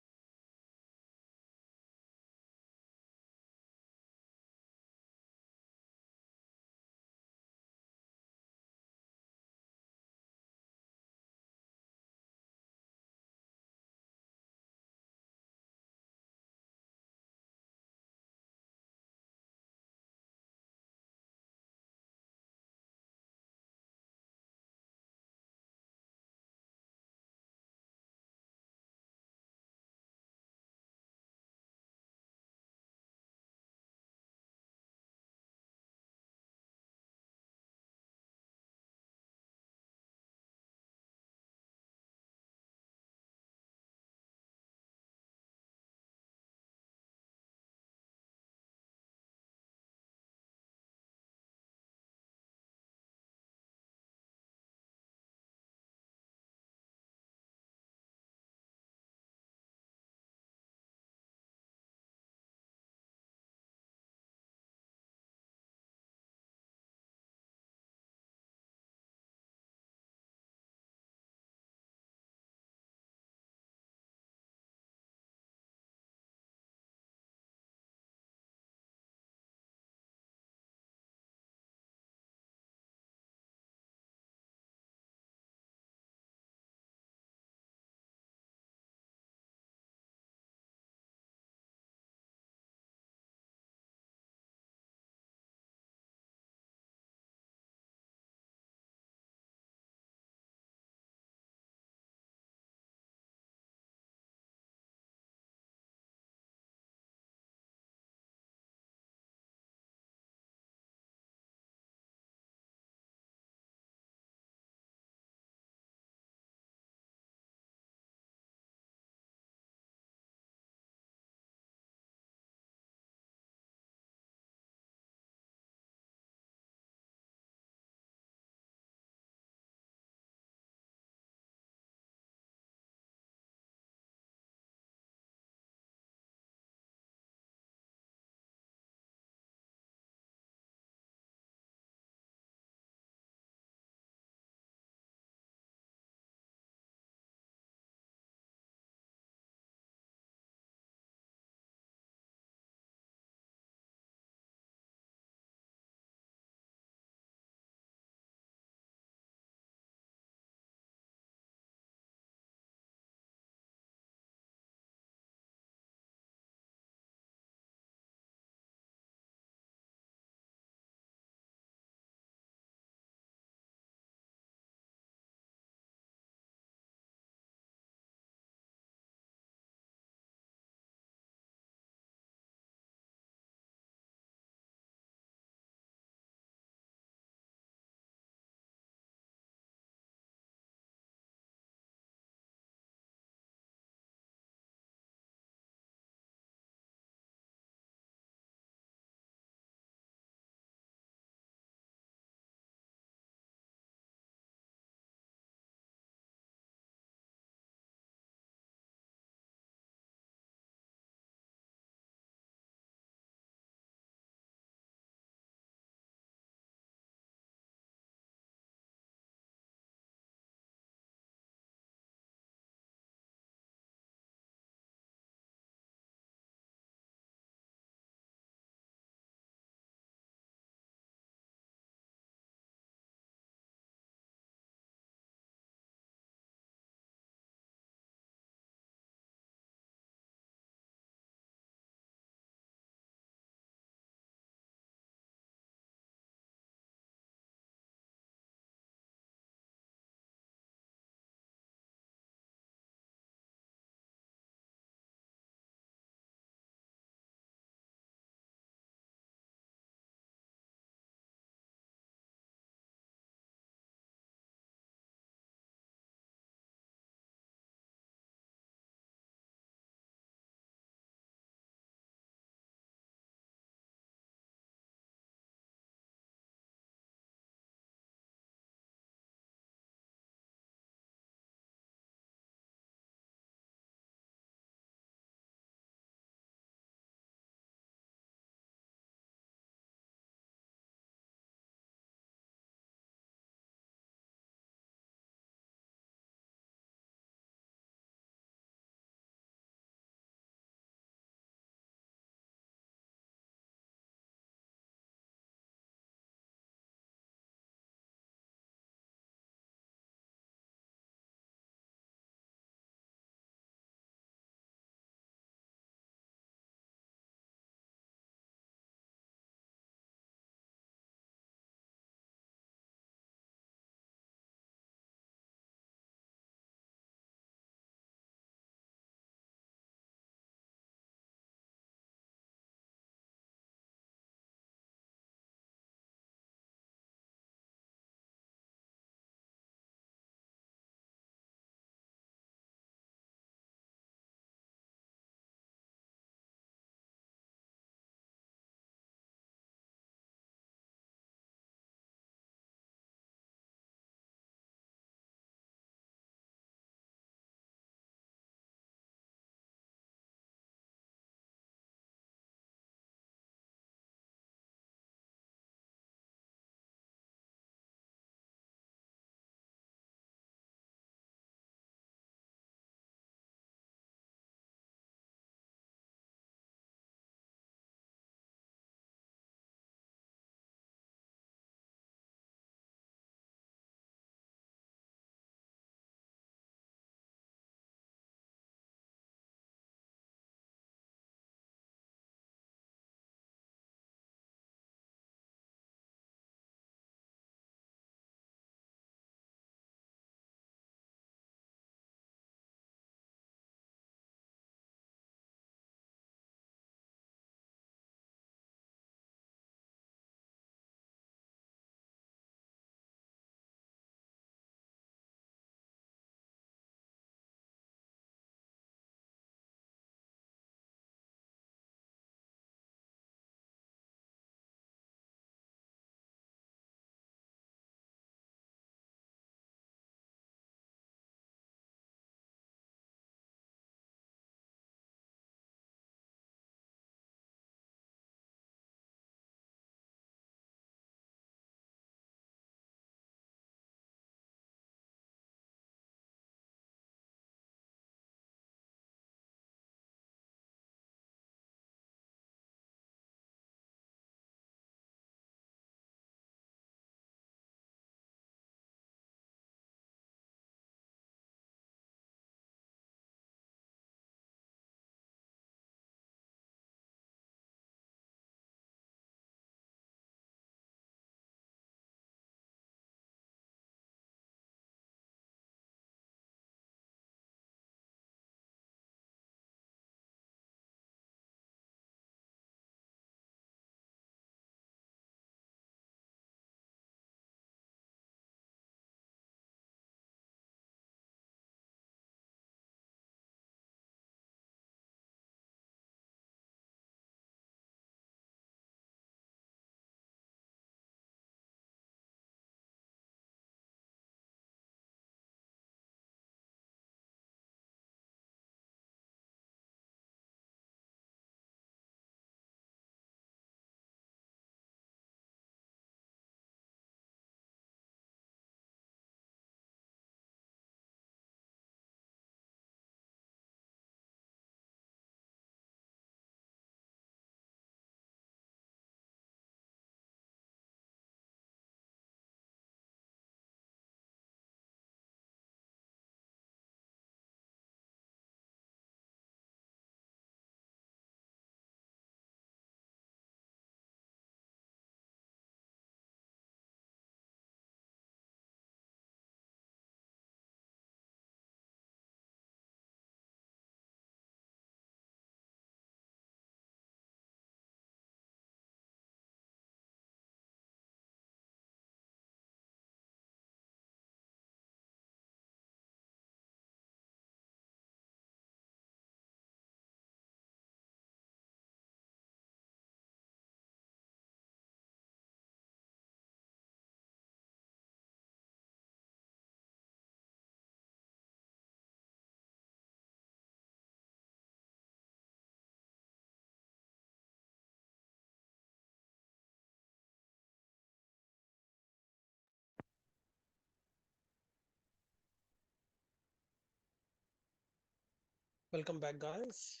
Welcome back, guys.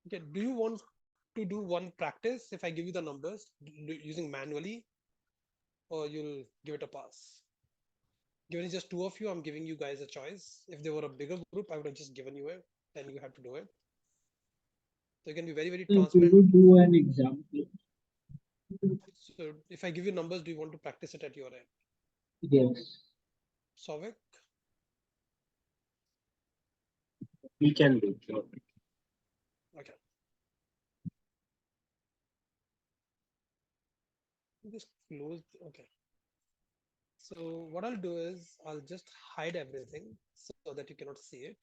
Okay, do you want to do one practice if I give you the numbers using manually, or you'll give it a pass? Given it's just two of you, I'm giving you guys a choice. If they were a bigger group, I would have just given you it, then you have to do it. So you can be very, very So if we transparent. would do an example, So if I give you numbers, do you want to practice it at your end? yes. Souvik? We can do. Sure. Okay. Just close. Okay. So what I'll do is I'll just hide everything so that you cannot see it.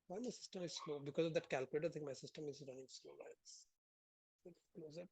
Why my system is slow? Because of that calculator thing, my system is running slow, guys. Close it.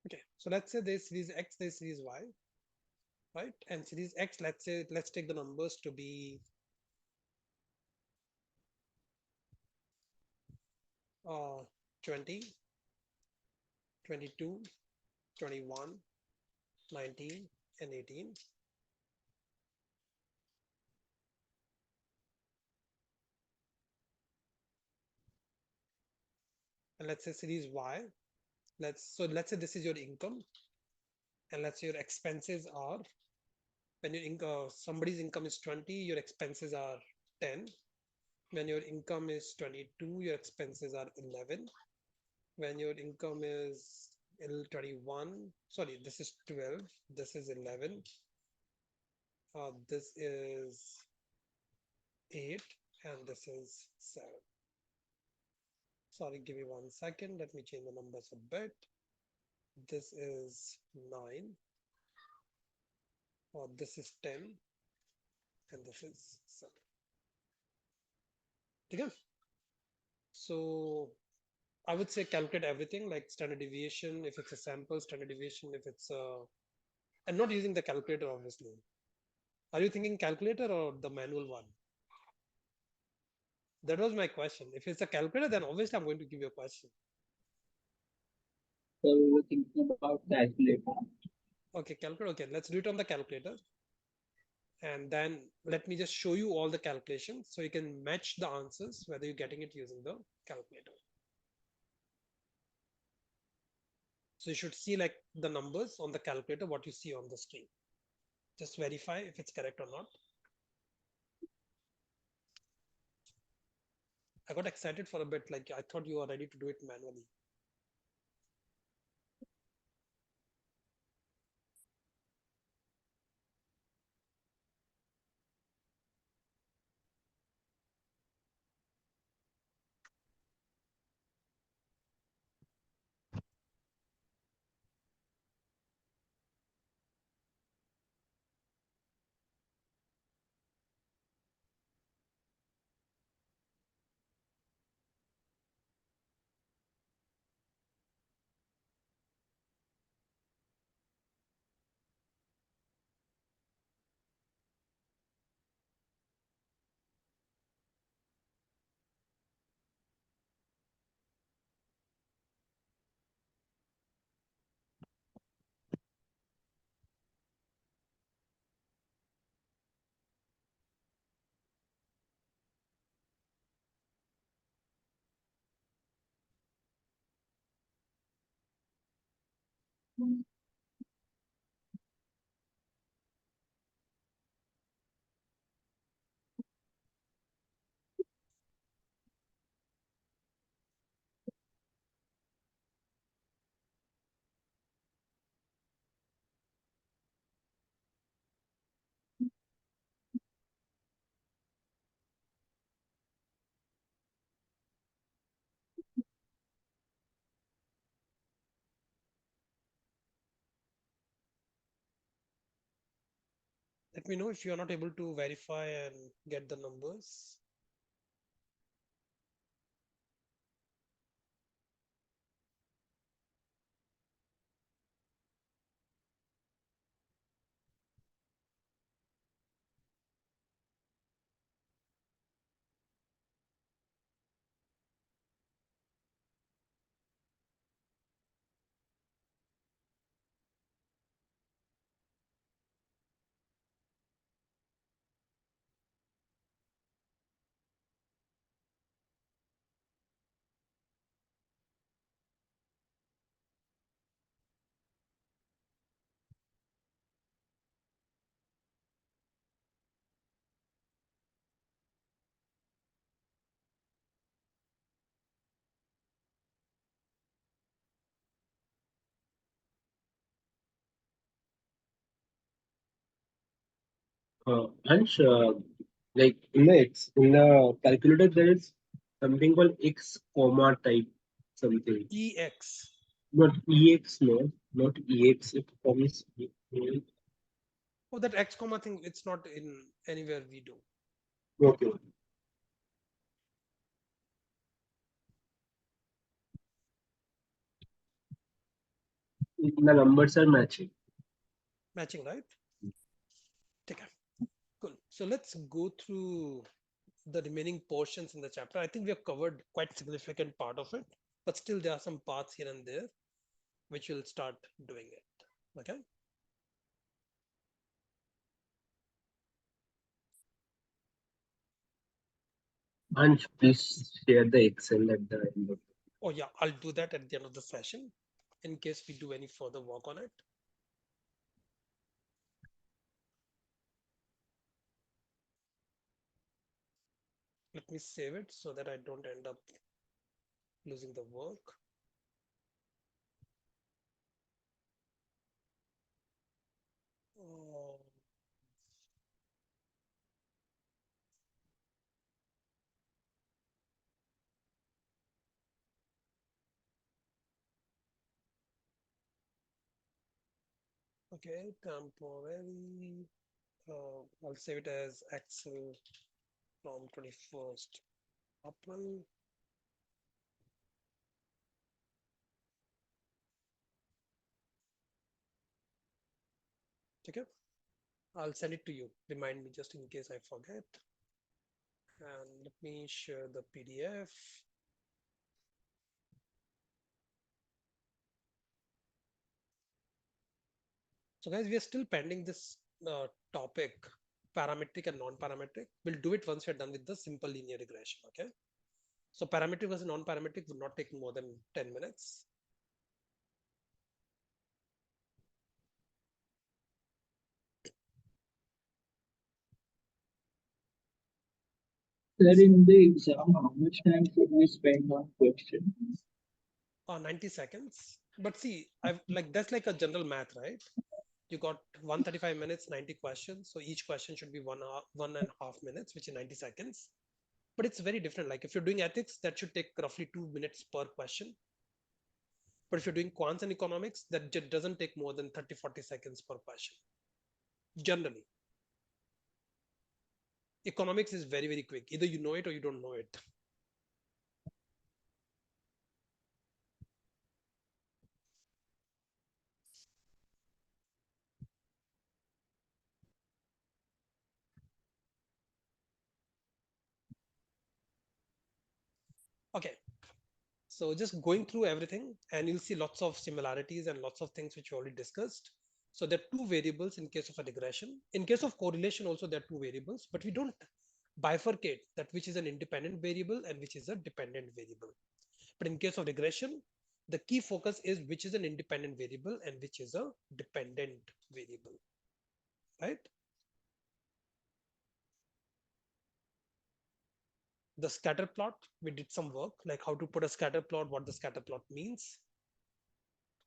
Okay, so let's say there's series X, there's series Y, right? And series X, let's say, let's take the numbers to be 20, 22, 21, 19, and 18. And let's say series Y, let's say this is your income, and let's say your expenses are, when somebody's income is 20, your expenses are 10. When your income is 22, your expenses are 11. When your income is 21, sorry, this is 12, this is 11, this is 8, and this is 7. Sorry, give me 1 second. Let me change the numbers a bit. This is 9, or this is 10, and this is 7. Okay? So I would say calculate everything like standard deviation, if it's a sample, standard deviation, if it's a, and not using the calculator, obviously. Are you thinking calculator or the manual one? That was my question. If it's a calculator, then obviously I'm going to give you a question. So we were thinking about calculator. Okay, calculator. Okay, let's do it on the calculator. And then let me just show you all the calculations so you can match the answers whether you're getting it using the calculator. So you should see like the numbers on the calculator, what you see on the screen. Just verify if it's correct or not. I got excited for a bit, like I thought you were ready to do it manually. Let me know if you are not able to verify and get the numbers. Ansh, like in the calculator, there is something called X comma type something. EX. Not EX, no, not EX. It comes Oh, that X comma thing, it's not in anywhere we do. okay. The numbers are matching. Matching, right? Okay, cool. So let's go through the remaining portions in the chapter. I think we have covered quite significant part of it, but still there are some parts here and there which will start doing it. Okay. Ansh, please share the Excel at the end of Oh yeah, I'll do that at the end of the session in case we do any further work on it. Let me save it so that I don't end up losing the work. Oh, okay, temporary. I'll save it as Excel from 21st April. Okay, I'll send it to you. Remind me just in case I forget. And let me share the PDF. So guys, we are still pending this topic, parametric and non-parametric. We'll do it once we're done with the simple linear regression. Okay. So parametric versus non-parametric would not take more than 10 minutes. Sir, in the exam, how much time should we spend on question? 90 seconds. But see, I've like that's like a general math, right? You got 135 minutes, 90 questions. So each question should be 1 hour, 1.5 minutes, which is 90 seconds. But it's very different. Like if you're doing ethics, that should take roughly 2 minutes per question. But if you're doing quants and economics, that doesn't take more than 30, 40 seconds per question. Generally, economics is very, very quick. Either you know it or you don't know it. Okay. So just going through everything and you'll see lots of similarities and lots of things which we already discussed. So there are two variables in case of a regression. In case of correlation also there are two variables, but we don't bifurcate that which is an independent variable and which is a dependent variable. But in case of regression, The key focus is which is an independent variable and which is a dependent variable, right? The scatter plot, we did some work like how to put a scatter plot, what the scatter plot means.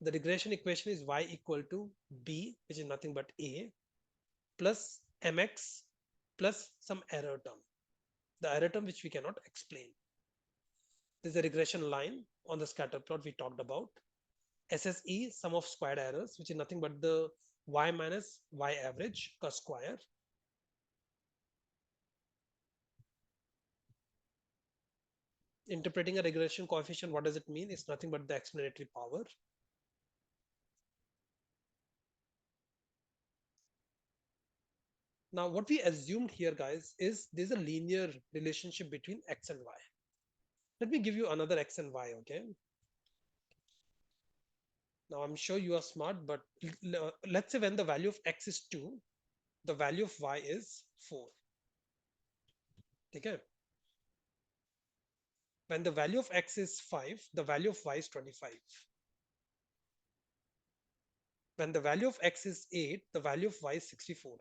The regression equation is y equal to b, which is nothing but a, plus mx plus some error term, the error term which we cannot explain. There's a regression line on the scatter plot we talked about. SSE, sum of squared errors, which is nothing but the y minus y average per square. Interpreting a regression coefficient, what does it mean? It's nothing but the explanatory power. Now, what we assumed here, guys, is there's a linear relationship between x and y. Let me give you another x and y, okay? Now, I'm sure you are smart, but let's say when the value of x is 2, the value of y is 4. Okay? When the value of x is 5, the value of y is 25. When the value of x is 8, the value of y is 64.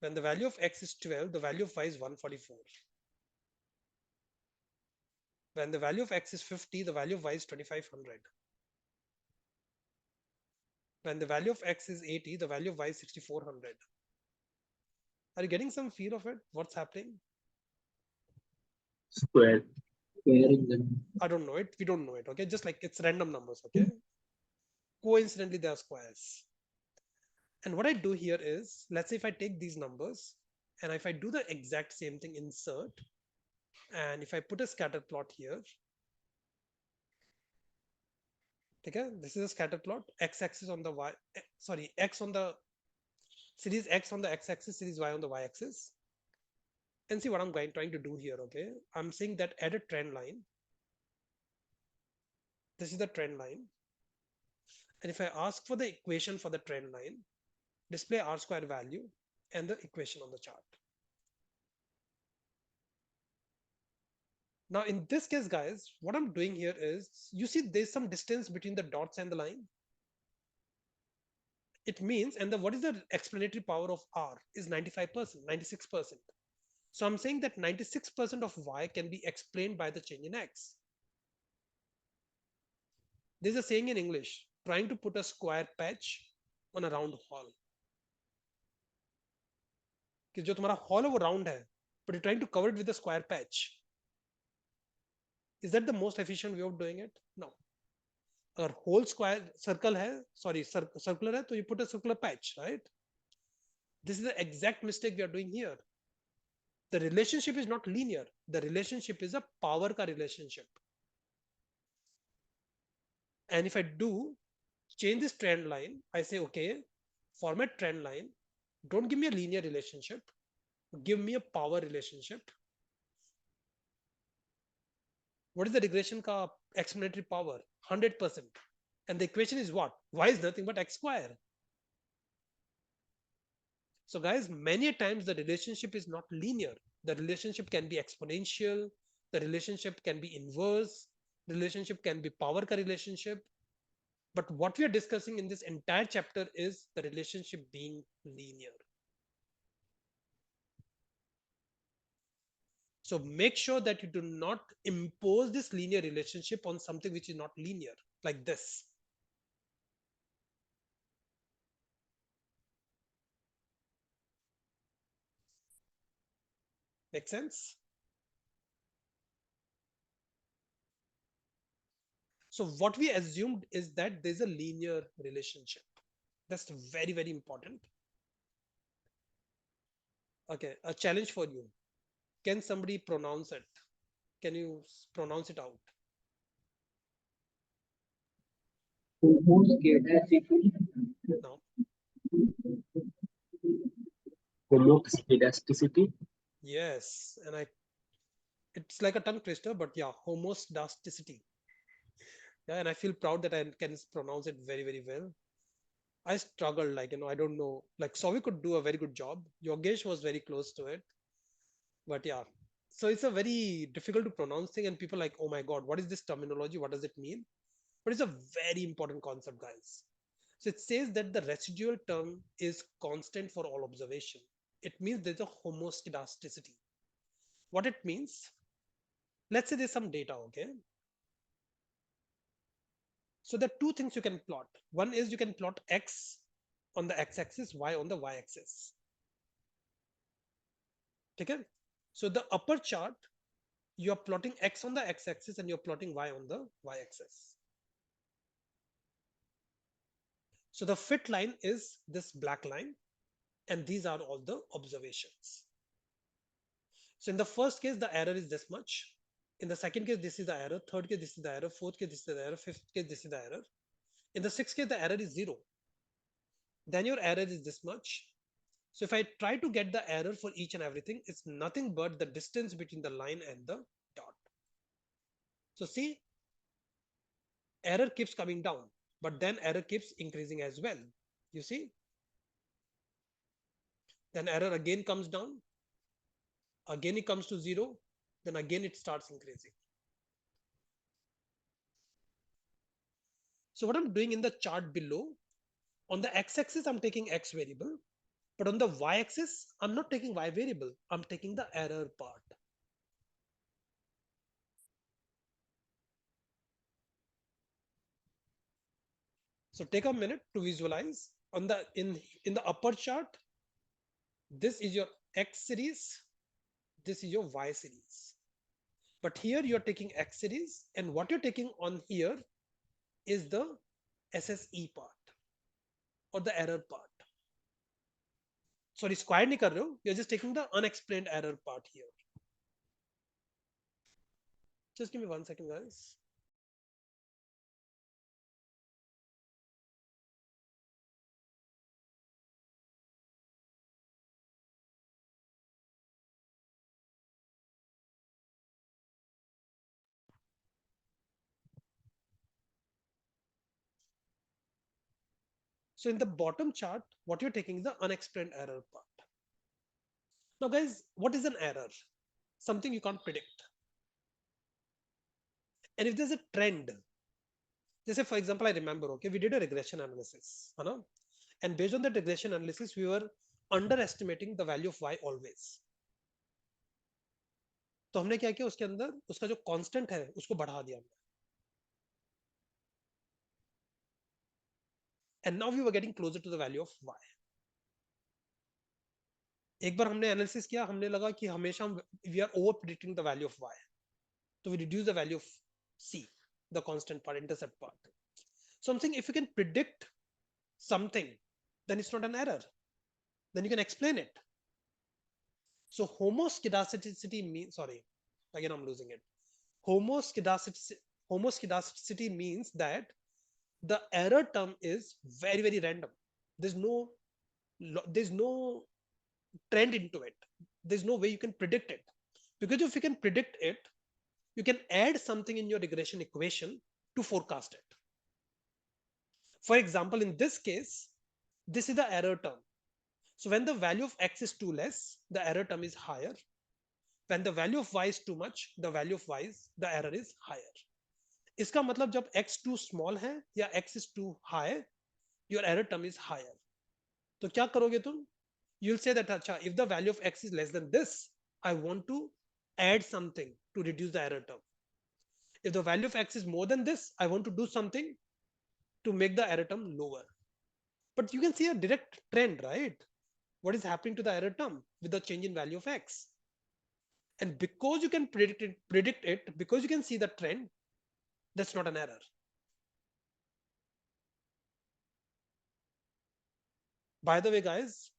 When the value of x is 12, the value of y is 144. When the value of x is 50, the value of y is 2500. When the value of x is 80, the value of y is 6400. Are you getting some feel of it? What's happening? Square. I don't know it. We don't know it. Okay. Just like it's random numbers. Okay. Coincidentally, they are squares. And what I do here is, let's say if I take these numbers and if I do the exact same thing, insert, and if I put a scatter plot here, okay, this is a scatter plot, x-axis on the y, sorry, x on the series x on the x-axis, series y on the y-axis. And see what I'm trying to do here, okay? I'm saying that add a trend line. This is the trend line. And if I ask for the equation for the trend line, display r square value and the equation on the chart. Now, in this case, guys, what I'm doing here is, you see there's some distance between the dots and the line. It means, and what is the explanatory power of R is 95%, 96%. So I'm saying that 96% of Y can be explained by the change in X. There's a saying in English, trying to put a square patch on a round hole. कि जो तुम्हारा hole है वो round है, but you're trying to cover it with a square patch. Is that the most efficient way of doing it? No. अगर whole square circle है, sorry, circular है, तो you put a circular patch, right? This is the exact mistake we are doing here. The relationship is not linear. The relationship is a power ka relationship. And if I do change this trend line, I say, okay, format trend line, don't give me a linear relationship, give me a power relationship. What is the regression ka explanatory power? 100%. And the equation is what? Y is nothing but x square. So guys, many times the relationship is not linear. The relationship can be exponential. The relationship can be inverse. The relationship can be power ka relationship. But what we are discussing in this entire chapter is the relationship being linear. So make sure that you do not impose this linear relationship on something which is not linear, like this. Make sense? So what we assumed is that there's a linear relationship. That's very, very important. Okay, a challenge for you. Can somebody pronounce it? Can you pronounce it out? No. Homoscedasticity. Yes, and it's like a tongue twister, but yeah, homoscedasticity. Yeah, and I feel proud that I can pronounce it very, very well. I struggled, like, I don't know. Like, Sovi could do a very good job. Yogesh was very close to it. But yeah, So it's a very difficult to pronounce thing, and people are like, oh my god, what is this terminology? What does it mean? But it's a very important concept, guys. So it says that the residual term is constant for all observation. It means there's a homoscedasticity. What it means, let's say there's some data, okay? So there are two things you can plot. One is you can plot x on the x-axis, y on the y-axis. Okay? So the upper chart, you're plotting x on the x-axis and you're plotting y on the y-axis. So the fit line is this black line, and these are all the observations. So in the first case, the error is this much. In the second case, this is the error. Third case, this is the error. Fourth case, this is the error. Fifth case, this is the error. In the sixth case, the error is 0. Then your error is this much. So if I try to get the error for each and everything, it's nothing but the distance between the line and the dot. So see, error keeps coming down, but then error keeps increasing as well. You see? Then error again comes down. Again it comes to 0. Then again it starts increasing. So what I'm doing in the chart below, on the x-axis, I'm taking x variable. But on the y-axis, I'm not taking y variable. I'm taking the error part. So take a minute to visualize. On the in the upper chart, this is your x series, this is your y series. But here you're taking x series, and what you're taking on here is the SSE part or the error part. Sorry, square nahi kar rahe ho. You're just taking the unexplained error part here. Just give me 1 second, guys. So in the bottom chart, what you're taking is the unexplained error part. Now, guys, what is an error? Something you can't predict. And if there's a trend, just say, for example, I remember, okay, we did a regression analysis, you know, and based on that regression analysis, we were underestimating the value of y always. तो हमने क्या किया उसके अंदर उसका जो constant है उसको बढ़ा दिया हमने. And now we were getting closer to the value of y. एक बार हमने एनालिसिस किया, हमने लगा कि हमेशा हम we are over predicting the value of y. So we reduce the value of c, the constant part, intercept part. So I'm saying if you can predict something, then it's not an error. Then you can explain it. So homoscedasticity means, sorry, again I'm losing it. Homoscedasticity means that the error term is very, very random. There's no trend into it. There's no way you can predict it. Because if you can predict it, you can add something in your regression equation to forecast it. For example, in this case, this is the error term. So when the value of x is too less, the error term is higher. When the value of y is too much, the value of the error is higher. इसका मतलब जब x too small है या x is too high, your error term is higher. तो क्या करोगे तुम? You'll say that अच्छा, if the value of x is less than this, I want to add something to reduce the error term. If the value of x is more than this, I want to do something to make the error term lower. But you can see a direct trend, right? What is happening to the error term with the change in value of x? And because you can predict it, because you can see the trend, that's not an error. By the way, guys,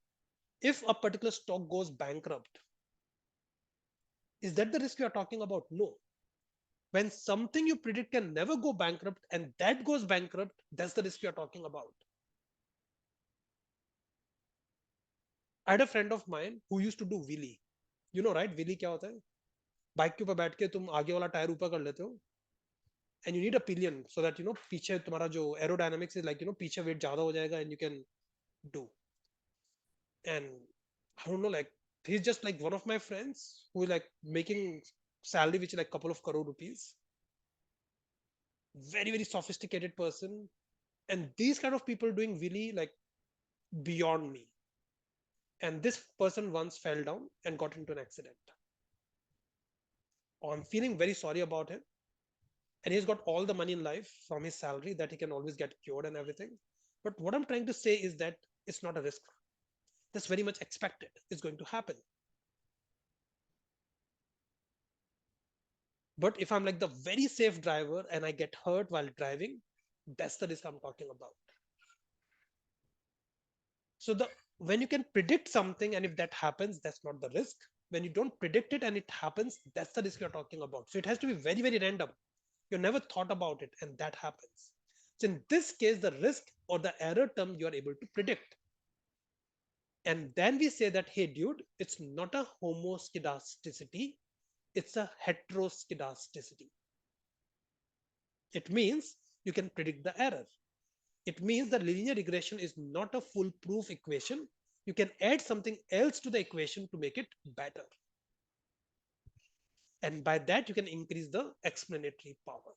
if a particular stock goes bankrupt, is that the risk we are talking about? No. When something you predict can never go bankrupt and that goes bankrupt, that's the risk we are talking about. I had a friend of mine who used to do wheelie. You know, right? Wheelie क्या होता है? Bike के ऊपर बैठ के तुम आगे वाला टायर ऊपर कर लेते हो. And you need a pillion so that you know पीछे तुम्हारा जो aerodynamics is like you know पीछे weight ज्यादा हो जाएगा and you can do. And I don't know, like He's just like one of my friends who is like making salary which is like couple of crore rupees. Very, very sophisticated person. And these kind of people doing really like beyond me. And this person once fell down and got into an accident. Oh, I'm feeling very sorry about him. And he's got all the money in life from his salary that he can always get cured and everything. But what I'm trying to say is that it's not a risk. That's very much expected. It's going to happen. But if I'm like the very safe driver and I get hurt while driving, that's the risk I'm talking about. So the when you can predict something and if that happens, that's not the risk. When you don't predict it and it happens, that's the risk you're talking about. So it has to be very, very random. You never thought about it and that happens. So in this case, the risk or the error term you are able to predict. And then we say that, hey, dude, it's not a homoskedasticity, it's a heteroskedasticity. It means you can predict the error. It means that linear regression is not a foolproof equation. You can add something else to the equation to make it better. And by that, you can increase the explanatory power.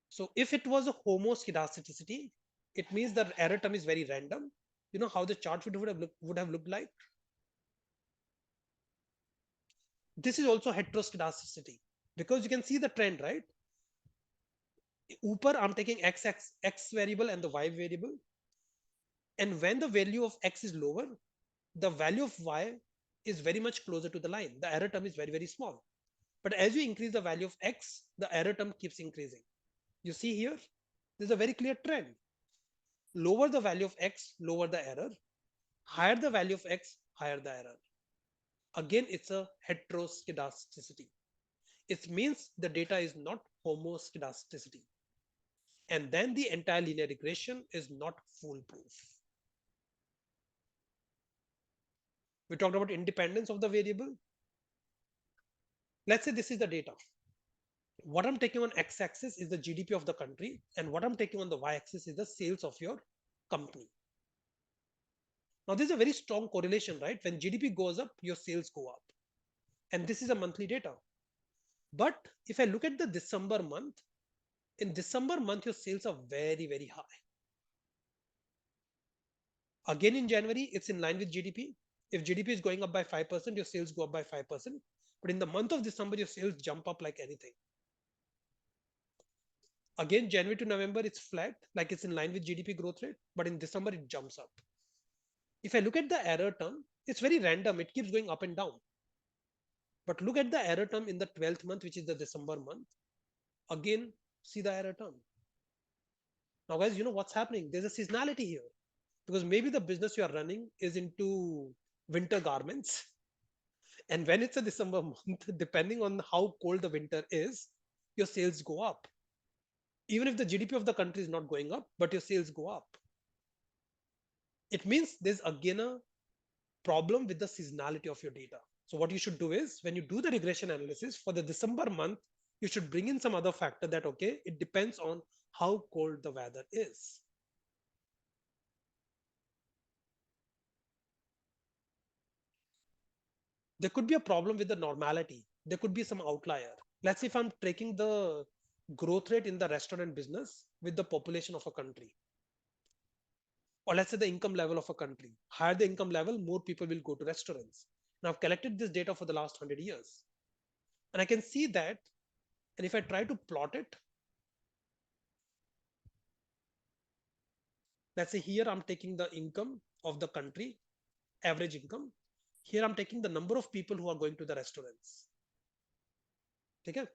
So if it was a homoskedasticity, it means the error term is very random. You know how the chart would have looked like? This is also heteroskedasticity because you can see the trend, right? Upper, I'm taking x variable and the y variable. And when the value of x is lower, the value of y is very much closer to the line. The error term is very, very small. But as you increase the value of x, the error term keeps increasing. You see here, there's a very clear trend. Lower the value of x, lower the error. Higher the value of x, higher the error. Again, it's a heteroskedasticity. It means the data is not homoskedasticity. And then the entire linear regression is not foolproof. We talked about independence of the variable. Let's say this is the data. What I'm taking on x-axis is the GDP of the country, and what I'm taking on the y-axis is the sales of your company. Now, there's a very strong correlation, right? When GDP goes up, your sales go up. And this is a monthly data. But if I look at the December month, in December month, your sales are very, very high. Again, in January, it's in line with GDP. If GDP is going up by 5%, your sales go up by 5%. But in the month of December, your sales jump up like anything. Again, January to November, it's flat, like it's in line with GDP growth rate. But in December, it jumps up. If I look at the error term, it's very random. It keeps going up and down. But look at the error term in the 12th month, which is the December month. Again, see the error term. Now, guys, you know what's happening? There's a seasonality here because maybe the business you are running is into winter garments. And when it's a December month, depending on how cold the winter is, your sales go up. Even if the GDP of the country is not going up, but your sales go up. It means there's again a problem with the seasonality of your data. So what you should do is when you do the regression analysis for the December month, you should bring in some other factor that, okay, it depends on how cold the weather is. There could be a problem with the normality. There could be some outlier. Let's say if I'm taking the growth rate in the restaurant business with the population of a country, or let's say the income level of a country. Higher the income level, more people will go to restaurants. Now I've collected this data for the last 100 years. And I can see that, and if I try to plot it, let's say here I'm taking the income of the country, average income. Here I'm taking the number of people who are going to the restaurants. Okay?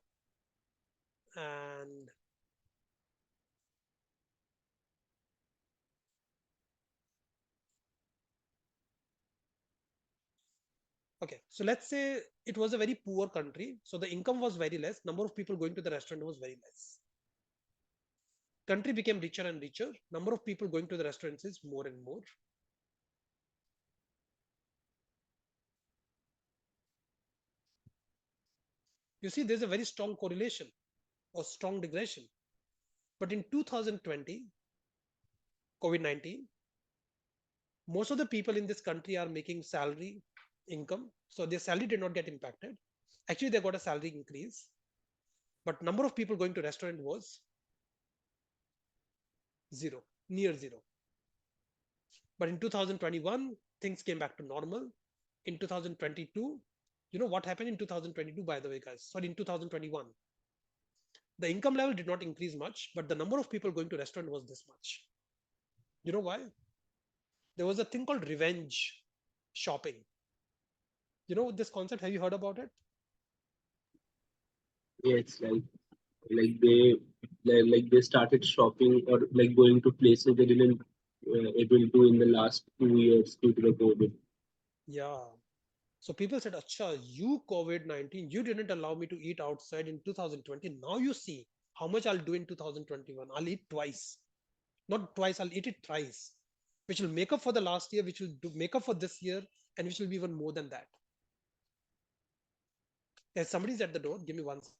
And okay, so let's say it was a very poor country. So the income was very less. Number of people going to the restaurant was very less. Country became richer and richer. Number of people going to the restaurants is more and more. You see, there's a very strong correlation or strong regression. But in 2020, COVID-19, Most of the people in this country are making salary income, so their salary did not get impacted. Actually, they got a salary increase, but number of people going to restaurant was zero, near zero. But in 2021, things came back to normal. In 2022, you know what happened in 2022, by the way, guys? Sorry, in 2021, the income level did not increase much, but the number of people going to restaurant was this much. You know why? There was a thing called revenge shopping. You know this concept? Have you heard about it? Yes, like they like they started shopping or like going to places they didn't able to in the last 2 years due to the COVID. Yeah. So people said, Acha, you COVID-19, you didn't allow me to eat outside in 2020. Now you see how much I'll do in 2021. I'll eat twice. Not twice, I'll eat it thrice, which will make up for the last year, which will make up for this year, and which will be even more than that. There's somebody's at the door. Give me one second.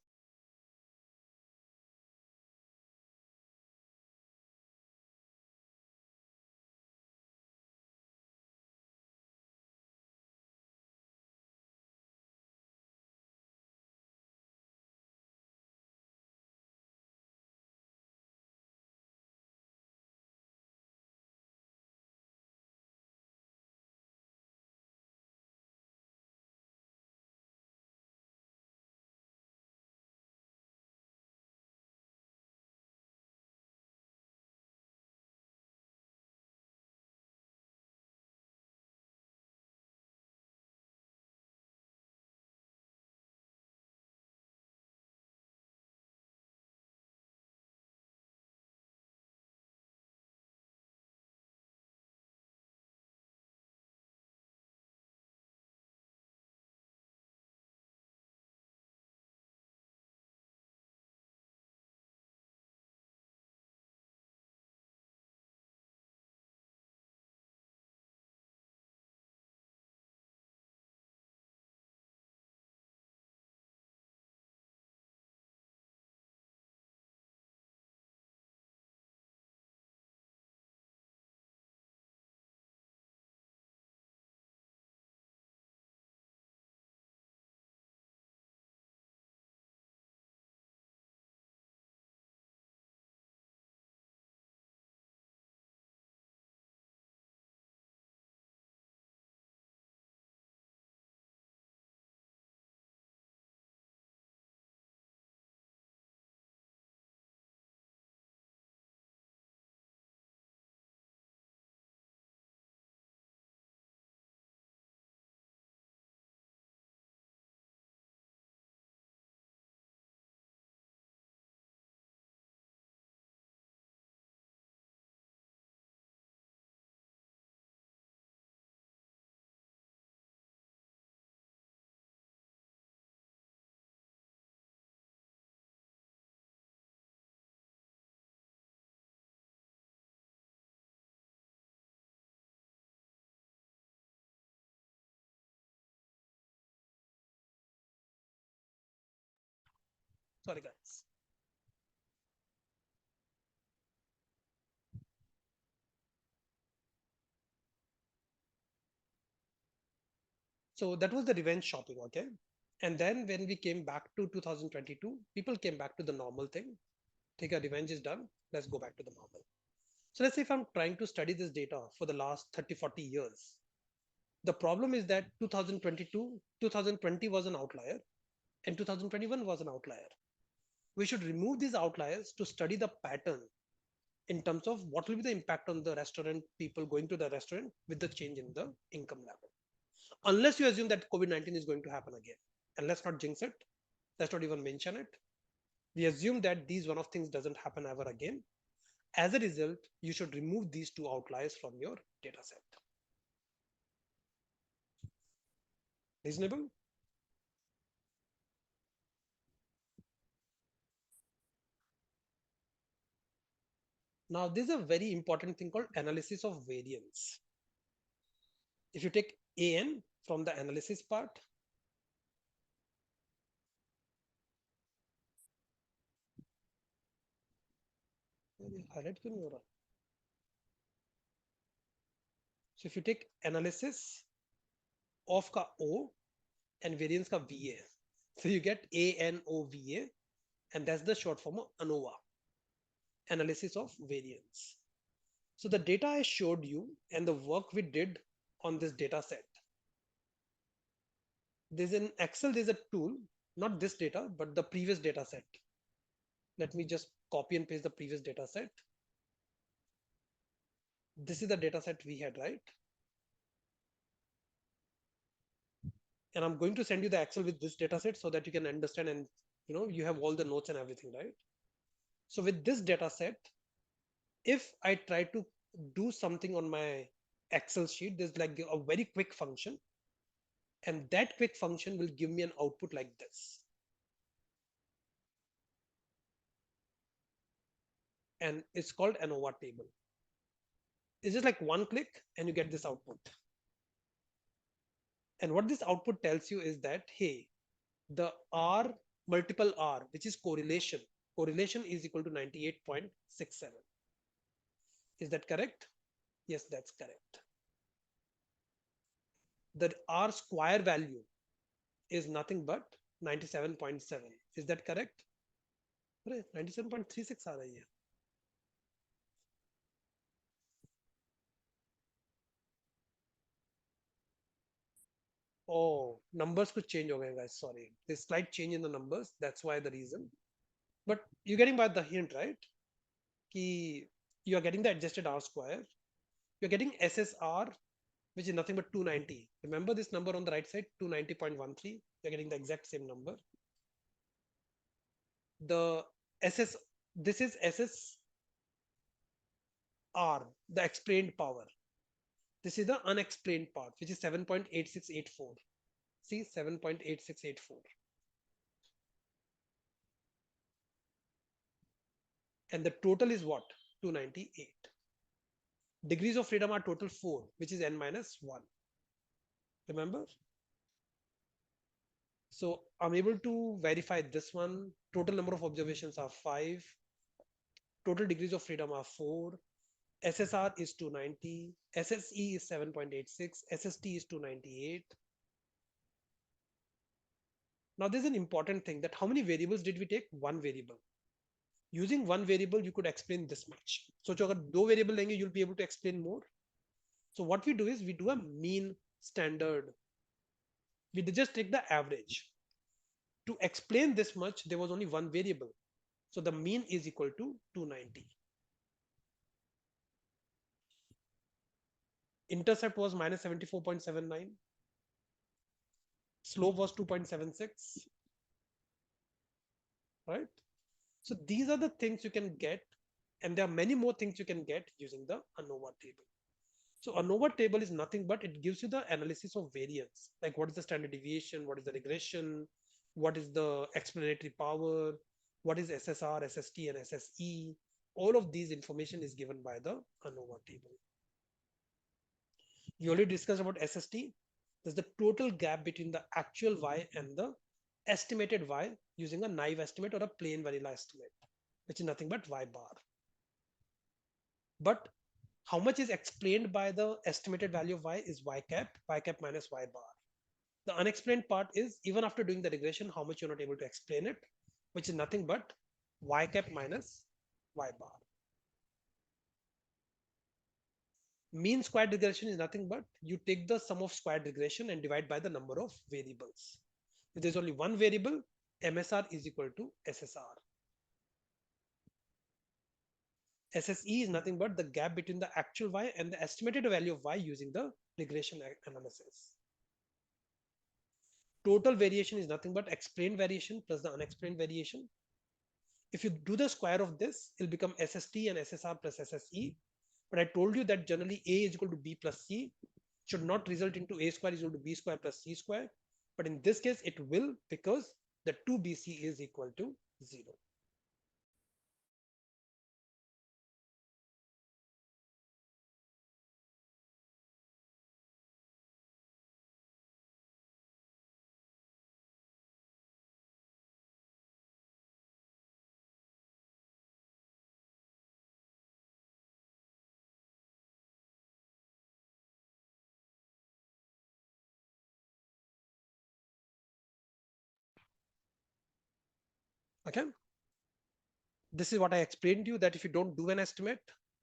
Sorry, guys. So that was the revenge shopping, okay? And then when we came back to 2022, people came back to the normal thing. Take a revenge is done. Let's go back to the normal. So let's say if I'm trying to study this data for the last 30, 40 years, the problem is that 2022, 2020 was an outlier and 2021 was an outlier. We should remove these outliers to study the pattern in terms of what will be the impact on the restaurant people going to the restaurant with the change in the income level. Unless you assume that COVID-19 is going to happen again. And let's not jinx it. Let's not even mention it. We assume that these one of things doesn't happen ever again. As a result, you should remove these two outliers from your data set. Reasonable? Now, there's a very important thing called analysis of variance. If you take AN from the analysis part, highlight क्यों नहीं हो रहा? So if you take analysis of ka O and variance ka VA, so you get ANOVA, and that's the short form of ANOVA, analysis of variance. So the data I showed you and the work we did on this data set, there's in Excel, there's a tool, not this data, but the previous data set. Let me just copy and paste the previous data set. This is the data set we had, right? And I'm going to send you the Excel with this data set so that you can understand, and you have all the notes and everything, right? So with this data set, if I try to do something on my Excel sheet, there's like a very quick function, and that quick function will give me an output like this. And it's called ANOVA table. It's just like one click and you get this output. And what this output tells you is that, hey, the R multiple R, which is correlation, correlation is equal to 98.67. Is that correct? Yes, that's correct. The R square value is nothing but 97.7. Is that correct? 97.36 आ रही है. Oh, numbers could change over, guys. Sorry, there's slight change in the numbers. That's why the reason. But you're getting by the hint, right? Ki you are getting the adjusted R square. You're getting SSR, which is nothing but 290. Remember this number on the right side, 290.13. You're getting the exact same number. The SS, this is SSR, the explained power. This is the unexplained part, which is 7.8684. See, 7.8684. And the total is what? 298. Degrees of freedom are total 4, which is n minus 1. Remember? So I'm able to verify this one. Total number of observations are 5. Total degrees of freedom are 4. SSR is 290. SSE is 7.86. SST is 298. Now there's an important thing, that how many variables did we take? One variable. Using one variable, you could explain this much. So if you have two variables, you'll be able to explain more. So what we do is we do a mean standard. We just take the average. To explain this much, there was only one variable. So the mean is equal to 290. Intercept was minus 74.79. Slope was 2.76. Right? So these are the things you can get. And there are many more things you can get using the ANOVA table. So ANOVA table is nothing but it gives you the analysis of variance. Like what is the standard deviation? What is the regression? What is the explanatory power? What is SSR, SST, and SSE? All of these information is given by the ANOVA table. We already discussed about SST. There's the total gap between the actual Y and the estimated Y using a naive estimate or a plain vanilla estimate, which is nothing but Y bar. But how much is explained by the estimated value of Y is Y cap minus Y bar. The unexplained part is even after doing the regression, how much you're not able to explain it, which is nothing but Y cap minus Y bar. Mean squared regression is nothing but you take the sum of squared regression and divide by the number of variables. If there's only one variable, MSR is equal to SSR. SSE is nothing but the gap between the actual Y and the estimated value of Y using the regression analysis. Total variation is nothing but explained variation plus the unexplained variation. If you do the square of this, it'll become SST and SSR plus SSE. But I told you that generally A is equal to B plus C should not result into A square is equal to B square plus C square. But in this case, it will, because the 2BC is equal to 0. Okay. This is what I explained to you, that if you don't do an estimate,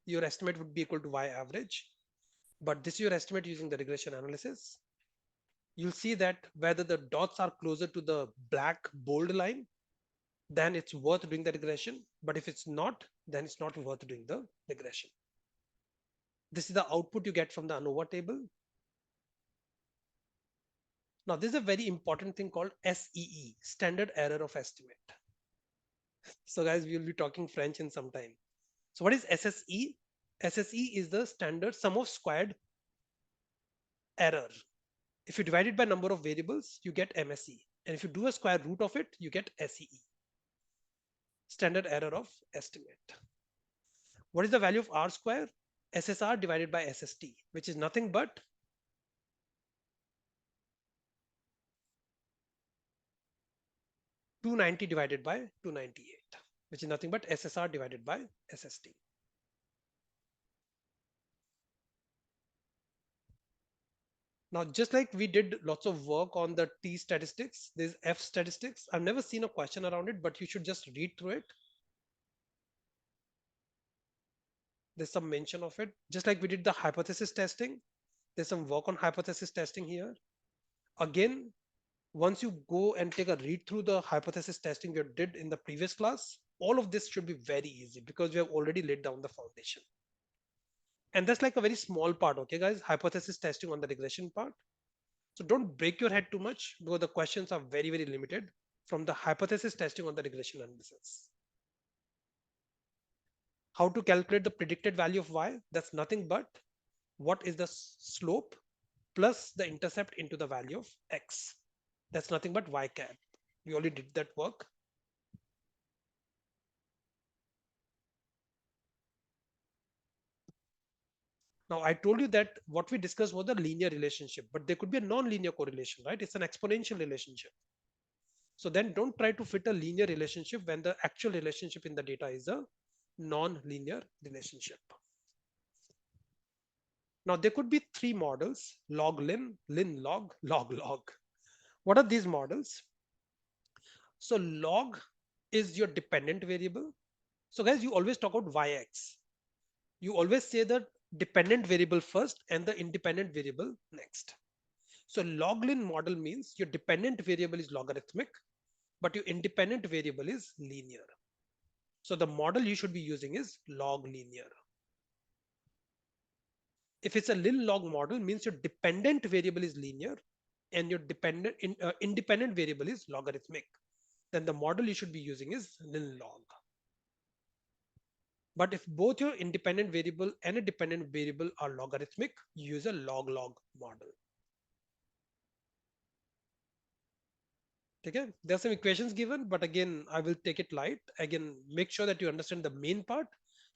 your estimate would be equal to y average. But this is your estimate using the regression analysis. You'll see that whether the dots are closer to the black bold line, then it's worth doing the regression. But if it's not, then it's not worth doing the regression. This is the output you get from the ANOVA table. Now, this is a very important thing called SEE, standard error of estimate. So guys, we'll be talking French in some time. So what is SSE? SSE is the standard sum of squared error. If you divide it by number of variables, you get MSE. And if you do a square root of it, you get SEE, standard error of estimate. What is the value of R square? SSR divided by SST, which is nothing but (290) divided by 298, which is nothing but SSR divided by SST. Now, just like we did lots of work on the T statistics, there's F statistics. I've never seen a question around it, but you should just read through it. There's some mention of it. Just like we did the hypothesis testing, there's some work on hypothesis testing here. Again, once you go and take a read through the hypothesis testing we did in the previous class, all of this should be very easy because we have already laid down the foundation. And that's like a very small part, okay, guys? Hypothesis testing on the regression part. So don't break your head too much because the questions are very, very limited from the hypothesis testing on the regression analysis. How to calculate the predicted value of y? That's nothing but what is the slope plus the intercept into the value of x. That's nothing but y cap. We already did that work. Now, I told you that what we discussed was a linear relationship, but there could be a non-linear correlation, right? It's an exponential relationship. So then don't try to fit a linear relationship when the actual relationship in the data is a non-linear relationship. Now, there could be three models: log lin, lin log, log log. What are these models? So log is your dependent variable. So guys, you always talk about yx. You always say the dependent variable first and the independent variable next. So log-lin model means your dependent variable is logarithmic, but your independent variable is linear. So the model you should be using is log linear. If it's a lin log model, means your dependent variable is linear and your independent variable is logarithmic. Then the model you should be using is lin log. But if both your independent variable and a dependent variable are logarithmic, you use a log log model. Okay, there are some equations given, but again, I will take it light. Again, make sure that you understand the main part.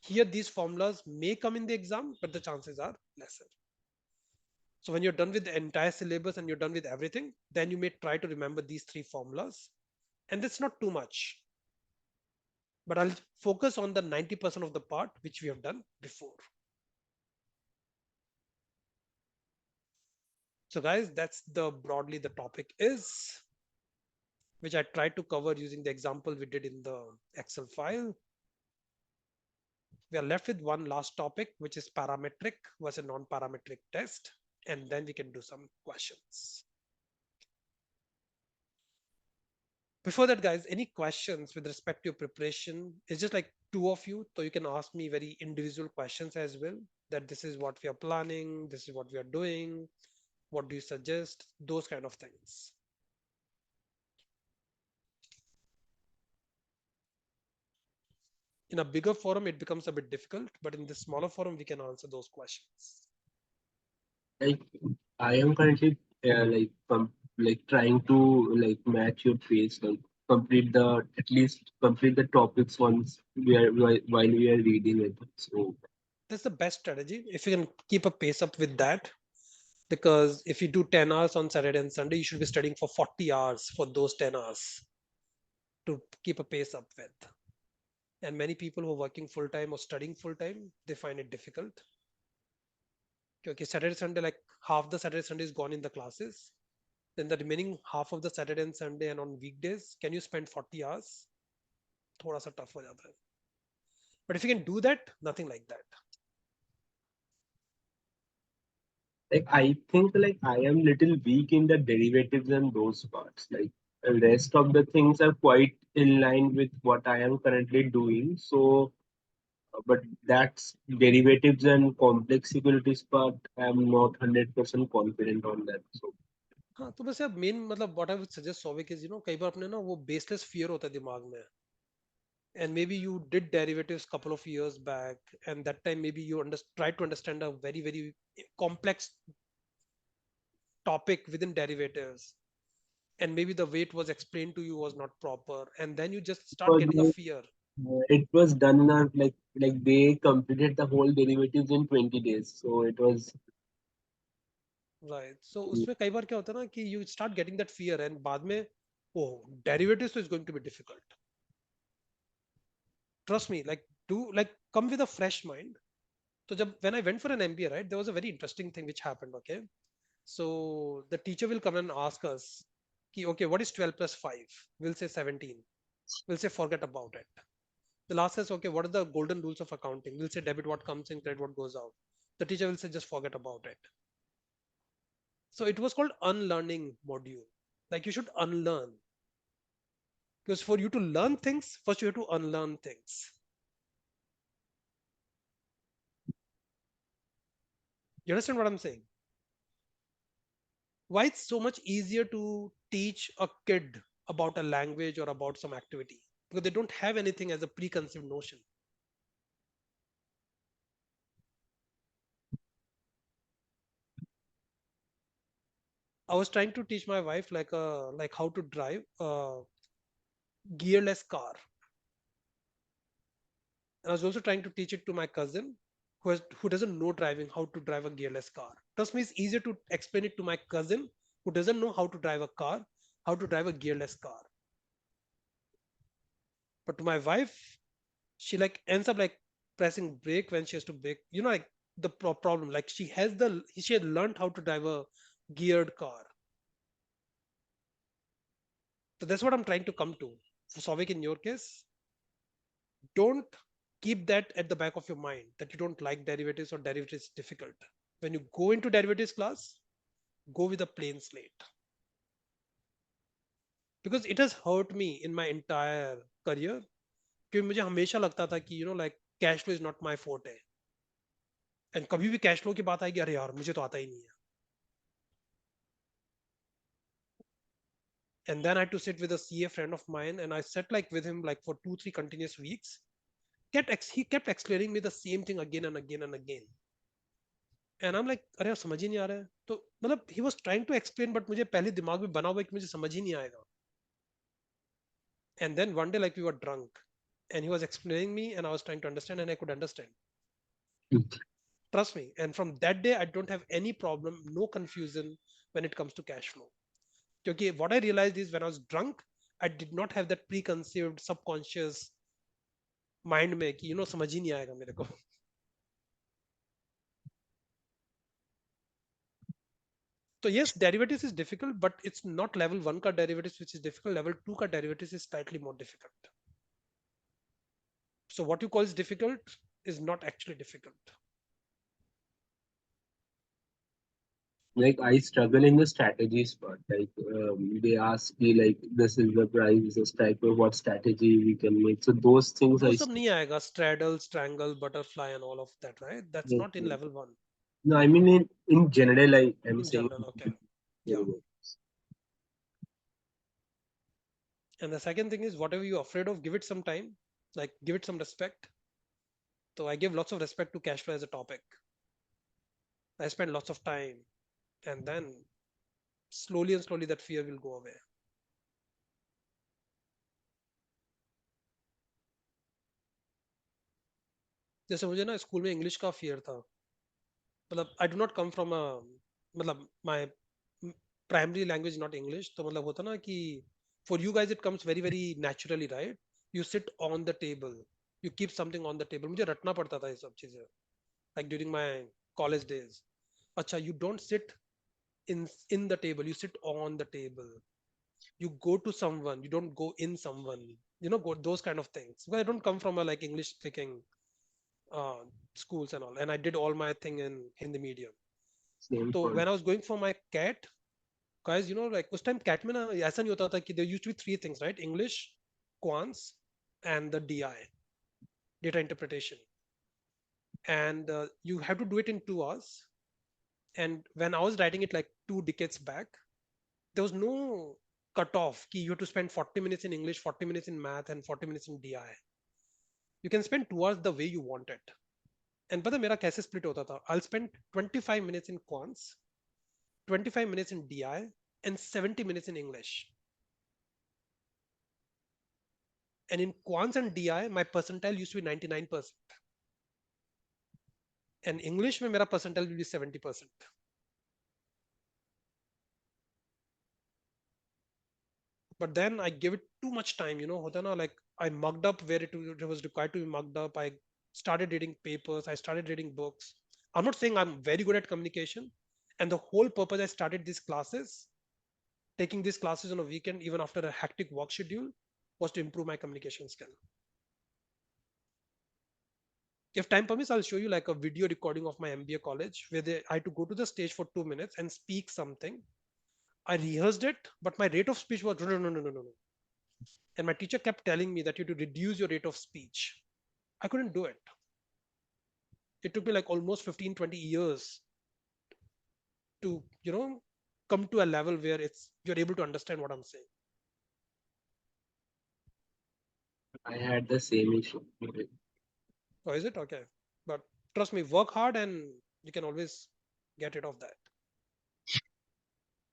Here, these formulas may come in the exam, but the chances are lesser. So when you're done with the entire syllabus and you're done with everything, then you may try to remember these three formulas. And that's not too much. But I'll focus on the 90% of the part which we have done before. So guys, that's the broadly the topic is, which I tried to cover using the example we did in the Excel file. We are left with one last topic, which is parametric versus non-parametric test. And then we can do some questions. Before that, guys, any questions with respect to your preparation? It's just like two of you, so you can ask me very individual questions as well, that this is what we are planning, this is what we are doing, what do you suggest, those kind of things. In a bigger forum, it becomes a bit difficult, but in this smaller forum, we can answer those questions. Like I am currently like trying to like match your pace, like at least complete the topics once while we are reading it. So That's the best strategy. If you can keep a pace up with that, because if you do 10 hours on Saturday and Sunday, you should be studying for 40 hours for those 10 hours to keep a pace up with. And many people who are working full time or studying full time, they find it difficult. Okay, Saturday, Sunday, like half the Saturday, Sunday is gone in the classes. Then the remaining half of the Saturday and Sunday and on weekdays, can you spend 40 hours? थोड़ा सा tough हो जाता है. But if you can do that, nothing like that. Like I think like I am little weak in the derivatives and those parts. Like the rest of the things are quite in line with what I am currently doing. So, but that's derivatives and complex securities part. I am not 100% confident on that. So हाँ तो बस यार main मतलब what I would suggest Souvik is कई बार अपने ना वो baseless fear होता है दिमाग में. And maybe you did derivatives couple of years back, and that time maybe you tried to understand a very complex topic within derivatives, and maybe the way it was explained to you was not proper, and then you just start because getting a fear. it was done in a, like they completed the whole derivatives in 20 days. So it was Right, so उसमें कई बार क्या होता है ना कि you start getting that fear, and बाद में oh, derivatives is going to be difficult. Trust me, like do like come with a fresh mind. So जब when I went for an MBA, right, there was a very interesting thing which happened. Okay, so the teacher will come and ask us ki, okay, what is 12 plus 5? We'll say 17. We'll say forget about it. They'll ask us, okay, what are the golden rules of accounting? We'll say debit what comes in, credit what goes out. The teacher will say just forget about it. So it was called unlearning module. Like you should unlearn, because for you to learn things, first you have to unlearn things. You understand what I'm saying? Why it's so much easier to teach a kid about a language or about some activity? Because they don't have anything as a preconceived notion. I was trying to teach my wife like how to drive a gearless car. And I was also trying to teach it to my cousin who doesn't know driving, how to drive a gearless car. Trust me, it's easier to explain it to my cousin who doesn't know how to drive a car, how to drive a gearless car. But to my wife, she like ends up like pressing brake when she has to brake. Like the problem, like she had learned how to drive a geared car. So that's what I'm trying to come to. For Sovik, in your case, don't keep that at the back of your mind that you don't like derivatives or derivatives difficult. When you go into derivatives class, go with a plain slate, because it has hurt me in my entire career. क्योंकि मुझे हमेशा लगता था कि like cash flow is not my forte, and कभी भी cash flow की बात आएगी, अरे यार मुझे तो आता ही नहीं है. And then I had to sit with a CA friend of mine, and I sat like with him like for 2 3 continuous weeks. He kept explaining me the same thing again and again and again. And I'm like, अरे यार समझ ही नहीं आ रहा है. तो मतलब he was trying to explain, but मुझे पहले दिमाग में बना हुआ है कि मुझे समझ ही नहीं आएगा. And then one day like we were drunk, and he was explaining me, and I was trying to understand, and I could understand. Trust me. And from that day, I don't have any problem, no confusion when it comes to cash flow. Okay, what I realized is when I was drunk, I did not have that preconceived subconscious mind में कि समझ ही नहीं आएगा मेरे को. So yes, derivatives is difficult, but it's not level 1 ka derivatives which is difficult. Level 2 ka derivatives is slightly more difficult. So what you call is difficult is not actually difficult. like I struggle in the strategies part. Like they ask me like this is the price, this type of what strategy we can make. So those things वो I सब नहीं आएगा, straddle, strangle, butterfly and all of that, right? That's not in struggle. level 1 No, I mean in general I am in saying. general. Okay. Yeah. And the second thing is whatever you're afraid of, give it some time, like give it some respect. So I give lots of respect to cash flow as a topic. I spend lots of time, and then slowly and slowly that fear will go away. जैसे मुझे ना school में English का fear था. मतलब I do not come from a मतलब my primary language not English. तो मतलब होता ना कि for you guys it comes very very naturally, right? You sit on the table, you keep something on the table. मुझे रटना पड़ता था ये सब चीजें like during my college days. अच्छा, you don't sit in the table, you sit on the table. You go to someone, you don't go in someone. those kind of things. Because I don't come from a like English speaking uh, schools and all, and I did all my thing in Hindi medium. Same So for when I was going for my CAT, guys, like उस time CAT में ना ऐसा नहीं होता था कि there used to be three things, right? English, Quants, and the DI, data interpretation, and you have to do it in 2 hours. And when I was writing it like 2 decades back, there was no cutoff key. You have to spend 40 minutes in English, 40 minutes in math, and 40 minutes in DI. You can spend 2 hours the way you want it. And पता मेरा कैसे split होता था? I'll spend 25 minutes in Quants, 25 minutes in DI, and 70 minutes in English. And in Quants and DI, my percentile used to be 99%. And English में मेरा percentile will be 70%. But then I gave it too much time, होता ना, like I mugged up where it was required to be mugged up. I started reading papers, I started reading books. I'm not saying I'm very good at communication, and the whole purpose I started these classes, taking these classes on a weekend, even after a hectic work schedule, was to improve my communication skill. If time permits, I'll show you like a video recording of my MBA college where I had to go to the stage for 2 minutes and speak something. I rehearsed it, but my rate of speech was no, no, no, no, no, no. And my teacher kept telling me that you have to reduce your rate of speech. I couldn't do it. It took me like almost 15, 20 years to, come to a level where you're able to understand what I'm saying. I had the same issue. Oh, is it? Okay. But trust me, work hard and you can always get rid of that.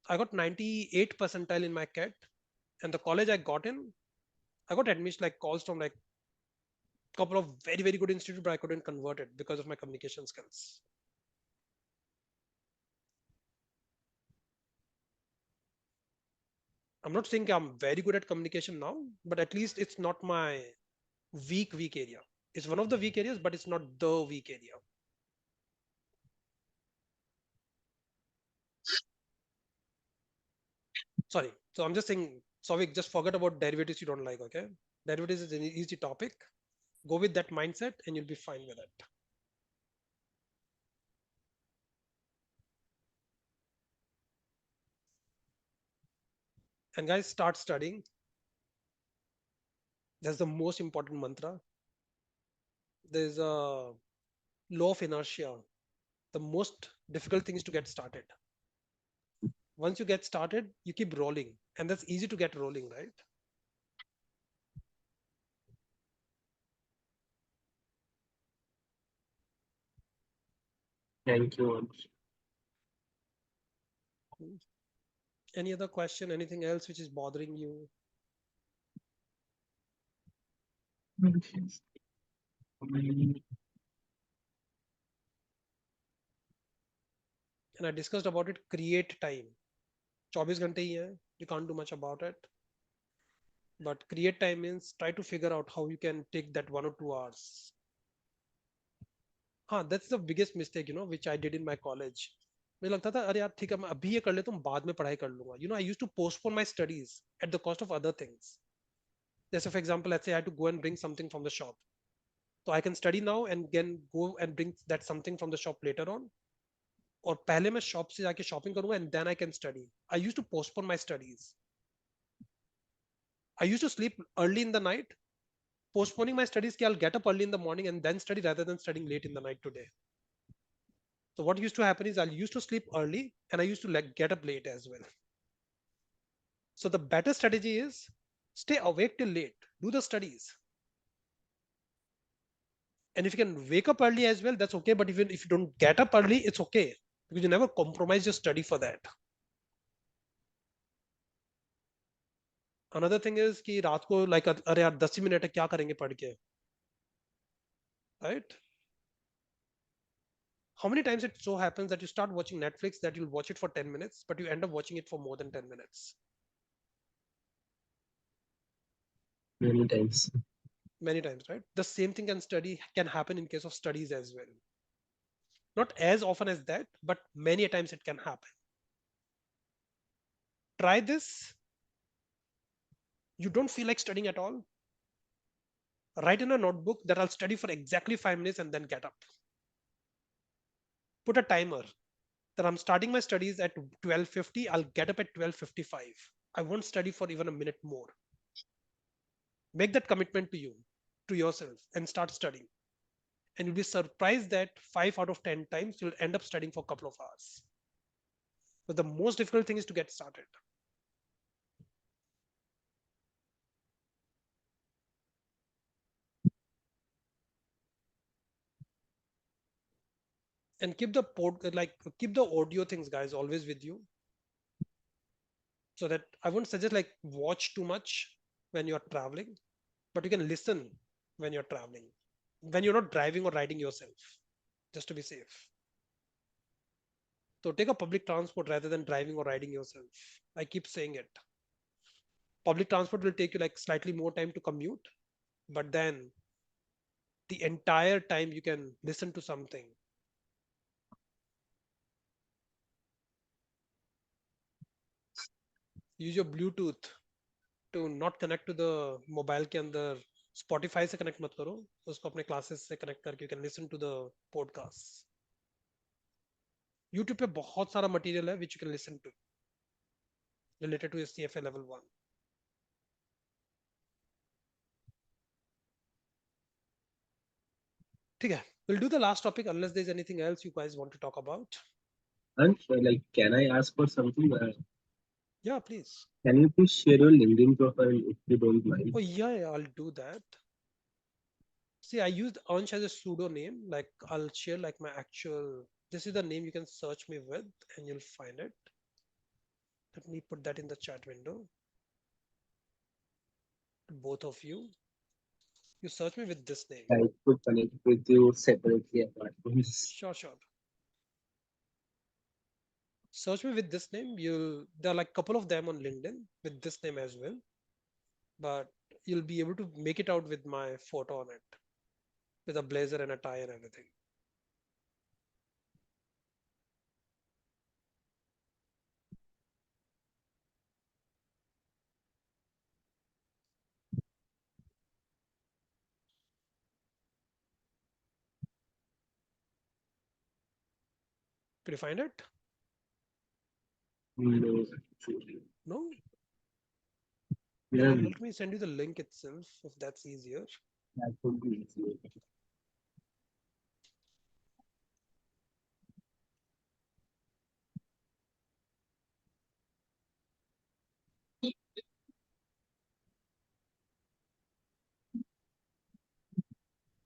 I got 98 percentile in my CAT, and the college I got in, I got admission like calls from like couple of very, very good institutes, but I couldn't convert it because of my communication skills. I'm not saying I'm very good at communication now, but at least it's not my weak area. It's one of the weak areas, but it's not the weak area. Sorry. So I'm just saying, Savik, just forget about derivatives you don't like, okay? Derivatives is an easy topic. Go with that mindset and you'll be fine with it. And guys, start studying. That's the most important mantra. There's a law of inertia. The most difficult thing is to get started. Once you get started, you keep rolling, and that's easy to get rolling, right? Thank you, Ansh. Any other question, anything else which is bothering you? And I discussed about it, create time. 24 घंटे ही है, you can't do much about it. But create time means try to figure out how you can take that 1 or 2 hours. हाँ, that's the biggest mistake, which I did in my college. मुझे लगता था अरे यार ठीक है मैं अभी ये कर लेता हूँ बाद में पढ़ाई कर लूंगा. I used to postpone my studies at the cost of other things. Just for example, let's say I had to go and bring something from the shop. So I can study now and then go and bring that something from the shop later on. और पहले मैं shop से जाके shopping करूंगा and then I can study. I used to postpone my studies. I used to sleep early in the night, postponing my studies. I'll get up early in the morning and then study rather than studying late in the night today. So what used to happen is I used to sleep early and I used to like get up late as well. So the better strategy is stay awake till late, do the studies. And if you can wake up early as well, that's okay. But even if you don't get up early, it's okay because you never compromise your study for that. Another thing is कि रात को like अरे यार 10 ही minute है क्या करेंगे पढ़ के, right? How many times it so happens that you start watching Netflix that you'll watch it for 10 minutes, but you end up watching it for more than 10 minutes? Many times. Many times, right? The same thing can happen in case of studies as well. Not as often as that, but many times it can happen. Try this. You don't feel like studying at all. Write in a notebook that I'll study for exactly 5 minutes and then get up. Put a timer that I'm starting my studies at 12:50. I'll get up at 12:55. I won't study for even a minute more. Make that commitment to yourself, and start studying. And you'll be surprised that 5 out of 10 times you'll end up studying for a couple of hours. But the most difficult thing is to get started. And keep the audio things, guys, always with you, so that I wouldn't suggest like watch too much when you're traveling, but you can listen when you're traveling, when you're not driving or riding yourself, just to be safe. So take a public transport rather than driving or riding yourself. I keep saying it. Public transport will take you like slightly more time to commute, but then the entire time you can listen to something. Use your Bluetooth to not connect to the mobile के अंदर Spotify से connect मत करो, उसको अपने classes से connect करके you can listen to the podcast. YouTube पे बहुत सारा मटेरियल है which you can listen to related to your CFA level 1. ठीक है, we'll do the last topic unless there's anything else you guys want to talk about. And like, can I ask for something? Yeah, please. Can you please share your LinkedIn profile if you don't mind? Oh yeah, I'll do that. See, I used Ansh as a pseudo name. Like I'll share like my actual. This is the name you can search me with, and you'll find it. Let me put that in the chat window. Both of you. You search me with this name. I could connect with you separately apart from this. Sure, sure. Search me with this name. There are like a couple of them on LinkedIn with this name as well, but you'll be able to make it out with my photo on it, with a blazer and a tie and everything. Could you find it? No, actually. No? Yeah, Let me send you the link itself if that's easier. that would be easier.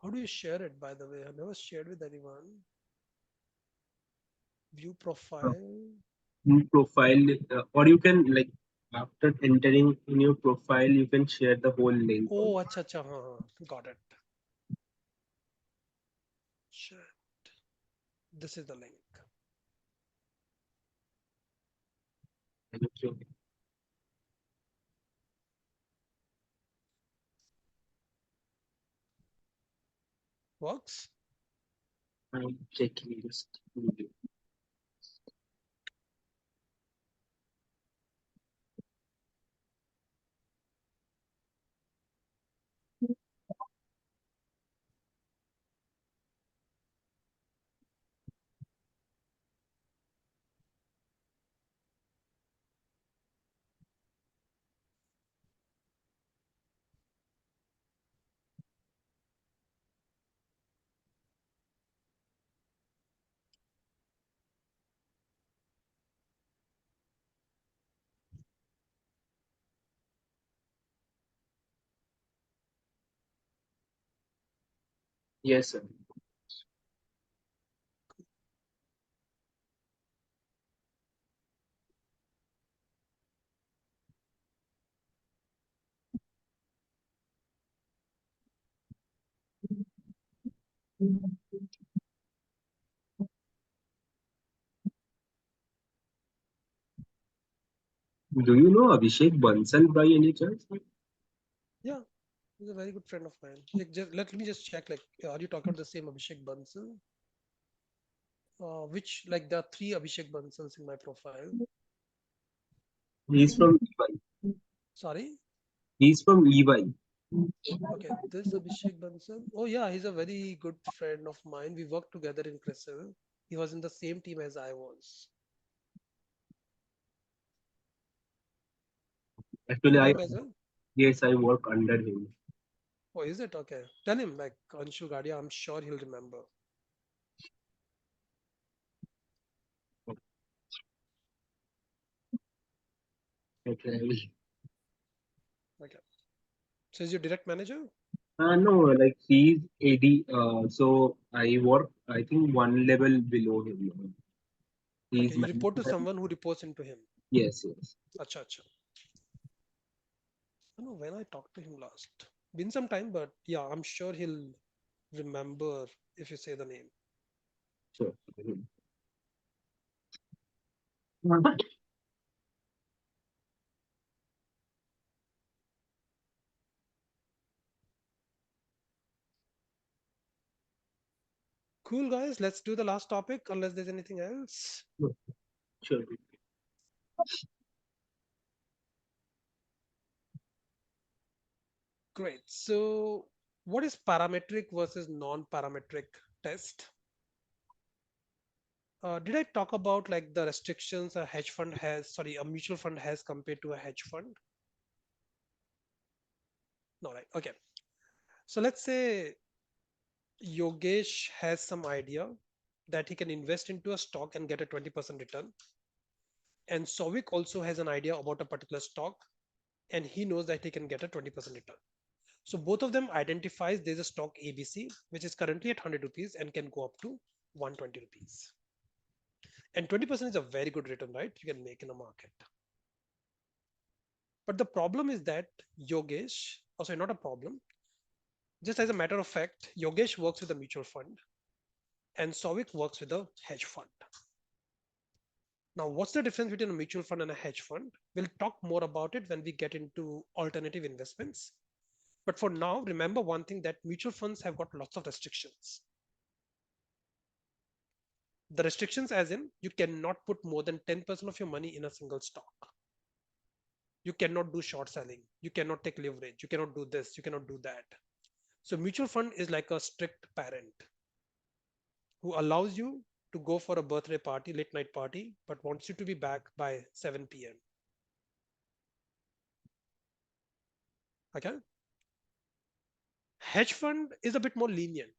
How do you share it, by the way? I've never shared with anyone. View Uh, profile. in profile, or you can like after entering in your profile, you can share the whole link. Oh, acha, acha, got it. Shit. This is the link. Also. Works? I'm checking this. Yes, sir. Do you know Abhishek Bansal by any chance? Yeah, he's a very good friend of mine. Like, let me just check. Like, are you talking about the same Abhishek Bansal? Which like there are three Abhishek Bansals in my profile. He's from EY. Sorry. He's from EY. Okay, this Abhishek Bansal. Oh yeah, he's a very good friend of mine. We worked together in CRISIL. He was in the same team as I was. You Actually, know I him as well? yes, I work under him. Oh, is it? Okay. Tell him like Anshu Gadia, I'm sure he'll remember. Okay. Okay. So is your direct manager? No, like he's AD. So I work, I think one level below him. Okay, He's you report to manager. someone who reports into him. Yes, yes. Acha, acha. I don't know when I talked to him last. Been some time, but yeah, I'm sure he'll remember if you say the name. Sure. Cool, guys. Let's do the last topic unless there's anything else. Sure. Great. So, what is parametric versus non-parametric test? Did I talk about like the restrictions a hedge fund has, sorry, a mutual fund has compared to a hedge fund? No, right. Okay. So let's say Yogesh has some idea that he can invest into a stock and get a 20% return. And Sovik also has an idea about a particular stock and he knows that he can get a 20% return. So both of them identifies there's a stock ABC, which is currently at 100 rupees and can go up to 120 rupees. And 20% is a very good return, right? You can make in a market. But the problem is that Yogesh, oh sorry, not a problem. Just as a matter of fact, Yogesh works with a mutual fund and Sovik works with a hedge fund. Now, what's the difference between a mutual fund and a hedge fund? We'll talk more about it when we get into alternative investments. But for now, remember one thing that mutual funds have got lots of restrictions. The restrictions, as in, you cannot put more than 10% of your money in a single stock. You cannot do short selling. You cannot take leverage. You cannot do this. You cannot do that. So, mutual fund is like a strict parent who allows you to go for a birthday party, late night party, but wants you to be back by 7 p.m. Okay. Hedge fund is a bit more lenient.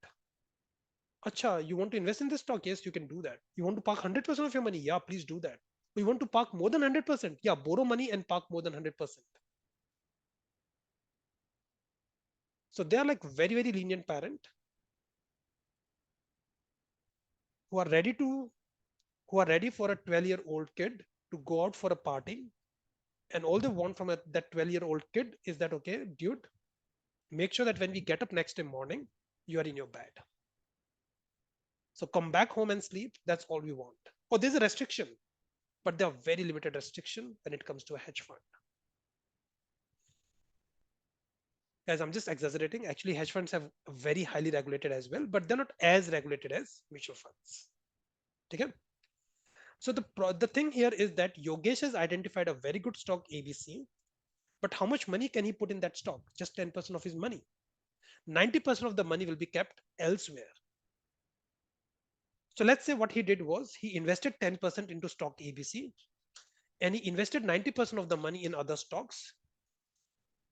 Acha, you want to invest in this stock? Yes, you can do that. You want to park 100% of your money? Yeah, please do that. You want to park more than 100%? Yeah, borrow money and park more than 100%. So they are like very, very lenient parent who are ready to, who are ready for a 12-year-old kid to go out for a party. And all they want from that 12-year-old kid is that, okay, dude, make sure that when we get up next day morning, you are in your bed. So come back home and sleep. That's all we want. Oh, there's a restriction, but there are very limited restriction when it comes to a hedge fund. As I'm just exaggerating, actually hedge funds have very highly regulated as well, but they're not as regulated as mutual funds. Okay. So the thing here is that Yogesh has identified a very good stock ABC, but how much money can he put in that stock? Just 10% of his money. 90% of the money will be kept elsewhere. So let's say what he did was he invested 10% into stock ABC and he invested 90% of the money in other stocks.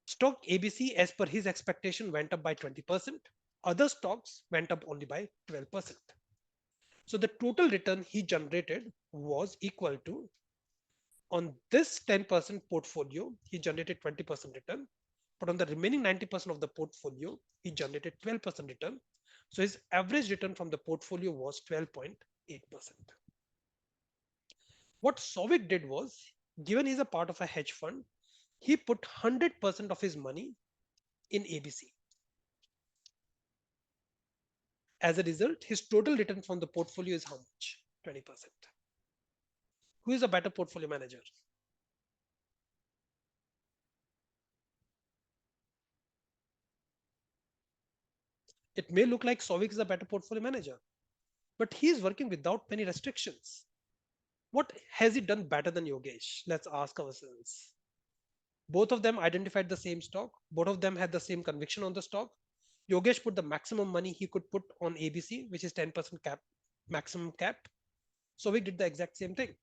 Stock ABC, as per his expectation, went up by 20%. Other stocks went up only by 12%. So the total return he generated was equal to, on this 10% portfolio, he generated 20% return. But on the remaining 90% of the portfolio, he generated 12% return. So his average return from the portfolio was 12.8%. What Sovic did was, given he's a part of a hedge fund, he put 100% of his money in ABC. As a result, his total return from the portfolio is how much? 20%. Who is a better portfolio manager? It may look like Sovic is a better portfolio manager, but he is working without many restrictions. What has he done better than Yogesh? Let's ask ourselves. Both of them identified the same stock. Both of them had the same conviction on the stock. Yogesh put the maximum money he could put on ABC, which is 10% cap, maximum cap. So we did the exact same thing.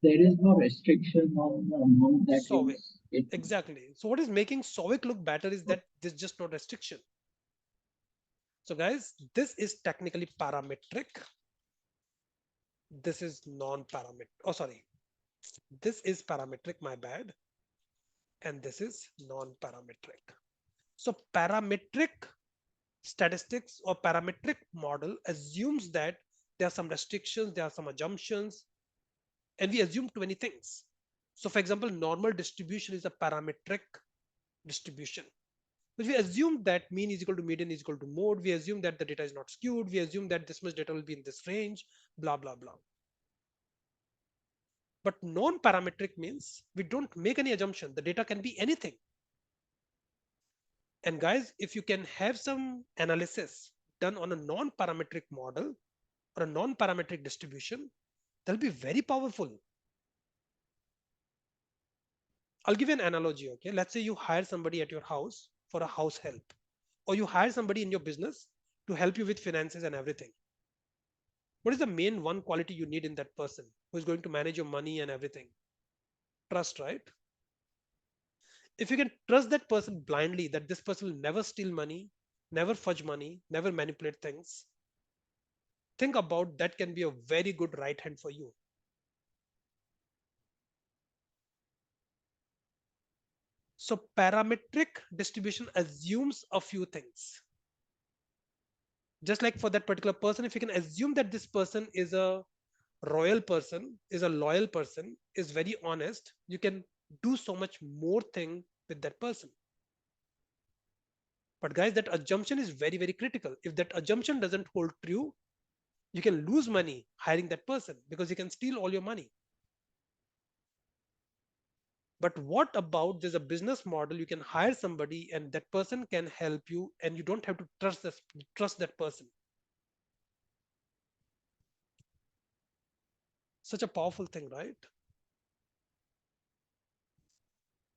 There is no restriction on the amount that Sovic, is it. exactly. So what is making Sovic look better is that there's just no restriction. So guys, this is technically parametric. This is non-parametric. Oh, sorry. This is parametric, my bad. And this is non-parametric. So parametric statistics or parametric model assumes that there are some restrictions, there are some assumptions, and we assume too many things. So for example, normal distribution is a parametric distribution. But we assume that mean is equal to median is equal to mode. We assume that the data is not skewed. We assume that this much data will be in this range, blah, blah, blah. But non-parametric means we don't make any assumption. The data can be anything. And guys, if you can have some analysis done on a non-parametric model or a non-parametric distribution, that'll be very powerful. I'll give you an analogy. Okay, let's say you hire somebody at your house for a house help, or you hire somebody in your business to help you with finances and everything. What is the main one quality you need in that person who is going to manage your money and everything? Trust, right? If you can trust that person blindly, that this person will never steal money, never fudge money, never manipulate things, think about that can be a very good right hand for you. So parametric distribution assumes a few things. Just like for that particular person, if you can assume that this person is a royal person, is a loyal person, is very honest, you can do so much more thing with that person. But guys, that assumption is very, very critical. If that assumption doesn't hold true, you can lose money hiring that person because he can steal all your money. But what about there's a business model, you can hire somebody and that person can help you and you don't have to trust that person. Such a powerful thing, right?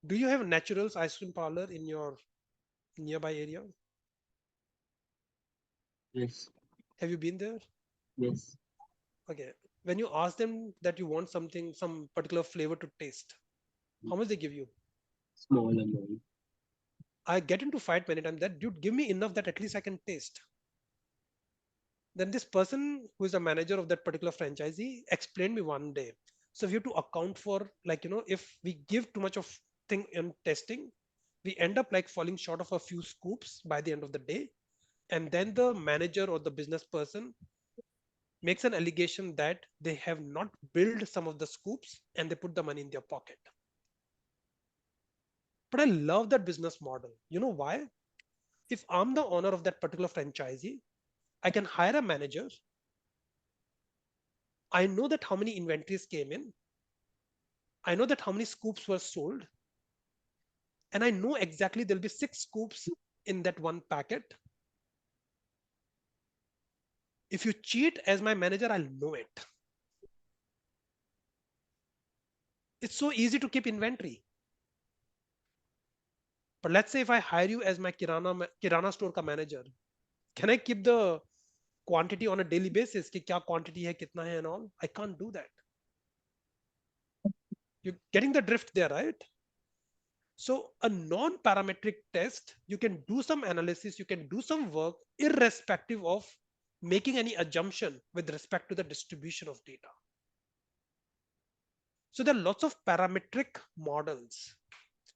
Do you have Naturals ice cream parlor in your nearby area? Yes. Have you been there? Yes. Okay. When you ask them that you want something, some particular flavor to taste, how much they give you? Small amount. I get into fight many times that dude, give me enough that at least I can taste. Then this person who is a manager of that particular franchisee explained me one day. So we have to account for, like, if we give too much of thing in testing, we end up like falling short of a few scoops by the end of the day. And then the manager or the business person makes an allegation that they have not billed some of the scoops and they put the money in their pocket. But I love that business model. You know why? If I'm the owner of that particular franchisee, I can hire a manager. I know that how many inventories came in. I know that how many scoops were sold. And I know exactly there'll be 6 scoops in that one packet. If you cheat as my manager, I'll know it. It's so easy to keep inventory. But let's say if I hire you as my kirana store ka manager, can I keep the quantity on a daily basis? कि क्या quantity है, कितना है and all? I can't do that. You're getting the drift there, right? So a non-parametric test, you can do some analysis, you can do some work irrespective of making any assumption with respect to the distribution of data. So there are lots of parametric models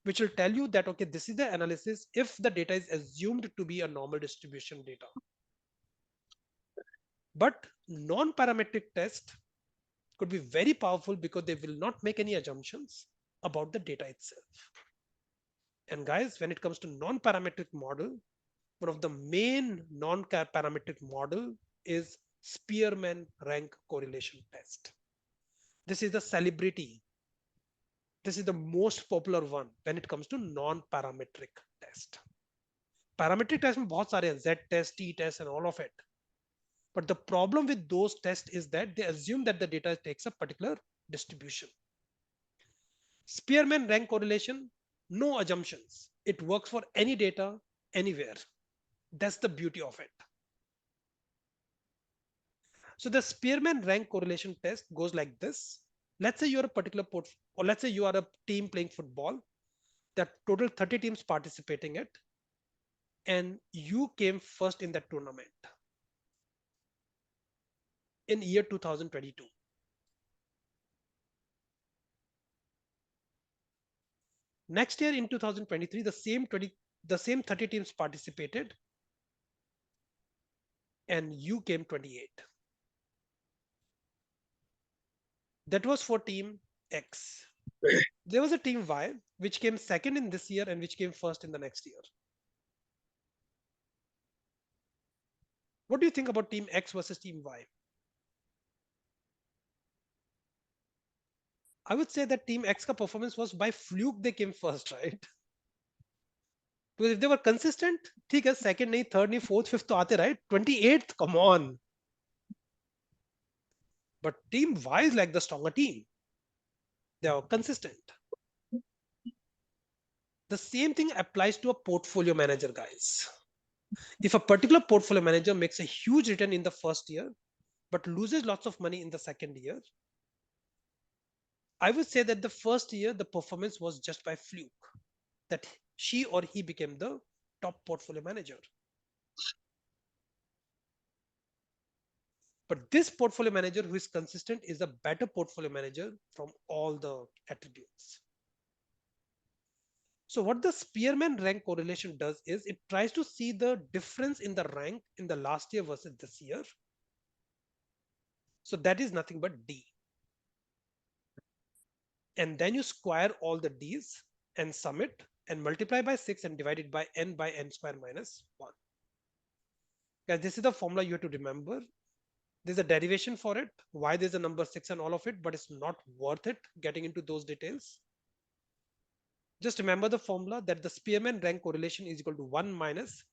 which will tell you that, okay, this is the analysis if the data is assumed to be a normal distribution data. But non-parametric test could be very powerful because they will not make any assumptions about the data itself. And guys, when it comes to non-parametric model, one of the main non-parametric model is Spearman rank correlation test. This is the celebrity. This is the most popular one when it comes to non-parametric test. Parametric test में बहुत सारे हैं, Z test, T test, and all of it. But the problem with those tests is that they assume that the data takes a particular distribution. Spearman rank correlation, no assumptions. It works for any data, anywhere. That's the beauty of it. So the Spearman rank correlation test goes like this. Let's say you're a particular or let's say you are a team playing football. There are total 30 teams participating it, and you came first in that tournament in year 2022. Next year in 2023, the same 30 teams participated, and you came 28. That was for team X. There was a team Y which came second in this year and which came first in the next year. What do you think about team X versus team Y? I would say that team X ka performance was by fluke they came first, right? Because if they were consistent, ठीक है, second नहीं, third नहीं, fourth, fifth तो आते, right? 28th, come on. But team Y is like the stronger team. They are consistent. The same thing applies to a portfolio manager, guys. If a particular portfolio manager makes a huge return in the first year, but loses lots of money in the second year, I would say that the first year, the performance was just by fluke, that she or he became the top portfolio manager. But this portfolio manager who is consistent is a better portfolio manager from all the attributes. So what the Spearman rank correlation does is it tries to see the difference in the rank in the last year versus this year. So that is nothing but D. And then you square all the D's and sum it and multiply by 6 and divide it by n square minus 1. Guys, this is the formula you have to remember. There's a derivation for it, why there's a number 6 and all of it, but it's not worth it getting into those details. Just remember the formula that the Spearman rank correlation is equal to 1 minus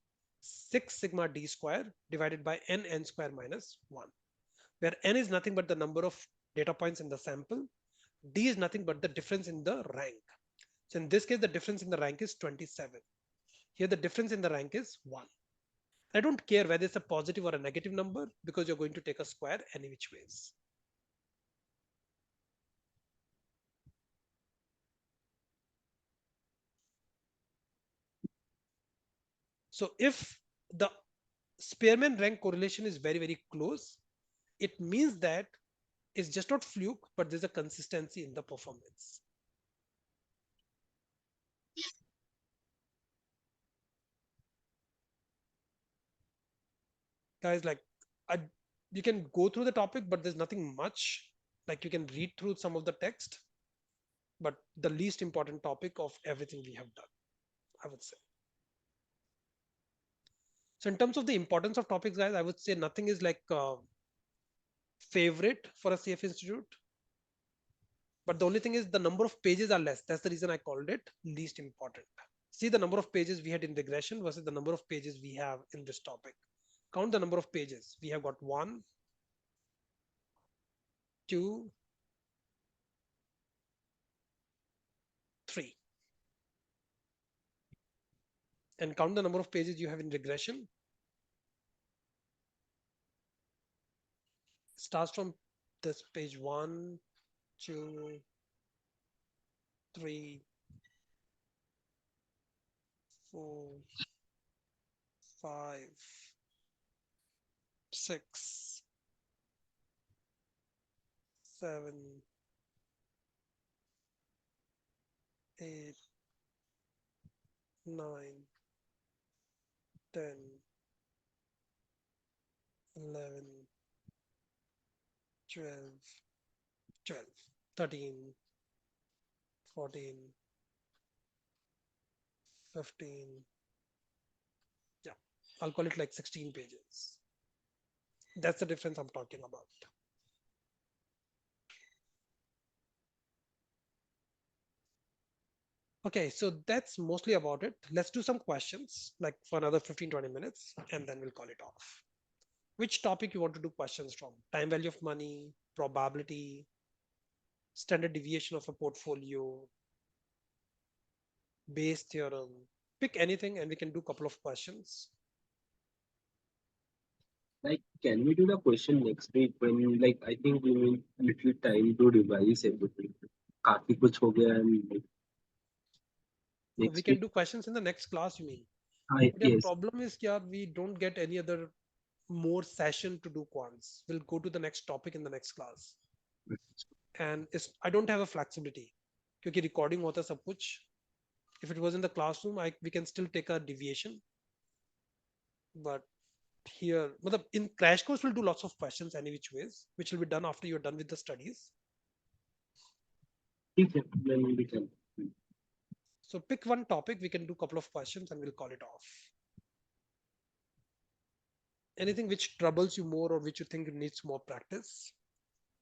6 sigma d square divided by n square minus 1, where n is nothing but the number of data points in the sample, d is nothing but the difference in the rank. So in this case, the difference in the rank is 27. Here, the difference in the rank is 1. I don't care whether it's a positive or a negative number because you're going to take a square any which ways. So if the Spearman rank correlation is very, very close, it means that it's just not fluke, but there's a consistency in the performance. Guys, like I, you can go through the topic, but there's nothing much. Like you can read through some of the text, but the least important topic of everything we have done, I would say. So in terms of the importance of topics, guys, I would say nothing is like favorite for a CFA institute. But the only thing is the number of pages are less. That's the reason I called it least important. See the number of pages we had in regression versus the number of pages we have in this topic. Count the number of pages. We have got 1, 2, 3. And count the number of pages you have in regression. It starts from this page 1, 2, 3, 4, 5, 6, 7, 8, 9, 10, 11, 12, 12, 13, 14, 15. Yeah, I'll call it like 16 pages. That's the difference I'm talking about. Okay, so that's mostly about it. Let's do some questions like for another 15-20 minutes and then we'll call it off. Which topic you want to do questions from? Time value of money, probability, standard deviation of a portfolio, Bayes theorem. Pick anything and we can do a couple of questions. Like, can we do the question next week when, like, I think we need little time to revise everything. काफी कुछ हो गया and like, We next can week. do questions in the next class, you mean? But the Yes. problem is, yeah, we don't get any other more session to do quants. We'll go to the next topic in the next class. And I don't have a flexibility. क्योंकि recording होता सब कुछ. If it was in the classroom, we can still take a deviation. But here, in crash course, we'll do lots of questions any which ways, which will be done after you're done with the studies. ठीक है, then we can. So pick one topic, we can do a couple of questions and we'll call it off. Anything which troubles you more or which you think needs more practice?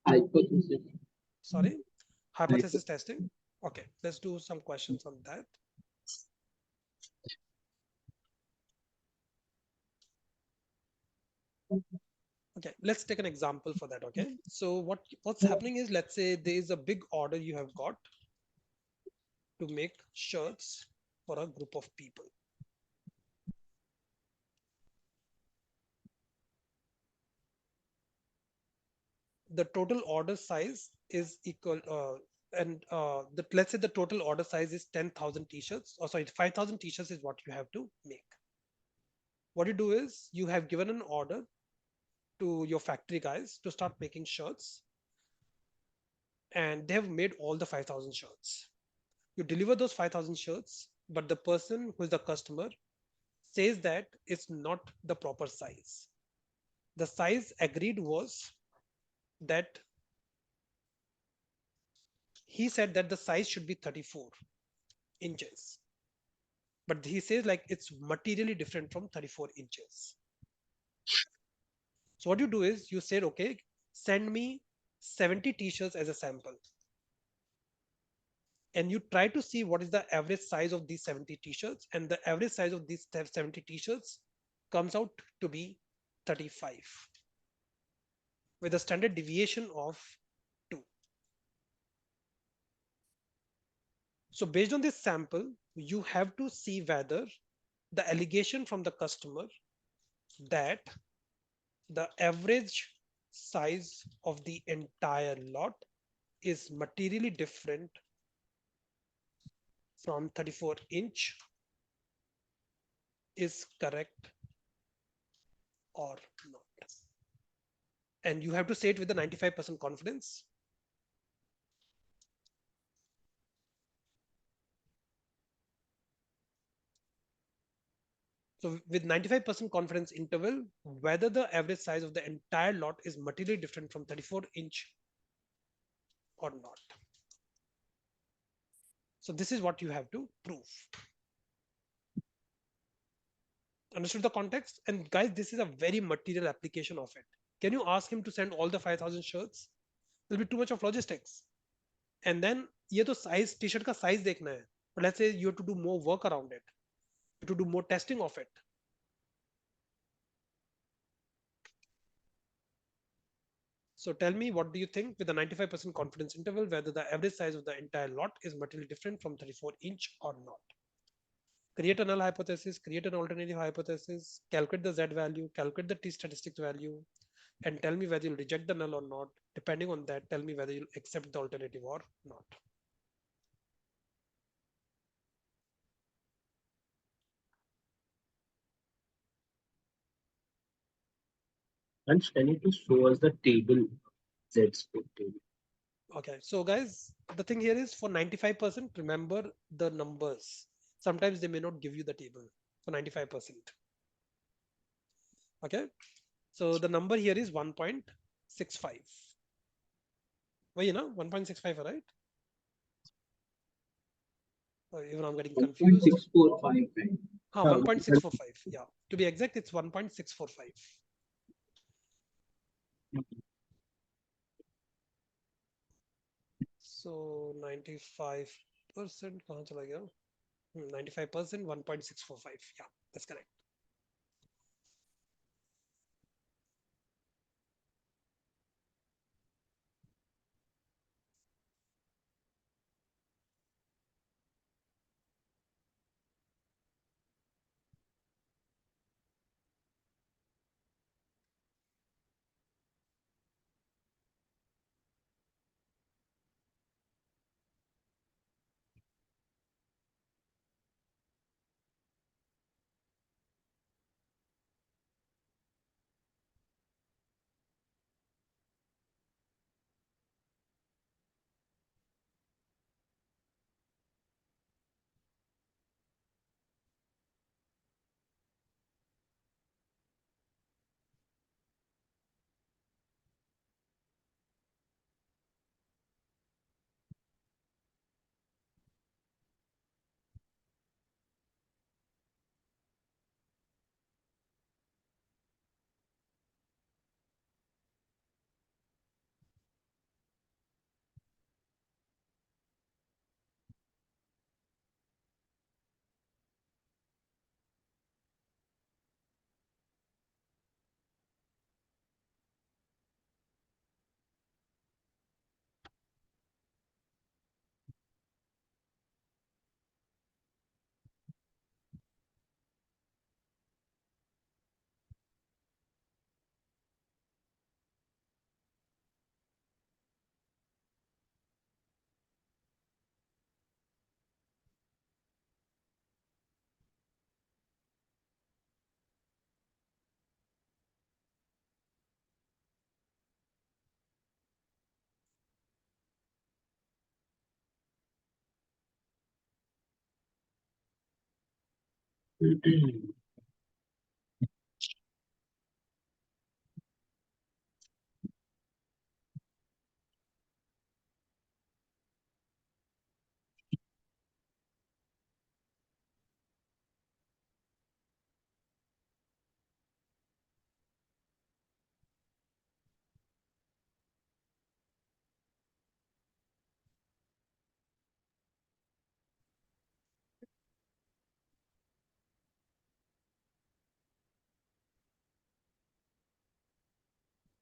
Hypothesis. Sorry? Hypothesis testing? Okay, let's do some questions on that. Okay, let's take an example for that. Okay, so what's happening is, let's say there is a big order you have got to make shirts for a group of people. The total order size is equal, let's say the total order size is 10,000 t-shirts, or sorry, 5,000 t-shirts is what you have to make. What you do is you have given an order to your factory guys to start making shirts, and they have made all the 5,000 shirts. You deliver those 5,000 shirts, but the person who is the customer says that it's not the proper size. The size agreed was that he said that the size should be 34 inches, but he says like it's materially different from 34 inches. So what you do is you said, okay, send me 70 t-shirts as a sample, and you try to see what is the average size of these 70 t-shirts, and the average size of these 70 t-shirts comes out to be 35 with a standard deviation of 2. So based on this sample, you have to see whether the allegation from the customer that the average size of the entire lot is materially different from 34-inch is correct or not. And you have to say it with a 95% confidence. So with 95% confidence interval, whether the average size of the entire lot is materially different from 34-inch or not. So this is what you have to prove. Understood the context? And guys, this is a very material application of it. Can you ask him to send all the 5,000 shirts? It'll be too much of logistics. And then ये तो size t-shirt का size देखना है. But let's say you have to do more work around it, to do more testing of it. So tell me, what do you think with a 95% confidence interval, whether the average size of the entire lot is materially different from 34-inch or not? Create a null hypothesis, create an alternative hypothesis, calculate the Z value, calculate the T statistics value, and tell me whether you'll reject the null or not. Depending on that, tell me whether you'll accept the alternative or not. Ansh, can you please show us the table, Z score table? Okay, so guys, the thing here is for 95%, remember the numbers. Sometimes they may not give you the table for 95%. Okay, so the number here is 1.65. Well, 1.65, right? Even I'm getting confused. 1.645. 1.645. Yeah, to be exact, it's 1.645. So 95% कहाँ चला गया? 95% 1.645. Yeah, that's correct.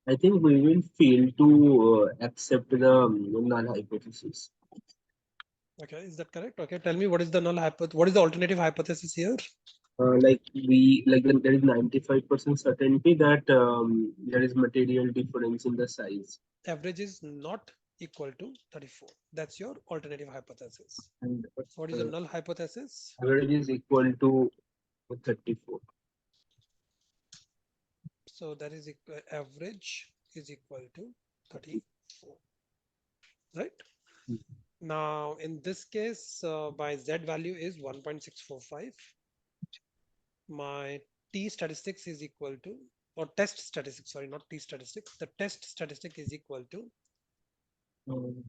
I think we will fail to accept the null hypothesis. Okay, is that correct? Okay, tell me what is the what is the alternative hypothesis here? There is 95% certainty that there is material difference in the size. Average is not equal to 34. That's your alternative hypothesis. And So what is the null hypothesis? average is equal to 34. So that is average is equal to 34, right? Hmm. Now in this case, my Z value is 1.645. My T statistics is equal to, or test statistics, sorry, not T statistics. The test statistic is equal to,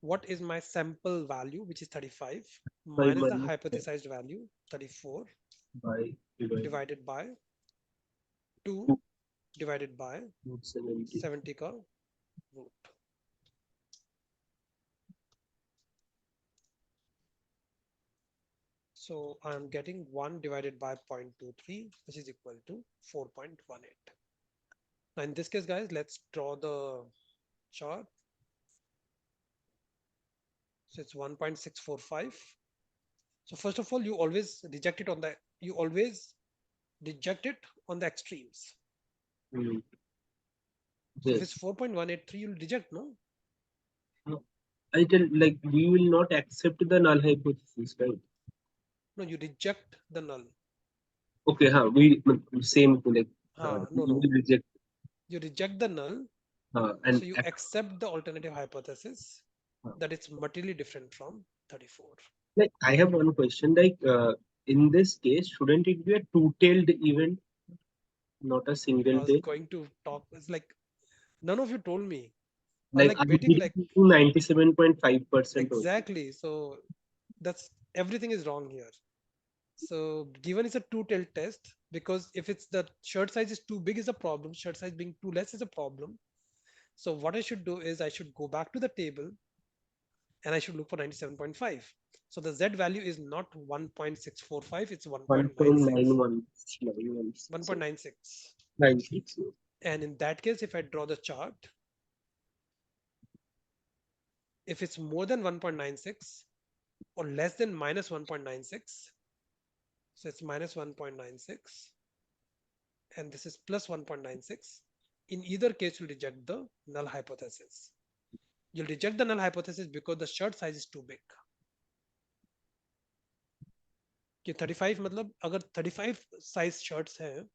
what is my sample value, which is 35, 5 minus the minus 10 hypothesized value, 34, by divided by 2, 2, divided by 70. 70 का root. So I'm getting 1 divided by 0.23, which is equal to 4.18. Now in this case, guys, let's draw the chart. So it's 1.645. So first of all, you always reject it on the extremes. Hmm. So if Yes. it's 4.183, you'll reject, no? I tell like we will not accept the null hypothesis, right? No, you reject the null. Okay, we same like No, we will no. reject You reject the null, and so you accept the alternative hypothesis that it's materially different from 34. like I have one question. Like in this case, shouldn't it be a two-tailed event, not a I single was tail? going to talk, it's like none of you told me. I was Like like I'm waiting, getting like to 97.5% only. exactly. That's everything is wrong here. So given it's a two-tailed test, because if it's the shirt size is too big is a problem, shirt size being too less is a problem. So what I should do is I should go back to the table and I should look for 97.5. So the Z value is not 1.645, it's 1.96. 1.91. 1.96. 96. And in that case, if I draw the chart, if it's more than 1.96 or less than minus 1.96, so it's minus 1.96 and this is plus 1.96. In either case, you'll reject the null hypothesis. You'll reject the null hypothesis because the shirt size is too big. कि 35 मतलब अगर 35 size shirts हैं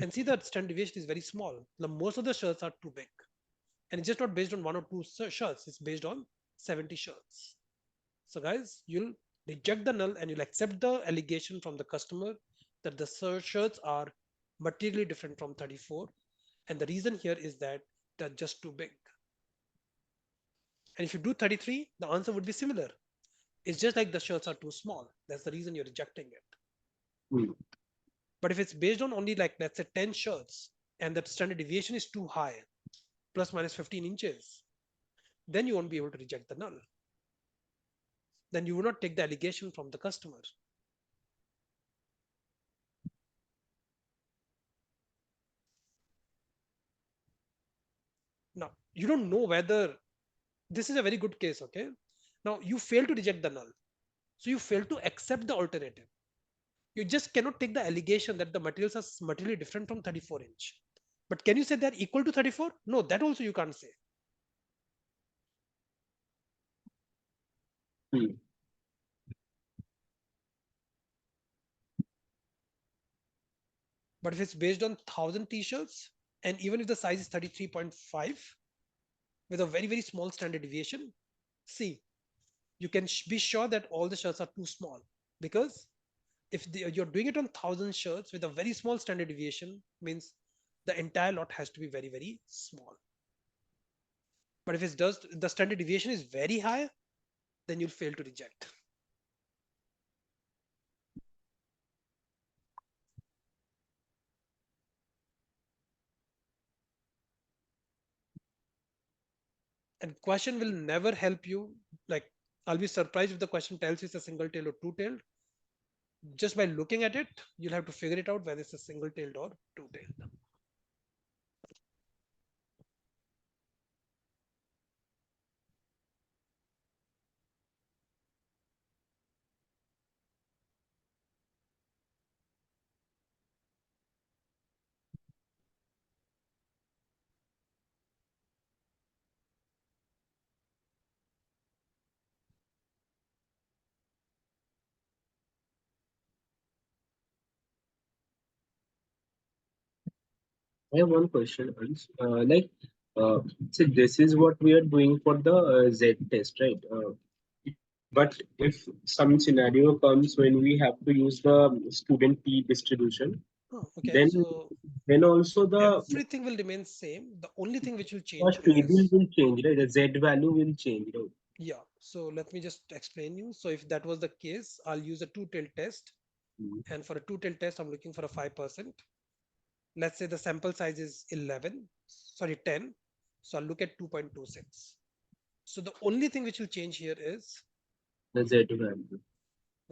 and see that standard deviation is very small. Most of the shirts are too big and it's just not based on one or two shirts, it's based on 70 shirts. So guys, you'll reject the null and you'll accept the allegation from the customer that the shirts are materially different from 34, and the reason here is that they're just too big. And if you do 33, the answer would be similar. It's just like the shirts are too small. That's the reason you're rejecting it. Hmm. But if it's based on only like let's say 10 shirts and the standard deviation is too high, plus minus 15 inches, then you won't be able to reject the null. Then you will not take the allegation from the customer. Now, you don't know whether this is a very good case, okay? Now, you fail to reject the null. So you fail to accept the alternative. You just cannot take the allegation that the materials are materially different from 34 inch. But can you say they're equal to 34? No, that also you can't say. Hmm. But if it's based on 1,000 t-shirts, and even if the size is 33.5 with a very, very small standard deviation, see, you can be sure that all the shirts are too small because you're doing it on 1,000 shirts with a very small standard deviation, means the entire lot has to be very, very small. But if it does, the standard deviation is very high, then you'll fail to reject. And question will never help you. Like, I'll be surprised if the question tells you it's a single tailed or two tailed. Just by looking at it, you'll have to figure it out whether it's a single tailed or two tailed. I have one question, Ansh. Uh, so this is what we are doing for the Z test, right? But if some scenario comes when we have to use the student P distribution, Oh, okay, then so then also the everything will remain same. The only thing which will change cost table is, will change, right? The Z value will change, right? yeah. So let me just explain you. So if that was the case, I'll use a two-tailed test. Mm. And for a two-tailed test, I'm looking for a 5%. Let's say the sample size is 11, sorry, 10. So I'll look at 2.26. So the only thing which will change here is, The Z value.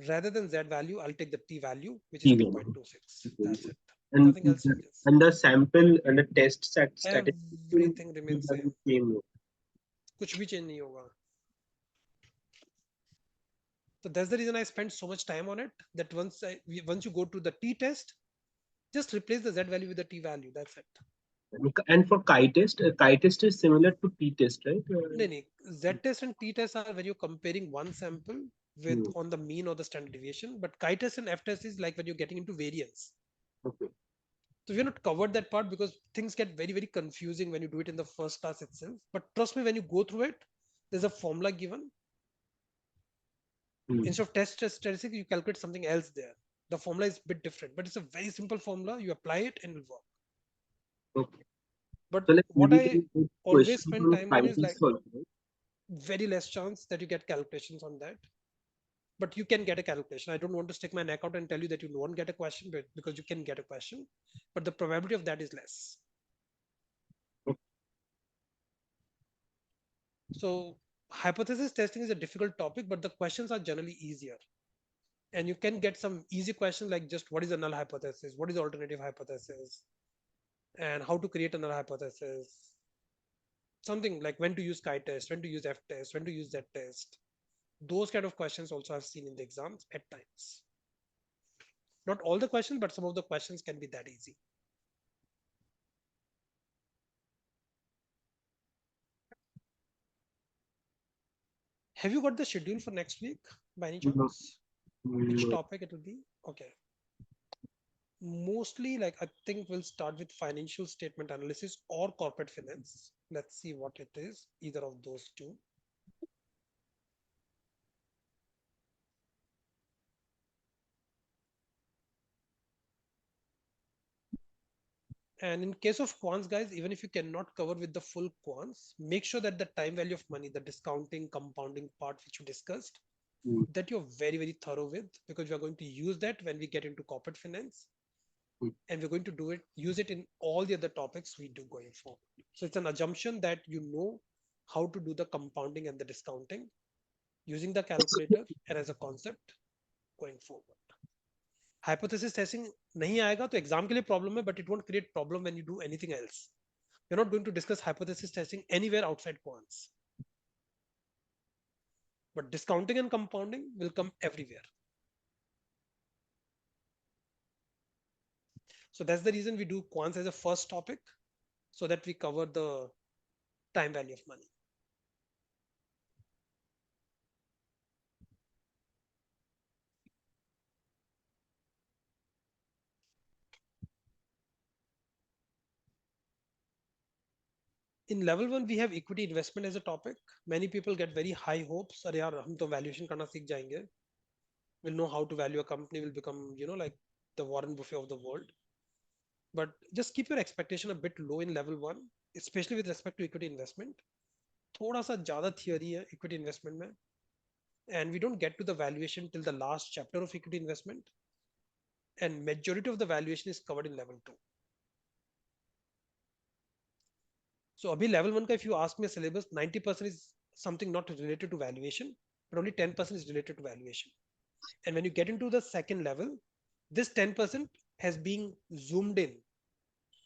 rather than Z value, I'll take the T value, which is T value. 2.26. That's it. And Nothing else changes. and the sample and the test statistic will Everything be remains the same. same. कुछ भी change नहीं होगा. So that's the reason I spent so much time on it. That once you go to the T test, just replace the Z value with the T value. That's it. And for chi test is similar to T test, right? No, no. Z test and T test are when you're comparing one sample with Hmm. on the mean or the standard deviation. But chi test and F test is like when you're getting into variance. Okay. So we're not covered that part because things get very, very confusing when you do it in the first class itself. But trust me, when you go through it, there's a formula given. Hmm. Instead of test statistics, you calculate something else there. The formula is a bit different, but it's a very simple formula. You apply it and it'll work. Okay. But So like what maybe I can get always questions spend on time chi on is like test also, right? very less chance that you get calculations on that. But you can get a calculation. I don't want to stick my neck out and tell you that you won't get a question, but because you can get a question, but the probability of that is less. So hypothesis testing is a difficult topic, but the questions are generally easier. And you can get some easy questions like just what is a null hypothesis, what is the alternative hypothesis, and how to create a null hypothesis. Something like when to use chi test, when to use F test, when to use Z test. Those kind of questions also I've seen in the exams at times. Not all the questions, but some of the questions can be that easy. Have you got the schedule for next week by any No, chance? Which no. topic it will be? Okay. Mostly, like I think we'll start with financial statement analysis or corporate finance. Let's see what it is, either of those two. And in case of quants, guys, even if you cannot cover with the full quants, make sure that the time value of money, the discounting, compounding part which we discussed, Hmm. that you're very, very thorough with, because we are going to use that when we get into corporate finance. Hmm. And we're going to use it in all the other topics we do going forward. So it's an assumption that you know how to do the compounding and the discounting using the calculator and as a concept going forward. Hypothesis testing नहीं आएगा तो exam के लिए problem है, but it won't create problem when you do anything else. You're not going to discuss hypothesis testing anywhere outside quants. But discounting and compounding will come everywhere. So that's the reason we do quants as a first topic, so that we cover the time value of money. In level 1 we have equity investment as a topic. Many people get very high hopes, अरे यार हम तो valuation करना सीख जाएंगे. will know how to value a company, will become, like the Warren Buffett of the world. But just keep your expectation a bit low in level one, especially with respect to equity investment. थोड़ा सा ज़्यादा theory है equity investment में, and we don't get to the valuation till the last chapter of equity investment, and majority of the valuation is covered in level two. So abhi level one ka, if you ask me a syllabus, 90% is something not related to valuation, but only 10% is related to valuation. And when you get into the second level, this 10% has been zoomed in,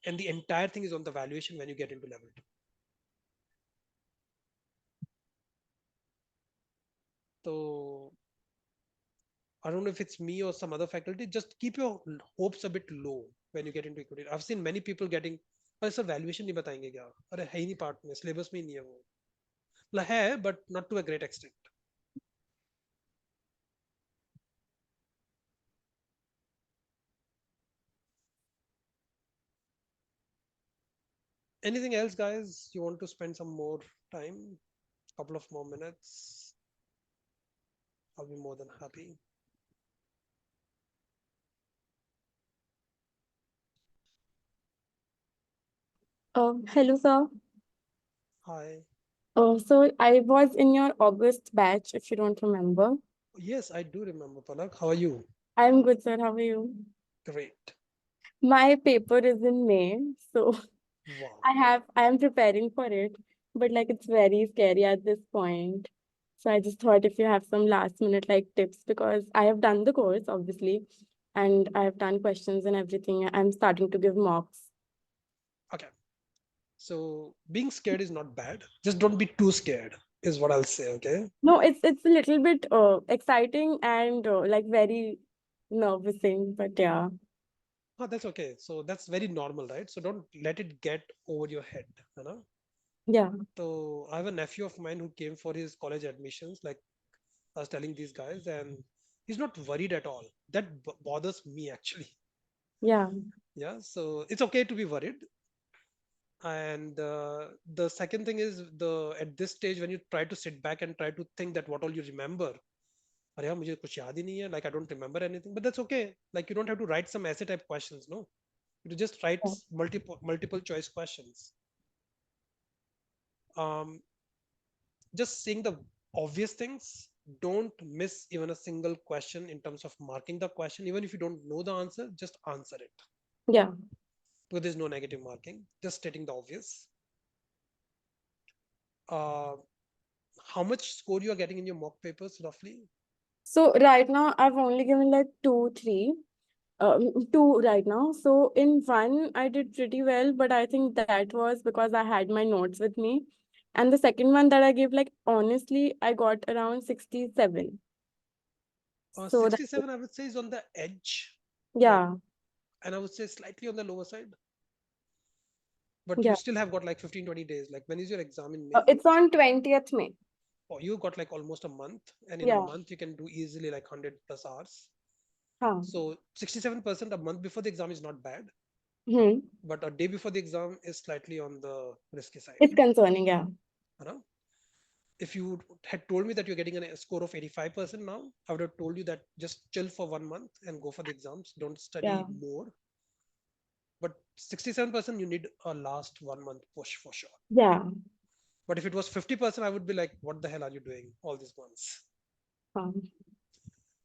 and the entire thing is on the valuation when you get into level two. So I don't know if it's me or some other faculty, just keep your hopes a bit low when you get into equity. I've seen many people getting, अरे sir valuation नहीं बताएंगे क्या, अरे है ही नहीं part में, syllabus में ही नहीं है वो, मतलब है but not to a great extent. Anything else, guys? You want to spend some more time? Couple of more minutes? I'll be more than happy. Hello, sir. Hi. So I was in your August batch, if you don't remember. Yes, I do remember, Palak. How are you? I'm good, sir. How are you? Great. My paper is in May, so Wow. I am preparing for it, but like it's very scary at this point. So I just thought if you have some last minute like tips, because I have done the course, obviously, and I have done questions and everything. I'm starting to give mocks. Okay. So being scared is not bad. Just don't be too scared, is what I'll say. Okay. No, it's a little bit exciting and like very nervousing, but yeah. Oh, that's okay. So that's very normal, right? So don't let it get over your head. You know? Yeah. So I have a nephew of mine who came for his college admissions, like I was telling these guys, and he's not worried at all. That bothers me actually. Yeah. Yeah. So it's okay to be worried. And the second thing is the at this stage when you try to sit back and try to think that what all you remember, अरे यार मुझे कुछ याद ही नहीं है, like I don't remember anything, but that's okay. Like you don't have to write some essay type questions, no. You just write Yeah. multiple choice questions. Um, just saying the obvious things. Don't miss even a single question in terms of marking the question. Even if you don't know the answer, just answer it. Yeah. Because there's no negative marking. Just stating the obvious. Uh, how much score you are getting in your mock papers roughly? So right now I've only given like two, three, two right now. So in one I did pretty well, but I think that was because I had my notes with me. And the second one that I gave, like honestly, I got around 67. So that 67, I would say, is on the edge. Like, yeah, and I would say slightly on the lower side. But you yeah. still have got like 15-20 days. Like, when is your exam in May? It's on 20th May. Oh, you got like almost a month. And in a Yeah. month, you can do easily like 100 plus hours. Huh. So 67% a month before the exam is not bad. Hmm. But a day before the exam is slightly on the risky side. It's concerning, yeah. You know? If you had told me that you're getting a score of 85% now, I would have told you that just chill for 1 month and go for the exams. Don't Yeah. study more. But 67%, you need a last 1 month push for sure. Yeah. But if it was 50%, I would be like, what the hell are you doing all these months? Um,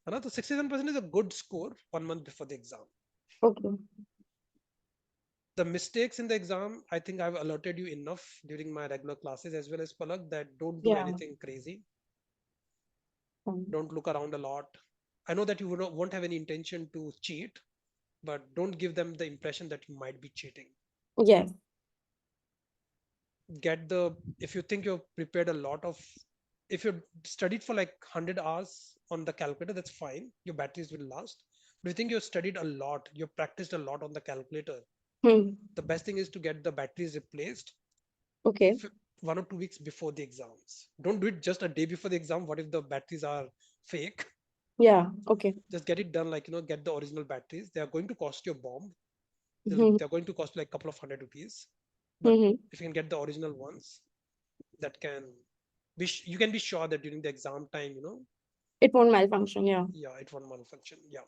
So 67% is a good score 1 month before the exam. okay. The mistakes in the exam, I think I've alerted you enough during my regular classes as well as Palak that don't do Yeah. anything crazy. Um, Don't look around a lot. I know that you won't have any intention to cheat, but don't give them the impression that you might be cheating. yes. If you think you've prepared a lot of, if you studied for like 100 hours on the calculator, that's fine. Your batteries will last. But if you think you've studied a lot, you've practiced a lot on the calculator, Hmm. the best thing is to get the batteries replaced Okay. 1 or 2 weeks before the exams. Don't do it just a day before the exam. What if the batteries are fake? Yeah. Okay. Just get it done, like, get the original batteries. They are going to cost you a bomb. Hmm. They're going to cost like a couple of ₹100. But Hmm. if you can get the original ones, that can you can be sure that during the exam time, It won't malfunction, yeah. Yeah, it won't malfunction. Yeah.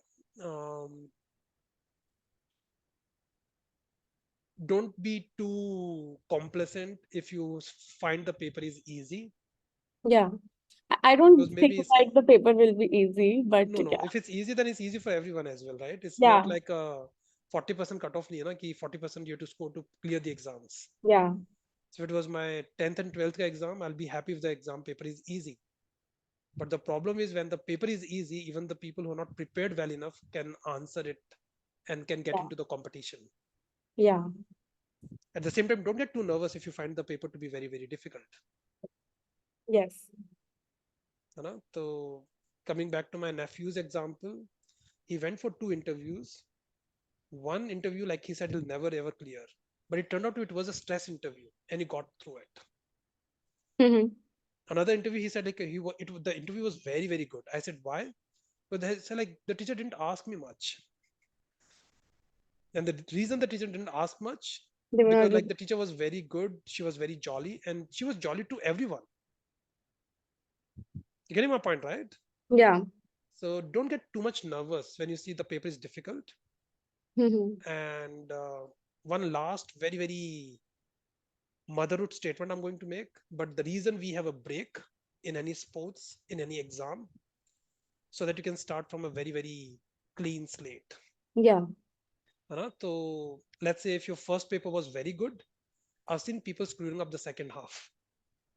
Don't be too complacent if you find the paper is easy, Yeah. I because don't think maybe it's, like the paper will be easy, but no, yeah. if it's easy, then it's easy for everyone as well, right? It's Yeah. not like a 40% cutoff nahi hai na ki 40% you have to score to clear the exams. Yeah. So if it was my 10th and 12th ka exam, I'll be happy if the exam paper is easy. But the problem is when the paper is easy, even the people who are not prepared well enough can answer it and can get Yeah. into the competition. Yeah. At the same time, don't get too nervous if you find the paper to be very, very difficult. Yes. है ना? So coming back to my nephew's example, he went for 2 interviews. One interview, like he said, he'll never ever clear. But it turned out it was a stress interview and he got through it. Mm-hmm. Another interview, he said like the interview was very, very good. I said, why? But they said like the teacher didn't ask me much. And the reason the teacher didn't ask much, They were because not. like the teacher was very good, she was very jolly, and she was jolly to everyone. You getting my point, right? Yeah. So don't get too much nervous when you see the paper is difficult. Mm-hmm. And one last very, very motherhood statement I'm going to make. But the reason we have a break in any sports, in any exam, so that you can start from a very, very clean slate. Yeah. So let's say if your first paper was very good, I've seen people screwing up the second half.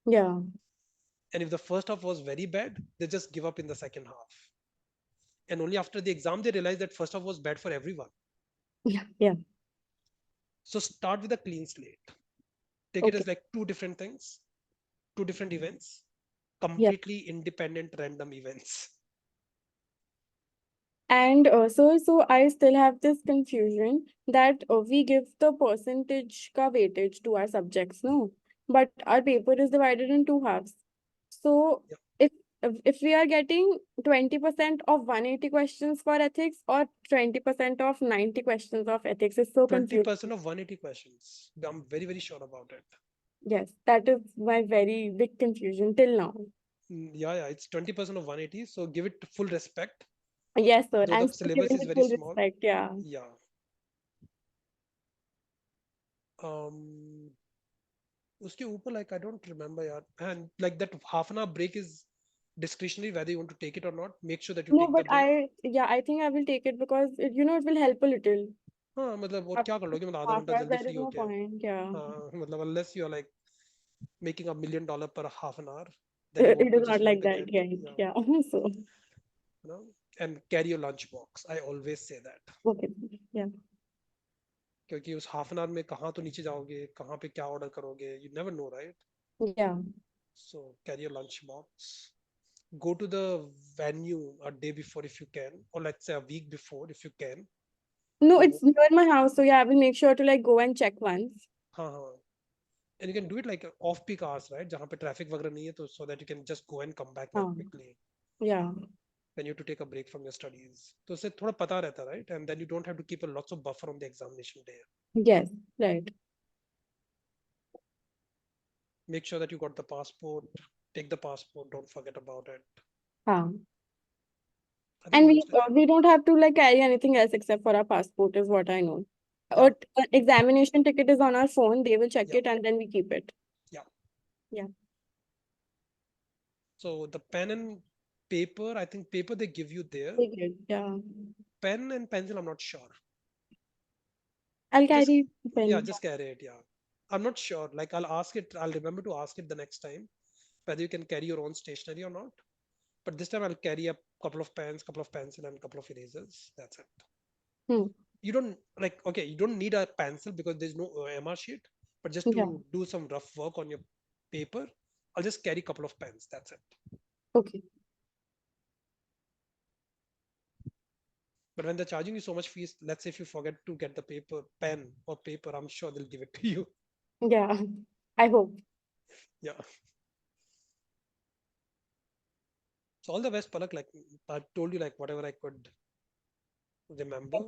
Yeah. And if the first half was very bad, they just give up in the second half. And only after the exam, they realize that first half was bad for everyone. Yeah. Yeah. So start with a clean slate. Take it Okay. as like two different things, two different events, Yeah. completely independent random events. And so I still have this confusion that we give the percentage ka weightage to our subjects, no? But our paper is divided in two halves. So Yeah. if we are getting 20% of 180 questions for ethics or 20% of 90 questions of ethics is so 20% confusing. of 180 questions. I'm very, very sure about it. Yes, that is my very big confusion till now. Yeah, it's 20% of 180. So give it full respect, Yes, sir. though the I'm still syllabus giving is it very full small. respect. Yeah. Yeah. उसके ऊपर like I don't remember यार, and like that half an hour break is discretionary whether you want to take it or not. Make sure that you No, take the but break. I think I will take it because it will help a little. हाँ मतलब और क्या कर After लोगे मतलब आधा half घंटा hour, जल्दी there फ्री is no होके. point. Yeah. हाँ मतलब unless you are like making $1 million per half an hour, then you It won't is be not just like want to that, get, right? yeah, Yeah. So, you know, and carry your lunch box. I always say that. okay. Yeah. क्योंकि उस half an hour में कहाँ तो नीचे जाओगे, कहाँ पे क्या ऑर्डर करोगे, you never know, right? Yeah. So carry your lunch box. Go to the venue a day before if you can, or let's say a week before if you can. No, You, it's near my house, so yeah, I will make sure to like go and check once. हाँ हाँ. And you can do it like off peak hours, right? जहाँ पे traffic वगैरह नहीं है, तो so that you can just go and come back very quickly Yeah. when you have to take a break from your studies. तो उससे थोड़ा पता रहता, right? And then you don't have to keep a lots of buffer on the examination day. Yes. Right. Make sure that you got the passport. Take the passport. Don't forget about it. I think And mostly we don't have to like carry anything else except for our passport, is what I know. yeah, Or examination ticket is on our phone. They will check yeah, it and then we keep it. yeah. Yeah. So the pen and paper, I think paper they give you there. They did. Yeah. Pen and pencil, I'm not sure. I'll Just carry yeah, pen. just carry it. Yeah, I'm not sure. Like I'll ask it. I'll remember to ask it the next time whether you can carry your own stationery or not. But this time I'll carry a couple of pens, couple of pencil, and couple of erasers. That's it. Hmm. You don't like okay. You don't need a pencil because there's no OMR sheet. But just Yeah. to do some rough work on your paper, I'll just carry a couple of pens. That's it. Okay. But when they're charging you so much fees, let's say if you forget to get the pen or paper, I'm sure they'll give it to you. Yeah. I hope. Yeah. So all the best, Palak. Like I told you, like whatever I could remember.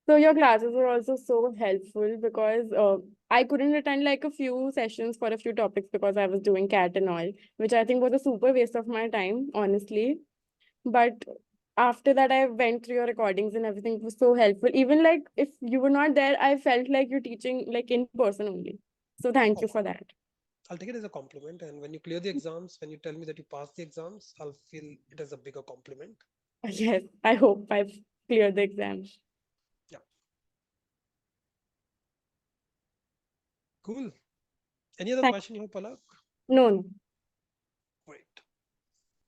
So your classes were also so helpful because I couldn't attend like a few sessions for a few topics because I was doing CAT and all, which I think was a super waste of my time, honestly. But after that, I went through your recordings and everything. It was so helpful. Even like if you were not there, I felt like you're teaching like in person only. So thank you Oh, for that. I'll take it as a compliment. And when you clear the exams, when you tell me that you passed the exams, I'll feel it as a bigger compliment. Yes, I hope I've cleared the exam. Yeah, cool. Any other Thank question you have, Palak? no, no. Great.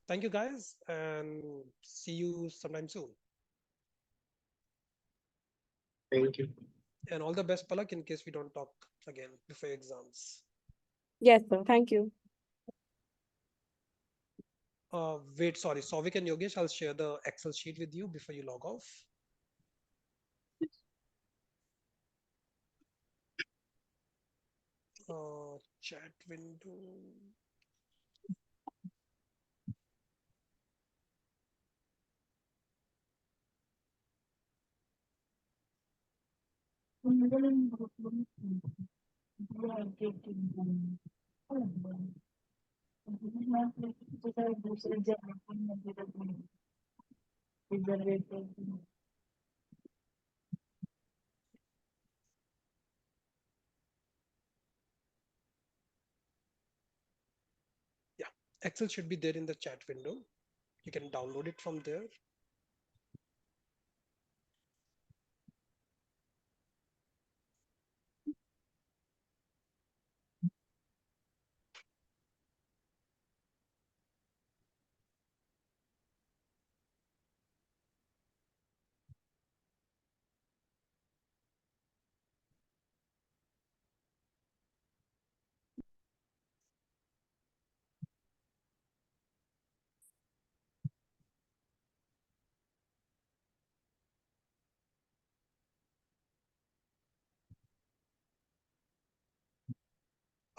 Thank you, guys, and see you sometime soon. Thank you. And all the best, Palak, in case we don't talk again before your exams. Yes, sir. Thank you. Wait, sorry, Souvik and Yogesh, I'll share the Excel sheet with you before you log off. Chat window. Yeah, Excel should be there in the chat window. You can download it from there.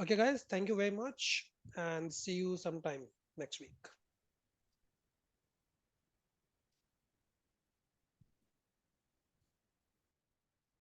Okay, guys, thank you very much and see you sometime next week.